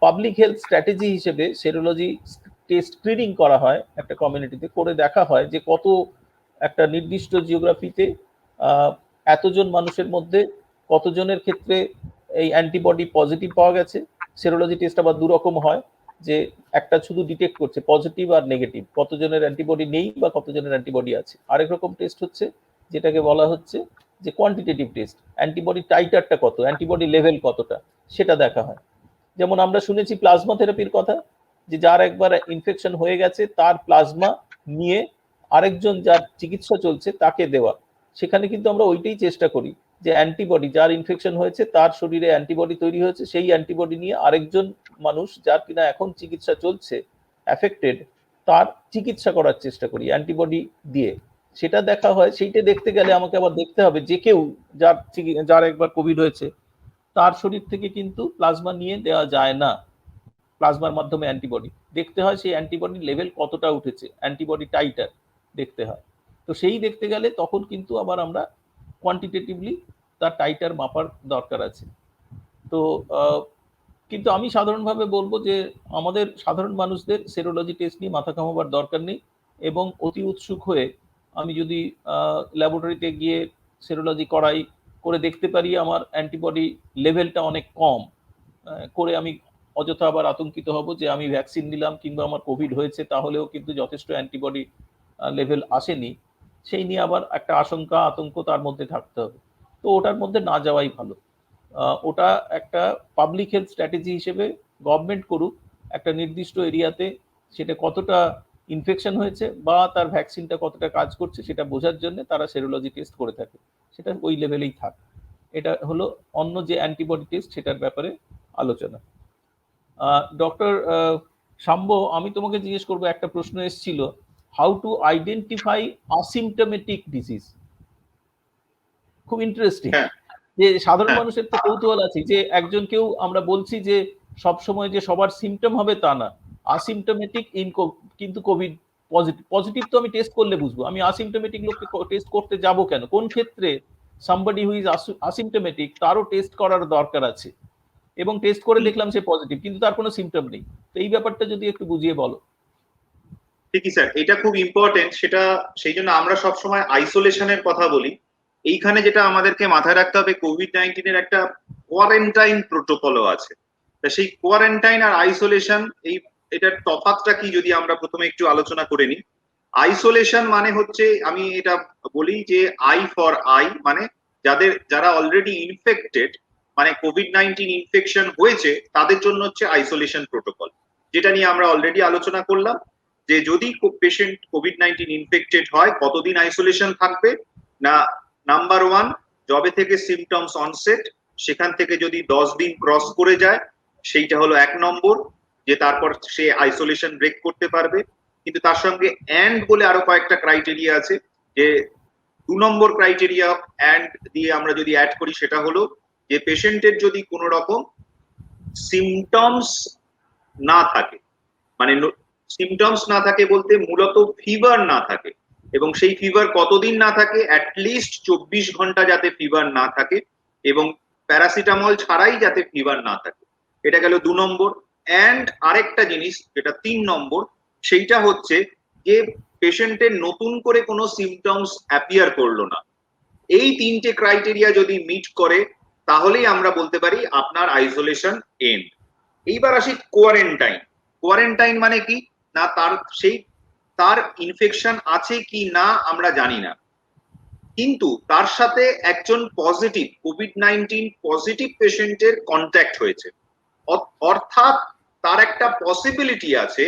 পাবলিক হেলথ স্ট্র্যাটেজি হিসেবে সেরোলজি টেস্ট স্ক্রিনিং করা হয় একটা কমিউনিটিতে, করে দেখা হয় যে কত একটা নির্দিষ্ট জিওগ্রাফিতে এতজন মানুষের মধ্যে কতজনের ক্ষেত্রে এই অ্যান্টিবডি পজিটিভ পাওয়া গেছে। সেরোলজি টেস্ট আবার দুরকম হয়, যে একটা শুধু ডিটেক্ট করছে পজিটিভ আর নেগেটিভ, কতজনের অ্যান্টিবডি নেই বা কতজনের অ্যান্টিবডি আছে। আরেক রকম টেস্ট হচ্ছে যেটাকে বলা হচ্ছে যে কোয়ান্টিটেটিভ টেস্ট, অ্যান্টিবডি টাইটারটা কত, অ্যান্টিবডি লেভেল কতটা, সেটা দেখা হয়। যেমন আমরা শুনেছি প্লাজমা থেরাপির কথা, যে যার একবার ইনফেকশন হয়ে গেছে তার প্লাজমা নিয়ে আরেকজন যার চিকিৎসা চলছে তাকে দেওয়া। সেখানে কিন্তু আমরা ওইটাই চেষ্টা করি যে অ্যান্টিবডি, যার ইনফেকশন হয়েছে তার শরীরে অ্যান্টিবডি তৈরি হয়েছে, সেই অ্যান্টিবডি নিয়ে আরেকজন মানুষ যার কিনা এখন চিকিৎসা চলছে, অ্যাফেক্টেড, তার চিকিৎসা করার চেষ্টা করি অ্যান্টিবডি দিয়ে। সেটা দেখা হয়। সেইটা দেখতে গেলে আমাকে আবার দেখতে হবে যে কেউ যার একবার কোভিড হয়েছে তার শরীর থেকে কিন্তু প্লাজমা নিয়ে দেওয়া যায় না, প্লাজমার মাধ্যমে অ্যান্টিবডি দেখতে হয়, সেই অ্যান্টিবডি লেভেল কতটা উঠেছে, অ্যান্টিবডি টাইটার দেখতে হয়। তো সেই দেখতে গেলে তখন কিন্তু আবার আমরা কোয়ান্টিটেটিভলি তার টাইটার মাপার দরকার আছে। তো কিন্তু আমি সাধারণভাবে বলবো যে আমাদের সাধারণ মানুষদের সেরোলজি টেস্ট নিয়ে মাথা ঘামাবার দরকার নেই, এবং অতি উৎসুক হয়ে আমি যদি ল্যাবরেটরিতে গিয়ে সেরোলজি করাই, করে দেখতে পারি আমার অ্যান্টিবডি লেভেলটা অনেক কম, করে আমি অযথা আবার আতঙ্কিত হব যে আমি ভ্যাকসিন নিলাম কিংবা আমার কোভিড হয়েছে, তাহলেও কিন্তু যথেষ্ট অ্যান্টিবডি লেভেল আসেনি, সেই নিয়ে আবার একটা আশঙ্কা আতঙ্ক তার মধ্যে থাকতে হবে। তো ওটার মধ্যে না যাওয়াই ভালো। ওটা একটা পাবলিক হেলথ স্ট্র্যাটেজি হিসেবে গভর্নমেন্ট করুক একটা নির্দিষ্ট এরিয়াতে, সেটা কতটা ইনফেকশন হয়েছে বা তার ভ্যাকসিনটা কতটা কাজ করছে সেটা বোঝার জন্য তারা সেরোলজি টেস্ট করে থাকে, সেটা ওই লেভেলেই থাক। এটা হলো অন্য যে অ্যান্টিবডি টেস্ট সেটার ব্যাপারে আলোচনা। ডক্টর শাম্ব, আমি তোমাকে জিজ্ঞেস করবো, একটা প্রশ্ন এসেছিল, how to identify asymptomatic disease. খুব ইন্টারেস্টিং। যে সাধারণ হ্যাঁ, মানুষের তো কৌতূহল আছে যে একজন কেউ আমরা বলছি যে সব সময় যে সবার সিমটম হবে তা না, আসিমটমেটিক কিন্তু কোভিড পজিটিভ পজিটিভ তো আমি টেস্ট করলে বুঝবো, আমি আসিমটমেটিক লোককে টেস্ট করতে যাব কেন? কোন ক্ষেত্রে সামবডি হু ইজ আসিমটমেটিক তারও টেস্ট করার দরকার আছে, এবং টেস্ট করে দেখলাম সে পজিটিভ কিন্তু তার কোনো সিমটম নেই। তো এই ব্যাপারটা যদি একটু বুঝিয়ে বলো। ঠিকই স্যার, এটা খুব ইম্পর্টেন্ট। সেটা সেই জন্য আমরা সব সময় আইসোলেশনের কথা বলি। এইখানে যেটা আমাদেরকে মাথায় রাখতে হবে, কোভিড-19 একটা কোয়ারেন্টাইন প্রোটোকলও আছে। তা সেই কোয়ারেন্টাইন আর আইসোলেশন, এটার তফাৎটা কি যদি আমরা প্রথমে একটু আলোচনা করে নিই। আইসোলেশন মানে হচ্ছে, আমি এটা বলি যে আই ফর আই, মানে যারা অলরেডি ইনফেক্টেড, মানে কোভিড-19 ইনফেকশন হয়েছে, তাদের জন্য হচ্ছে আইসোলেশন প্রোটোকল, যেটা নিয়ে আমরা অলরেডি আলোচনা করলাম। যে যদি পেশেন্ট কোভিড-19 ইনফেক্টেড হয় কতদিন আইসোলেশন থাকবে না। নাম্বার ওয়ান, যবে থেকে সিমটমস অনসেট সেখান থেকে যদি 10 দিন ক্রস করে যায়, সেইটা হলো 1 নম্বর, যে তারপর সে আইসোলেশন ব্রেক করতে পারবে। কিন্তু তার সঙ্গে অ্যান্ড বলে আরো কয়েকটা ক্রাইটেরিয়া আছে, যে 2 নম্বর ক্রাইটেরিয়া অ্যান্ড দিয়ে আমরা যদি অ্যাড করি, সেটা হলো যে পেশেন্টের যদি কোনো রকম সিমটমস না থাকে, মানে সিমটমস না থাকে বলতে মূলত ফিভার না থাকে, এবং সেই ফিভার কতদিন না থাকে, অ্যাটলিস্ট 24 ঘন্টা যাতে ফিভার না থাকে, এবং প্যারাসিটামল ছাড়াই যাতে ফিভার না থাকে। এটা গেল 2 নম্বর। অ্যান্ড আরেকটা জিনিস যেটা 3 নম্বর, সেইটা হচ্ছে যে পেশেন্টের নতুন করে কোনো সিমটমস অ্যাপিয়ার করলো না। এই 3টে ক্রাইটেরিয়া যদি মিট করে, তাহলেই আমরা বলতে পারি আপনার আইসোলেশন এন্ড। এইবার আসি কোয়ারেন্টাইন। কোয়ারেন্টাইন মানে কি না, তার ইনফেকশন আছে কি না আমরা জানি না, কিন্তু তার সাথে একজন পজিটিভ কোভিড-19 পজিটিভ পেশেন্টের কন্ট্যাক্ট হয়েছে, অর্থাৎ তার একটা পসিবিলিটি আছে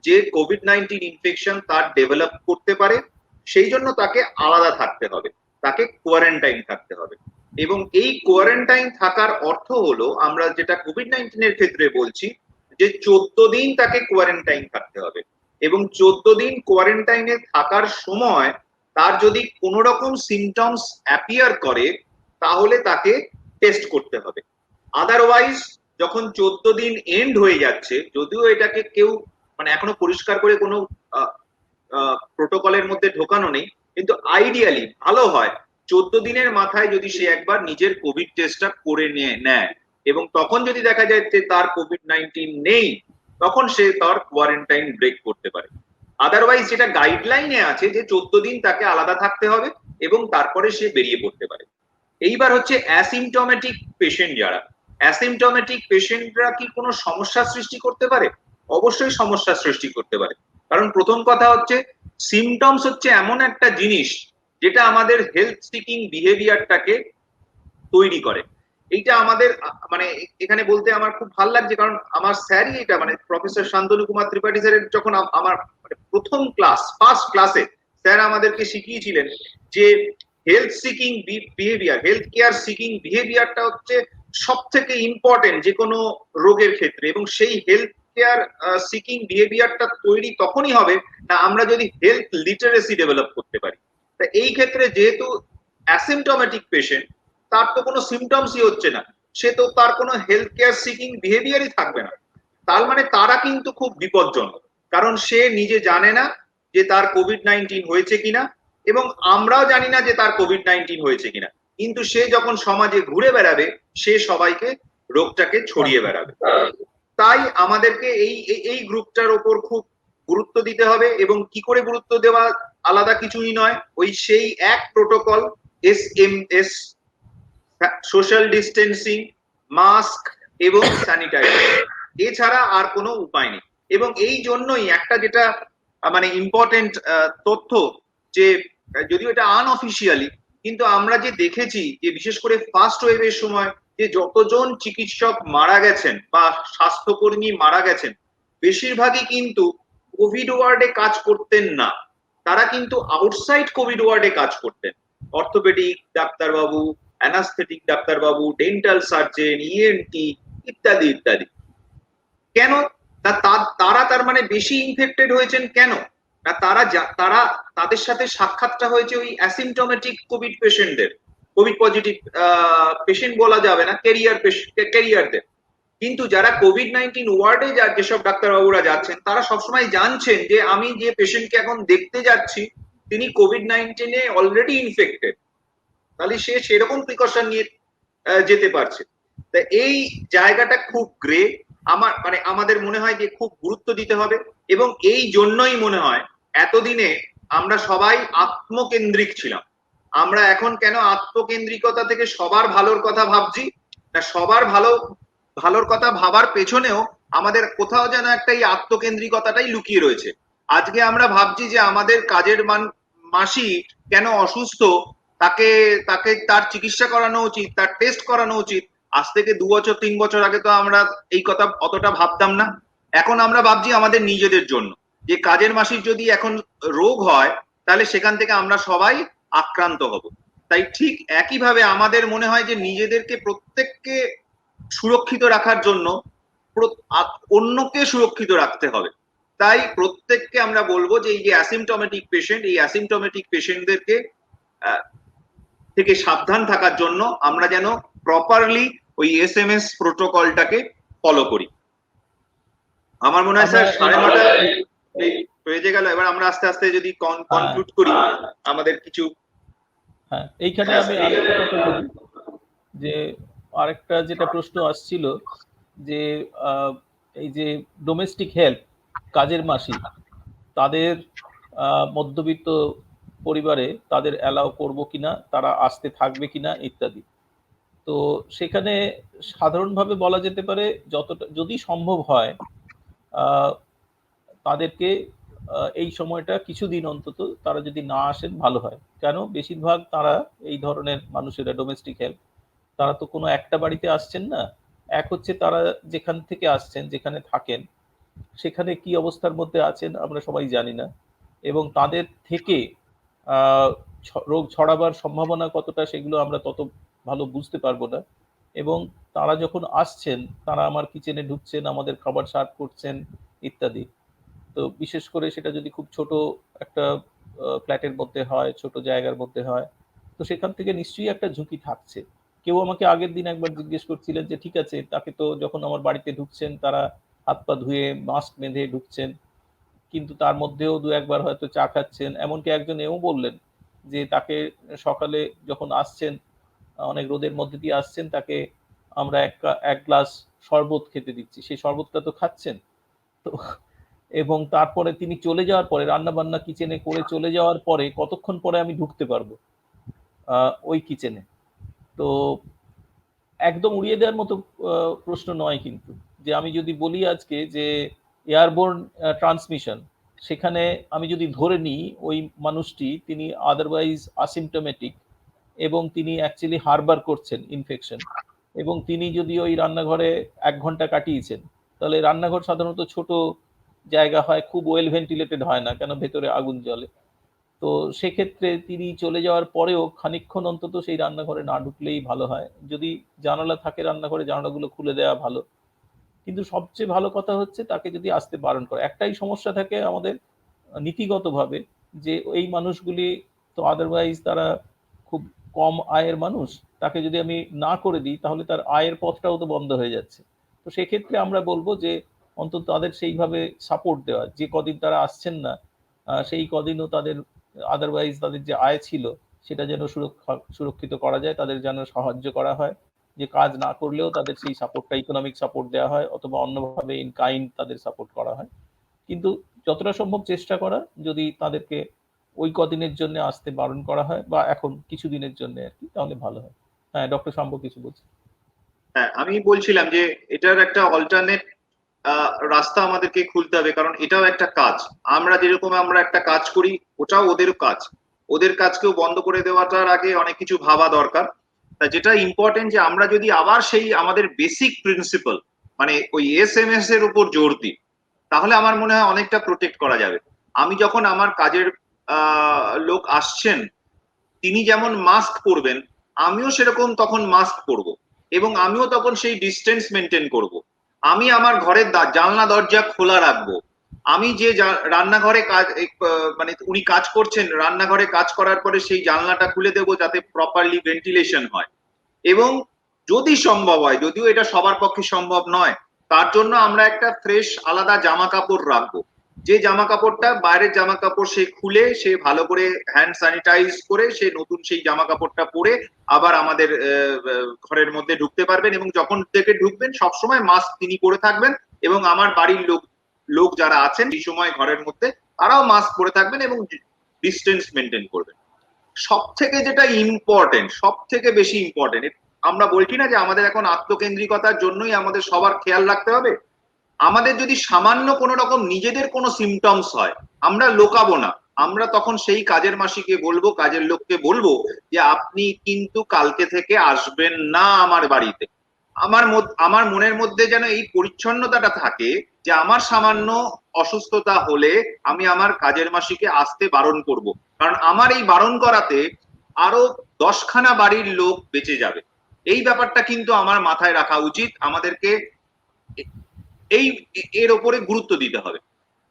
যে কোভিড-19 ইনফেকশন তার ডেভেলপ করতে পারে। সেই জন্য তাকে আলাদা থাকতে হবে, তাকে কোয়ারেন্টাইন থাকতে হবে। এবং এই কোয়ারেন্টাইন থাকার অর্থ হলো, আমরা যেটা কোভিড-19 এর ক্ষেত্রে বলছি, যে 14 দিন তাকে কোয়ারেন্টাইন থাকতে হবে, এবং 14 দিন কোয়ারেন্টাইনে থাকার সময় তার যদি কোনো রকম সিমটমস অ্যাপিয়ার করে, তাহলে তাকে টেস্ট করতে হবে। আদারওয়াইজ যখন 14 দিন এন্ড হয়ে যাচ্ছে, যদিও এটাকে কেউ মানে এখনো পরিষ্কার করে কোনো প্রোটোকলের মধ্যে ঢোকানো নেই, কিন্তু আইডিয়ালি ভালো হয় 14 দিনের মাথায় যদি সে একবার নিজের কোভিড টেস্টটা করে নেয়, এবং তখন যদি দেখা যায় যে তার কোভিড-19 নেই, তখন সে তার কোয়ারেন্টাইন ব্রেক করতে পারে। আদারওয়াইজ যেটা গাইডলাইনে আছে যে 14 দিন তাকে আলাদা থাকতে হবে এবং তারপরে সে বেরিয়ে পড়তে পারে। এইবার হচ্ছে অ্যাসিমটমেটিক পেশেন্ট, যারা অ্যাসিমটমেটিক পেশেন্টরা কি কোনো সমস্যা সৃষ্টি করতে পারে? অবশ্যই সমস্যা সৃষ্টি করতে পারে। কারণ প্রথম কথা হচ্ছে, সিমটমস হচ্ছে এমন একটা জিনিস যেটা আমাদের হেলথ সিকিং বিহেভিয়ারটাকে তৈরি করে। এইটা আমাদের মানে এখানে বলতে আমার খুব ভালো লাগছে, কারণ আমার স্যারই এটা, মানে প্রফেসর শান্তনু কুমার ত্রিপাঠী স্যারের যখন আমার প্রথম ক্লাস, ফার্স্ট ক্লাসে স্যার আমাদেরকে শিখিয়েছিলেন যে health seeking behaviour, health care seeking বিহেভিয়ারটা হচ্ছে সব থেকে ইম্পর্টেন্ট যে কোনো রোগের ক্ষেত্রে, এবং সেই হেলথ কেয়ার সিকিং বিহেভিয়ারটা তৈরি তখনই হবে না আমরা যদি হেলথ লিটারেসি ডেভেলপ করতে পারি। তা এই ক্ষেত্রে যেহেতু অ্যাসিমটমেটিক পেশেন্ট, তার তো কোনো সিমটমসই হচ্ছে না, সে তো তার কোনো হেলথ কেয়ার সিকিং বিহেভিয়ারই থাকবে না। তার মানে তারা কিন্তু খুব বিপজ্জনক, কারণ সে নিজে জানে না যে তার কোভিড-19 হয়েছে কিনা, এবং আমরাও জানি না যে তার কোভিড-19 হয়েছে কিনা, কিন্তু সে যখন সমাজে ঘুরে বেড়াবে, সে সবাইকে রোগটাকে ছড়িয়ে বেড়াবে। তাই আমাদেরকে এই গ্রুপটার ওপর খুব গুরুত্ব দিতে হবে। এবং কি করে গুরুত্ব দেওয়া, আলাদা কিছুই নয়, ওই সেই এক protocol, SMS, social distancing, mask এবং স্যানিটাইজার, এছাড়া আর কোনো উপায় নেই। এবং এই জন্যই একটা যেটা মানে ইম্পর্টেন্ট তথ্য, যে যদিও এটা আনঅফিসিয়ালি, কিন্তু আমরা যে দেখেছি যে বিশেষ করে ফার্স্ট ওয়েভের সময় যে যতজন চিকিৎসক মারা গেছেন বা স্বাস্থ্যকর্মী মারা গেছেন, বেশিরভাগই কিন্তু কোভিড ওয়ার্ডে কাজ করতেন না, তারা কিন্তু আউটসাইড কোভিড ওয়ার্ডে কাজ করতেন। অর্থোপেডিক ডাক্তারবাবু, অ্যানাস্থেটিক ডাক্তারবাবু, ডেন্টাল সার্জন, ইএনটি ইত্যাদি ইত্যাদি। কেন না তারা তার মানে বেশি ইনফেক্টেড হয়েছেন কেন না, তারা তাদের সাথে সাক্ষাৎটা হয়েছে ওই অ্যাসিমটমেটিক কোভিড পেশেন্টদের। কোভিড পজিটিভ পেশেন্ট বলা যাবে না, ক্যারিয়ারদের, কিন্তু যারা কোভিড-19 ওয়ার্ডে যেসব ডাক্তারবাবুরা যাচ্ছেন তারা সবসময় জানছেন যে আমি যে পেশেন্টকে এখন দেখতে যাচ্ছি তিনি কোভিড-19 এ অলরেডি ইনফেক্টেড, তাহলে সে সেরকম প্রিকশন নিয়ে যেতে পারছে। তা এই জায়গাটা খুব গ্রে, আমাদের মনে হয় যে খুব গুরুত্ব দিতে হবে। এবং এই জন্যই মনে হয় এতদিনে আমরা সবাই আত্মকেন্দ্রিক ছিলাম। আমরা এখন কেন আত্মকেন্দ্রিকতা থেকে সবার ভালোর কথা ভাবছি না, সবার ভালোর কথা ভাবার পেছনেও আমাদের কোথাও যেন একটা এই আত্মকেন্দ্রিকতাটাই লুকিয়ে রয়েছে। আজকে আমরা ভাবছি যে আমাদের কাজের মাসি কেন অসুস্থ, তাকে তাকে তার চিকিৎসা করানো উচিত, তার টেস্ট করানো উচিত। আজ থেকে 2 বছর 3 বছর আগে তো আমরা এই কথা অতটা ভাবতাম না। এখন আমরা ভাবছি আমাদের নিজেদের জন্য, যে কাজের মাসির যদি এখন রোগ হয় তাহলে সেখান থেকে আমরা সবাই আক্রান্ত হব। তাই ঠিক একইভাবে আমাদের মনে হয় যে নিজেদেরকে প্রত্যেককে সুরক্ষিত রাখার জন্য অন্যকে সুরক্ষিত রাখতে হবে। তাই প্রত্যেককে আমরা বলবো যে এই যে অ্যাসিমটোমেটিক পেশেন্ট, এই অ্যাসিমটোমেটিক পেশেন্টদেরকে থেকে সাবধান থাকার জন্য আমরা যেন প্রপারলি ওই এসএমএস প্রোটোকলটাকে ফলো করি। আমার মনে হয় স্যার 9:30 হয়ে গেল, এবার আমরা আস্তে আস্তে যদি কনক্লুড করি আমাদের কিছু। হ্যাঁ, এইখানে আমি আরেকটা কথা বলি, যে আরেকটা যেটা প্রশ্ন আসছিল যে এই যে ডোমেস্টিক হেল্প, কাজের মাসি, তাদের মধ্যবিত্ত পরিবারে তাদের অ্যালাউ করব কিনা, তারা আসতে থাকবে কিনা ইত্যাদি। তো সেখানে সাধারণভাবে বলা যেতে পারে যতটা যদি সম্ভব হয় তাদেরকে এই সময়টা কিছুদিন অন্তত তারা যদি না আসেন ভালো হয়। কেন, বেশিরভাগ তারা এই ধরনের মানুষেরা ডোমেস্টিক হেল্প, তারা তো কোনো একটা বাড়িতে আসছেন না। এক হচ্ছে তারা যেখান থেকে আসছেন, যেখানে থাকেন, সেখানে কি অবস্থার মধ্যে আছেন আমরা সবাই জানি না, এবং তাদের থেকে রোগ ছড়াবার সম্ভাবনা কতটা সেগুলো আমরা তত ভালো বুঝতে পারবো না। এবং তারা যখন আসছেন তারা আমার কিচেনে ঢুকছেন, আমাদের খাবার সার্ভ করছেন ইত্যাদি। তো বিশেষ করে সেটা যদি খুব ছোট একটা ফ্ল্যাটের মধ্যে হয়, ছোট জায়গার মধ্যে হয়, তো সেখান থেকে নিশ্চয়ই একটা ঝুঁকি থাকছে। কেউ আমাকে আগের দিন একবার জিজ্ঞেস করছিলেন যে ঠিক আছে, তাকে তো যখন আমার বাড়িতে ঢুকছেন তারা হাত পা ধুয়ে মাস্ক বেঁধে ঢুকছেন, কিন্তু তার মধ্যেও দু একবার হয়তো চা খাচ্ছেন। এমনকি একজন এও বললেন যে তাকে সকালে যখন আসছেন, অনেক রোদের মধ্যে দিয়ে আসছেন, তাকে আমরা এক গ্লাস শরবত খেতে দিচ্ছি, সেই শরবতটা তো খাচ্ছেন। তো এবং তারপরে তিনি চলে যাওয়ার পরে, রান্না বান্না কিচেনে করে চলে যাওয়ার পরে কতক্ষণ পরে আমি ঢুকতে পারবো ওই কিচেনে? তো একদম উড়িয়ে দেওয়ার মতো প্রশ্ন নয় কিন্তু, যে আমি যদি বলি আজকে যে এয়ারবোর্ন ট্রান্সমিশন, সেখানে আমি যদি ধরে নিই ওই মানুষটি তিনি আদারওয়াইজ অ্যাসিম্পটোমেটিক এবং তিনি অ্যাকচুয়ালি হারবার করছেন ইনফেকশন, এবং তিনি যদি ওই রান্নাঘরে 1 ঘন্টা কাটিয়েছেন, তাহলে রান্নাঘর সাধারণত ছোট জায়গা হয়, খুব ওয়েল ভেন্টিলেটেড হয় না, কেন ভেতরে আগুন জ্বলে। তো সেক্ষেত্রে তিনি চলে যাওয়ার পরেও খানিকক্ষণ অন্তত সেই রান্নাঘরে না ঢুকলেই ভালো হয়। যদি জানালা থাকে রান্নাঘরে, জানালাগুলো খুলে দেওয়া ভালো। কিন্তু সবচেয়ে ভালো কথা হচ্ছে তাকে যদি আসতে বারণ করা। একটাই সমস্যা থাকে আমাদের নীতিগতভাবে, যে এই মানুষগুলি তো আদারওয়াইজ তারা খুব কম আয়ের মানুষ, তাকে যদি আমি না করে দিই তাহলে তার আয়ের পথটাও তো বন্ধ হয়ে যাচ্ছে। তো সেক্ষেত্রে আমরা বলবো যে অন্তত তাদের সেইভাবে সাপোর্ট দেওয়া, যে কদিন তারা আসছেন না সেই কদিনও তাদের আদারওয়াইজ তাদের যে আয় ছিল সেটা যেন সুরক্ষিত করা যায়, তাদের যেন সাহায্য করা হয়, যে কাজ না করলেও তাদের সেই সাপোর্টটা, ইকোনমিক সাপোর্ট দেওয়া হয়, অথবা অন্যভাবে ইন কাইন্ড তাদের সাপোর্ট করা হয়। কিন্তু যতটা সম্ভব চেষ্টা করা, যদি তাদেরকে ওই কদিনের জন্য আসতে বারণ করা হয়, বা এখন কিছুদিনের জন্য আর কি, তাহলে ভালো হয়। হ্যাঁ, ডক্টর শাম্ব কিছু বলছে। হ্যাঁ, আমি বলছিলাম যে এটার একটা অল্টারনেট রাস্তা আমাদেরকে খুলতে হবে, কারণ এটাও একটা কাজ। আমরা যেরকম আমরা একটা কাজ করি, ওটাও ওদের কাজ। ওদের কাজকেও বন্ধ করে দেওয়াটার আগে অনেক কিছু ভাবা দরকার। তা যেটা ইম্পর্টেন্ট, যে আমরা যদি আবার সেই আমাদের বেসিক প্রিন্সিপাল মানে ওই এসএমএস এর উপর জোর দিই, তাহলে আমার মনে হয় অনেকটা প্রোটেক্ট করা যাবে। আমি যখন আমার কাজের লোক আসছেন, তিনি যেমন মাস্ক পরবেন, আমিও সেরকম তখন মাস্ক পরবো, এবং আমিও তখন সেই ডিস্টেন্স মেনটেন করব। আমি আমার ঘরের জানলা দরজা খোলা রাখবো, আমি যে রান্নাঘরে কাজ মানে উনি কাজ করছেন, রান্নাঘরে কাজ করার পরে সেই জানলাটা খুলে দেবো যাতে প্রপারলি ভেন্টিলেশন হয়। এবং যদি সম্ভব হয়, যদিও এটা সবার পক্ষে সম্ভব নয়, তার জন্য আমরা একটা ফ্রেশ আলাদা জামা কাপড় রাখবো, যে জামা কাপড়টা বাইরের জামা কাপড় সে খুলে সে ভালো করে হ্যান্ড স্যানিটাইজ করে সে নতুন সেই জামা কাপড়টা পরে আবার আমাদের ঘরের মধ্যে ঢুকতে পারবেন। এবং যখন থেকে ঢুকবেন সবসময় মাস্ক তিনি পরে থাকবেন, এবং আমার বাড়ির লোক যারা আছেন এই সময় ঘরের মধ্যে তারাও মাস্ক পরে থাকবেন এবং ডিস্টেন্স মেনটেন করবেন। সব থেকে যেটা ইম্পর্টেন্ট, সব থেকে বেশি ইম্পর্টেন্ট, আমরা বলছি না যে আমাদের এখন আত্মকেন্দ্রিকতার জন্যই আমাদের সবার খেয়াল রাখতে হবে। আমাদের যদি সামান্য কোনো রকম নিজেদের কোনো সিমটমস হয়, আমরা লোকাবো না, আমরা তখন সেই কাজের মাসিকে বলবো, কাজের লোককে বলবো যে আপনি কিন্তু কালকে থেকে আসবেন না আমার বাড়িতে। আমার মনের মধ্যে যেন এই পরিচ্ছন্নতাটা থাকে যে আমার সামান্য অসুস্থতা হলে আমি আমার কাজের মাসিকে আসতে বারণ করব, কারণ আমার এই বারণ করাতে আরো 10খানা বাড়ির লোক বেঁচে যাবে। এই ব্যাপারটা কিন্তু আমার মাথায় রাখা উচিত, আমাদেরকে এর ওপরে গুরুত্ব দিতে হবে।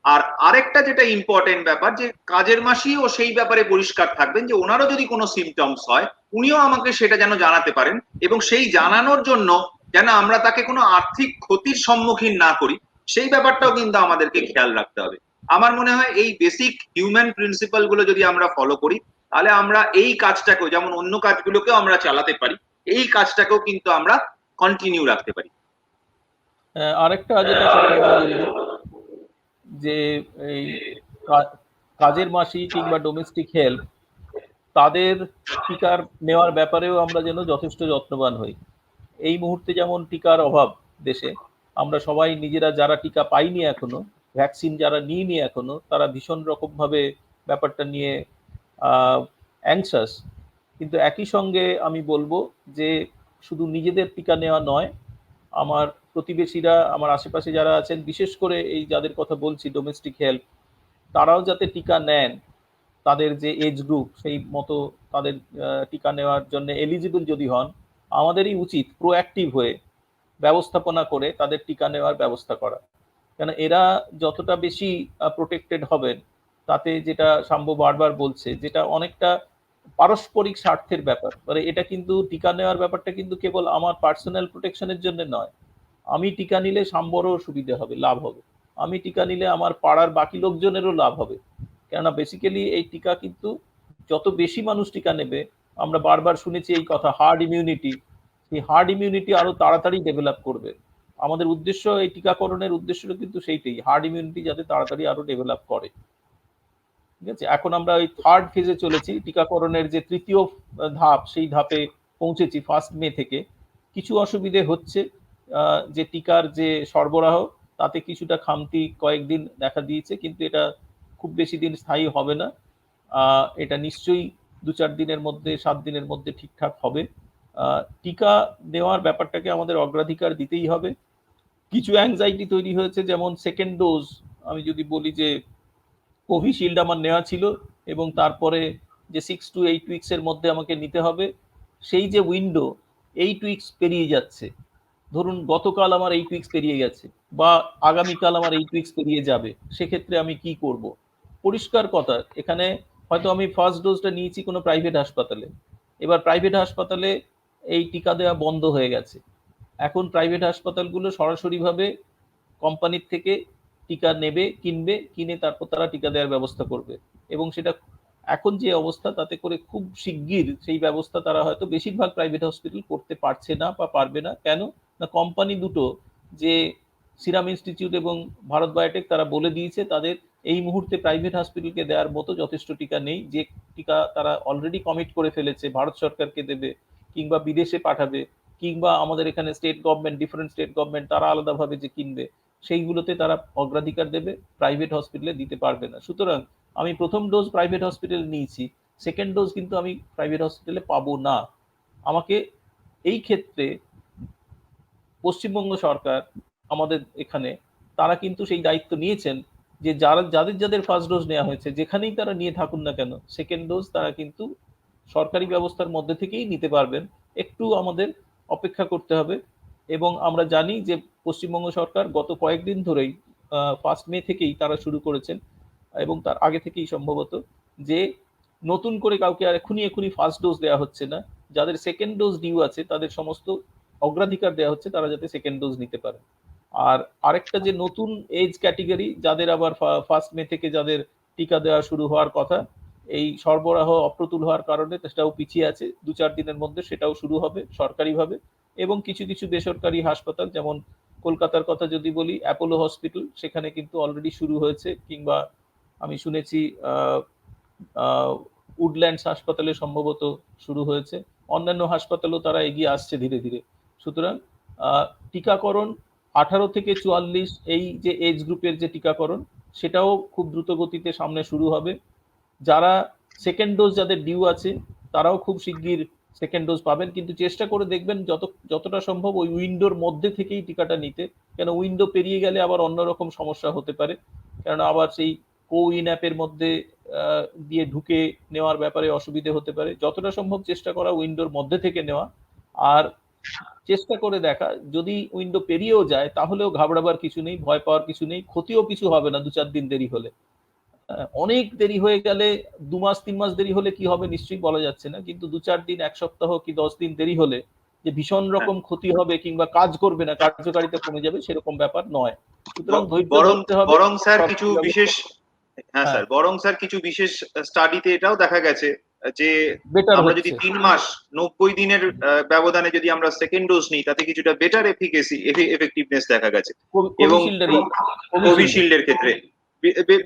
আর আরেকটা যেটা ইম্পর্টেন্ট ব্যাপার, যে কাজের মাসিও সেই ব্যাপারে পরিষ্কার থাকবেন যে ওনারও যদি কোনো সিমটমস হয় উনিও আমাকে সেটা যেন জানাতে পারেন, এবং সেই জানানোর জন্য যেন আমরা তাকে কোনো আর্থিক ক্ষতির সম্মুখীন না করি, সেই ব্যাপারটাও কিন্তু আমাদেরকে খেয়াল রাখতে হবে। আমার মনে হয় এই বেসিক হিউম্যান প্রিন্সিপাল গুলো যদি আমরা ফলো করি, তাহলে আমরা এই কাজটাকেও, যেমন অন্য কাজগুলোকেও আমরা চালাতে পারি, এই কাজটাকেও কিন্তু আমরা কন্টিনিউ রাখতে পারি। আরেকটা যেটা কথা আমি বলবো, যে এই কাজের মাসি কিংবা ডোমেস্টিক হেল্প, তাদের টিকার নেওয়ার ব্যাপারেও আমরা যেন যথেষ্ট যত্নবান হই। এই মুহূর্তে যেমন টিকার অভাব দেশে, আমরা সবাই নিজেরা যারা টিকা পাইনি এখনো, ভ্যাকসিন যারা নিইনি এখনো, তারা ভীষণ রকমভাবে ব্যাপারটা নিয়ে অ্যাংশাস। কিন্তু একই সঙ্গে আমি বলবো যে শুধু নিজেদের টিকা নেওয়া নয়, আমার প্রতিবেশীরা, আমার আশেপাশে যারা আছেন, বিশেষ করে এই যাদের কথা বলছি ডোমেস্টিক হেল্প, তারাও যাতে টিকা নেন, তাদের যে এজ গ্রুপ সেই মতো তাদের টিকা নেওয়ার জন্য এলিজিবল যদি হন, আমাদেরই উচিত প্রোঅ্যাক্টিভ হয়ে ব্যবস্থাপনা করে তাদের টিকা নেওয়ার ব্যবস্থা করা। কেন এরা যতটা বেশি প্রোটেক্টেড হবেন, তাতে যেটা শাম্ব বারবার বলছে, যেটা অনেকটা পারস্পরিক স্বার্থের ব্যাপার, মানে এটা কিন্তু টিকা নেওয়ার ব্যাপারটা কিন্তু কেবল আমার পার্সোনাল প্রোটেকশনের জন্য নয়। আমি টিকা নিলে শাম্বরও সুবিধে হবে, লাভ হবে। আমি টিকা নিলে আমার পাড়ার বাকি লোকজনেরও লাভ হবে। কেননা বেসিক্যালি এই টিকা কিন্তু যত বেশি মানুষ টিকা নেবে, আমরা বারবার শুনেছি এই কথা, হার্ড ইমিউনিটি, সেই হার্ড ইমিউনিটি আরো তাড়াতাড়ি ডেভেলপ করবে। আমাদের উদ্দেশ্য, এই টিকাকরণের উদ্দেশ্যটা কিন্তু সেইটাই, হার্ড ইমিউনিটি যাতে তাড়াতাড়ি আরো ডেভেলপ করে। ঠিক আছে, এখন আমরা ওই থার্ড ফেজে চলেছি, টিকাকরণের যে তৃতীয় ধাপ, সেই ধাপে পৌঁছেছি 1 মে থেকে। কিছু অসুবিধে হচ্ছে, যে টিকার যে সরবরাহ, তাতে কিছুটা খামতি কয়েকদিন দেখা দিয়েছে, কিন্তু এটা খুব বেশি দিন স্থায়ী হবে না। এটা নিশ্চয়ই 2-4 দিনের মধ্যে, 7 দিনের মধ্যে ঠিকঠাক হবে। টিকা নেওয়ার ব্যাপারটাকে আমাদের অগ্রাধিকার দিতেই হবে। কিছু অ্যাংজাইটি তৈরি হয়েছে, যেমন সেকেন্ড ডোজ, আমি যদি বলি যে কোভিশিল্ড আমার নেওয়া ছিল এবং তারপরে যে 6 to 8 উইক্সের মধ্যে আমাকে নিতে হবে, সেই যে উইন্ডো 8 উইক্স পেরিয়ে যাচ্ছে। ধরুন গতকাল আমার 8 উইক্স পেরিয়ে গেছে, বা আগামীকাল আমার 8 উইক্স পেরিয়ে যাবে, সেক্ষেত্রে আমি কি করব? পরিষ্কার কথা, এখানে হয়তো আমি ফার্স্ট ডোজটা নিয়েছি কোনো প্রাইভেট হাসপাতালে, এবার প্রাইভেট হাসপাতালে এই টিকা দেওয়া বন্ধ হয়ে গেছে। এখন প্রাইভেট হাসপাতালগুলো সরাসরিভাবে কোম্পানির থেকে টিকা নেবে, কিনবে, কিনে তারপর তারা টিকা দেওয়ার ব্যবস্থা করবে। এবং সেটা এখন যে অবস্থা, তাতে করে খুব শিগগির সেই ব্যবস্থা তারা হয়তো বেশিরভাগ প্রাইভেট হসপিটাল করতে পারছে না বা পারবে না। কেন না, কোম্পানি দুটো, যে সিরাম ইনস্টিটিউট এবং ভারত বায়োটেক, তারা বলে দিয়েছে তাদের এই মুহূর্তে প্রাইভেট হসপিটালকে দেওয়ার মতো যথেষ্ট টিকা নেই। যে টিকা তারা অলরেডি কমিট করে ফেলেছে ভারত সরকারকে দেবে, কিংবা বিদেশে পাঠাবে, কিংবা আমাদের এখানে state government, different state government তারা আলাদাভাবে যে কিনবে, সেইগুলোতে তারা অগ্রাধিকার দেবে, প্রাইভেট হসপিটালে দিতে পারবে না। সুতরাং আমি প্রথম ডোজ প্রাইভেট হসপিটালে নিয়েছি, সেকেন্ড ডোজ কিন্তু আমি প্রাইভেট হসপিটালে পাবো না। আমাকে এই ক্ষেত্রে পশ্চিমবঙ্গ সরকার, আমাদের এখানে, তারা কিন্তু সেই দায়িত্ব নিয়েছেন যে যাদের ফার্স্ট ডোজ নেওয়া হয়েছে, যেখানেই তারা নিয়ে থাকুন না কেন, সেকেন্ড ডোজ তারা কিন্তু সরকারি ব্যবস্থার মধ্যে থেকেই নিতে পারবেন। একটু আমাদের অপেক্ষা করতে হবে। এবং আমরা জানি যে পশ্চিমবঙ্গ সরকার গত কয়েকদিন ধরেই 1 মে থেকেই তারা শুরু করেছেন এবং তার আগে থেকেই সম্ভবত, যে নতুন করে কাউকে আর এখনই ফার্স্ট ডোজ দেওয়া হচ্ছে না। যাদের সেকেন্ড ডোজ ডিউ আছে তাদের সমস্ত অগ্রাধিকার দেওয়া হচ্ছে তারা যাতে সেকেন্ড ডোজ নিতে পারে। আর আরেকটা যে নতুন এজ ক্যাটেগরি যাদের আবার 1 মে থেকে যাদের টিকা দেওয়া শুরু হওয়ার কথা, এই সরবরাহ অপ্রতুল হওয়ার কারণে সেটাও পিছিয়ে আছে। 2-4 দিনের মধ্যে সেটাও শুরু হবে সরকারিভাবে, এবং কিছু কিছু বেসরকারি হাসপাতাল, যেমন কলকাতার কথা যদি বলি, অ্যাপোলো হসপিটাল, সেখানে কিন্তু অলরেডি শুরু হয়েছে, কিংবা আমি শুনেছি উডল্যান্ডস হাসপাতালে সম্ভবত শুরু হয়েছে। অন্যান্য হাসপাতালও তারা এগিয়ে আসছে ধীরে ধীরে। সুতরাং টিকাকরণ 18 থেকে 44 এই যে এজ গ্রুপের যে টিকাকরণ, সেটাও খুব দ্রুত গতিতে সামনে শুরু হবে। যারা সেকেন্ড ডোজ যাদের ডিউ আছে তারাও খুব শিগগির সেকেন্ড ডোজ পাবেন, কিন্তু চেষ্টা করে দেখবেন যতটা সম্ভব ওই উইন্ডোর মধ্যে থেকেই টিকাটা নিতে, কেন উইন্ডো পেরিয়ে গেলে আবার অন্যরকম সমস্যা হতে পারে, কেন আবার সেই কোউইন অ্যাপের মধ্যে দিয়ে ঢুকে নেওয়ার ব্যাপারে অসুবিধে হতে পারে। যতটা সম্ভব চেষ্টা করা উইন্ডোর মধ্যে থেকে নেওয়া, আর চেষ্টা করে দেখা যদি উইন্ডো পেরিয়েও যায় তাহলেও ঘাবড়াবার কিছু নেই, ভয় পাওয়ার কিছু নেই, ক্ষতিও কিছু হবে না 2-4 দিন দেরি হলে। অনেক দেরি হয়ে গেলে 2 মাস 3 মাস দেরি হলে কি হবে নিশ্চয়ই বলা যাচ্ছে না, কিন্তু 2-4 দিন, 1 সপ্তাহ কি 10 দিন দেরি হলে যে ভীষণ রকম ক্ষতি হবে কিংবা কাজ করবে না, কার্যকারিতা কমে যাবে, সেরকম ব্যাপার নয়। সুতরাং ধৈর্য বরং ধরতে হবে। বরং স্যার সব কিছু ব্যবস্থা- বিশেষ হ্যাঁ স্যার, বরং স্যার কিছু বিশেষ স্টাডিতে এটাও দেখা গেছে যে বেটার আমরা যদি হচ্ছে 3 মাস 90 দিনের ব্যবধানে যদি আমরা সেকেন্ড ডোজ নিই, তাতে কিছুটা বেটার এফিকেসি এফেক্টিভনেস দেখা গেছে। এবং কোভিশিল্ডেরই কোভিশিল্ডের ক্ষেত্রে,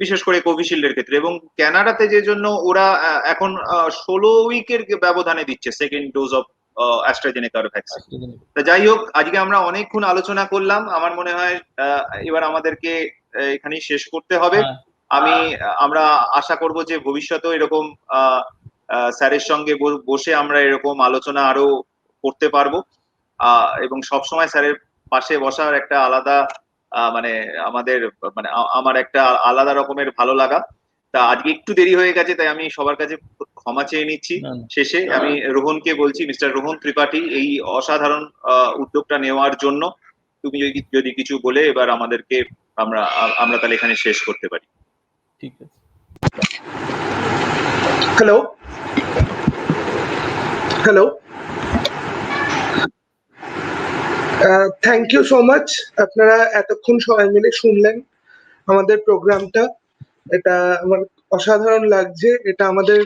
বিশেষ করে কোভিশিল্ডের ক্ষেত্রে, এবং কানাডাতে যে জন্য ওরা এখন 16 উইকের ব্যবধানে দিচ্ছে সেকেন্ড ডোজ অফ অ্যাস্ট্রাজেনেকার ভ্যাকসিন। তা যাই হোক, আজকে আমরা অনেকক্ষণ আলোচনা করলাম। আমার মনে হয় এবার আমাদেরকে এখানেই শেষ করতে হবে। আমরা আশা করব যে ভবিষ্যতেও এরকম স্যারের সঙ্গে বসে আমরা এরকম আলোচনা আরো করতে পারবো, এবং সবসময় স্যারের পাশে বসার একটা আলাদা মানে আমাদের মানে আমার একটা আলাদা রকমের ভালো লাগা। তা আজকে একটু দেরি হয়ে গেছে, তাই আমি সবার কাছে ক্ষমা চেয়ে নিচ্ছি। শেষে আমি রোহনকে বলছি, মিস্টার রোহন ত্রিপাঠী, এই অসাধারণ উদ্যোগটা নেওয়ার জন্য তুমি যদি কিছু বলে এবার আমাদেরকে আমরা তাহলে এখানে শেষ করতে পারি। ঠিক আছে। Hello hello, thank you so much. আপনারা এতক্ষণ সবাই মিলে শুনলেন আমাদের প্রোগ্রামটা। এটা আমার অসাধারণ লাগছে। এটা আমাদের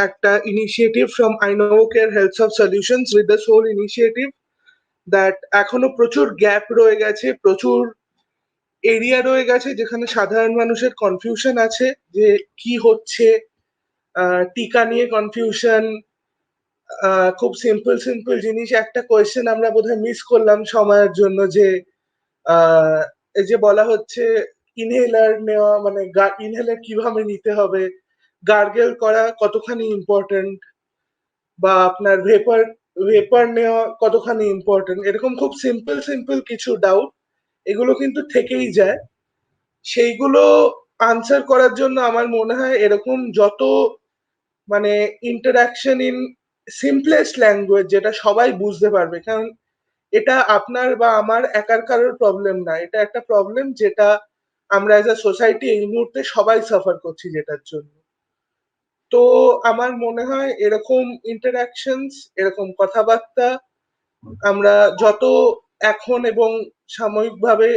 একটা initiative from Innovocare health sub solutions with the sole initiative that এখনো প্রচুর গ্যাপ রয়ে গেছে, প্রচুর এরিয়া রয়ে গেছে যেখানে সাধারণ মানুষের কনফিউশন আছে যে কি হচ্ছে। টিকা নিয়ে কনফিউশন, খুব সিম্পল জিনিস। একটা কোয়েশ্চেন আমরা বোধহয় মিস করলাম সময়ের জন্য, যে এই যে বলা হচ্ছে ইনহেলার নেওয়া, মানে ইনহেলার কিভাবে নিতে হবে, গার্গেল করা কতখানি ইম্পর্টেন্ট, বা আপনার ভেপার নেওয়া কতখানি ইম্পর্টেন্ট, এরকম খুব সিম্পল কিছু ডাউট এগুলো কিন্তু থেকেই যায়। সেইগুলো আনসার করার জন্য আমার মনে হয় এরকম যত মানে ইন্টারাকশন ইন সিম্পলেস্ট ল্যাঙ্গুয়েজ, যেটা সবাই বুঝতে পারবে, কারণ এটা আপনার বা আমার একার কারোর প্রবলেম না, এটা একটা প্রবলেম যেটা আমরা এজ আ সোসাইটি এই মুহূর্তে সবাই সাফার করছি যেটার জন্য। তো আমার মনে হয় এরকম ইন্টারাকশনস, এরকম কথাবার্তা আমরা যত এখন এবং সাময়িকভাবে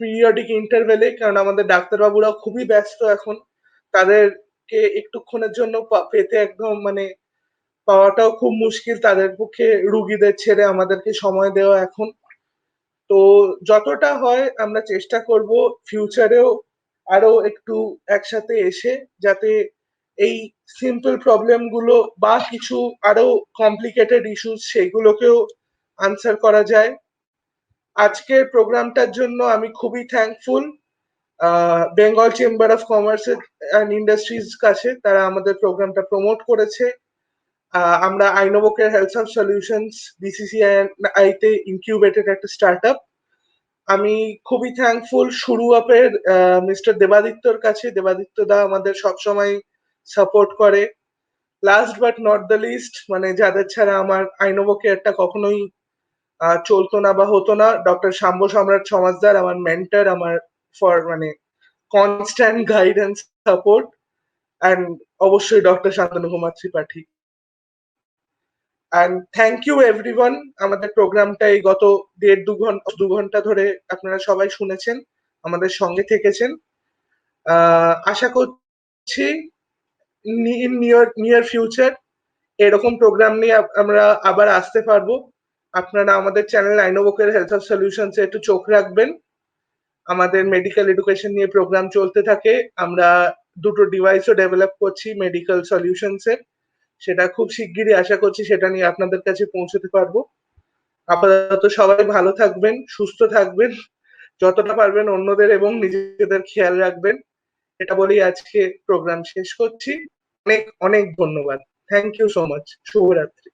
পিরিয়ডিক ইন্টারভেলে, কারণ আমাদের ডাক্তারবাবুরা খুবই ব্যস্ত এখন, তাদেরকে একটুক্ষণের জন্য পেতে একদম মানে পাওয়াটাও খুব মুশকিল তাদের পক্ষে, রুগীদের ছেড়ে আমাদেরকে সময় দেওয়া এখন। তো যতটা হয় আমরা চেষ্টা করব ফিউচারেও আরো একটু একসাথে এসে, যাতে এই সিম্পল প্রবলেম গুলো বা কিছু আরো কমপ্লিকেটেড ইস্যুস সেগুলোকেও আনসার করা যায়। আজকের প্রোগ্রামটার জন্য আমি খুবই thankful Bengal chamber of commerce and industries কাছে, তারা আমাদের প্রোগ্রামটা প্রমোট করেছে। আমরা আইনোভোকেয়ার হেলথ সাব সলিউশনস বিসিসিআই তে ইনকিউবেটেড একটা স্টার্টআপ। আমি খুবই থ্যাঙ্কফুল শুরু আপের মিস্টার দেবাদিত্যর কাছে। দেবাদিত্য দা আমাদের সবসময় সাপোর্ট করে। Last but not the least, মানে যাদের ছাড়া আমার আইনোভোকেয়ারটা কখনোই চলতো না বা হতো না, ডক্টর শাম্ব সম্রাট সমাজদার, আমার মেন্টর, আমার ফর মানে কনস্ট্যান্ট গাইডেন্স সাপোর্ট অ্যান্ড অবশ্যই doctor Shantanu Kumar Tripathi. And thank you everyone. আমাদের প্রোগ্রামটা এই গত 1.5-2 ঘন্টা ধরে আপনারা সবাই শুনেছেন, আমাদের সঙ্গে থেকেছেন। আশা করছি ইন নিয়ার ফিউচার এরকম প্রোগ্রাম নিয়ে আমরা আবার আসতে পারবো। আপনারা আমাদের চ্যানেল আইনোভোকের হেলথ অফ সলিউশনস এ একটু চোখ রাখবেন। আমাদের মেডিকেল এডুকেশন নিয়ে প্রোগ্রাম চলতে থাকে। আমরা দুটো ডিভাইসও ডেভেলপ করছি মেডিকেল সলিউশনস এর, সেটা খুব শিগগিরই আশা করছি সেটা নিয়ে আপনাদের কাছে পৌঁছতে পারবো। আপাতত সবাই ভালো থাকবেন, সুস্থ থাকবেন, যতটা পারবেন অন্যদের এবং নিজেদের খেয়াল রাখবেন। এটা বলেই আজকে প্রোগ্রাম শেষ করছি। অনেক অনেক ধন্যবাদ। Thank you so much. শুভরাত্রি।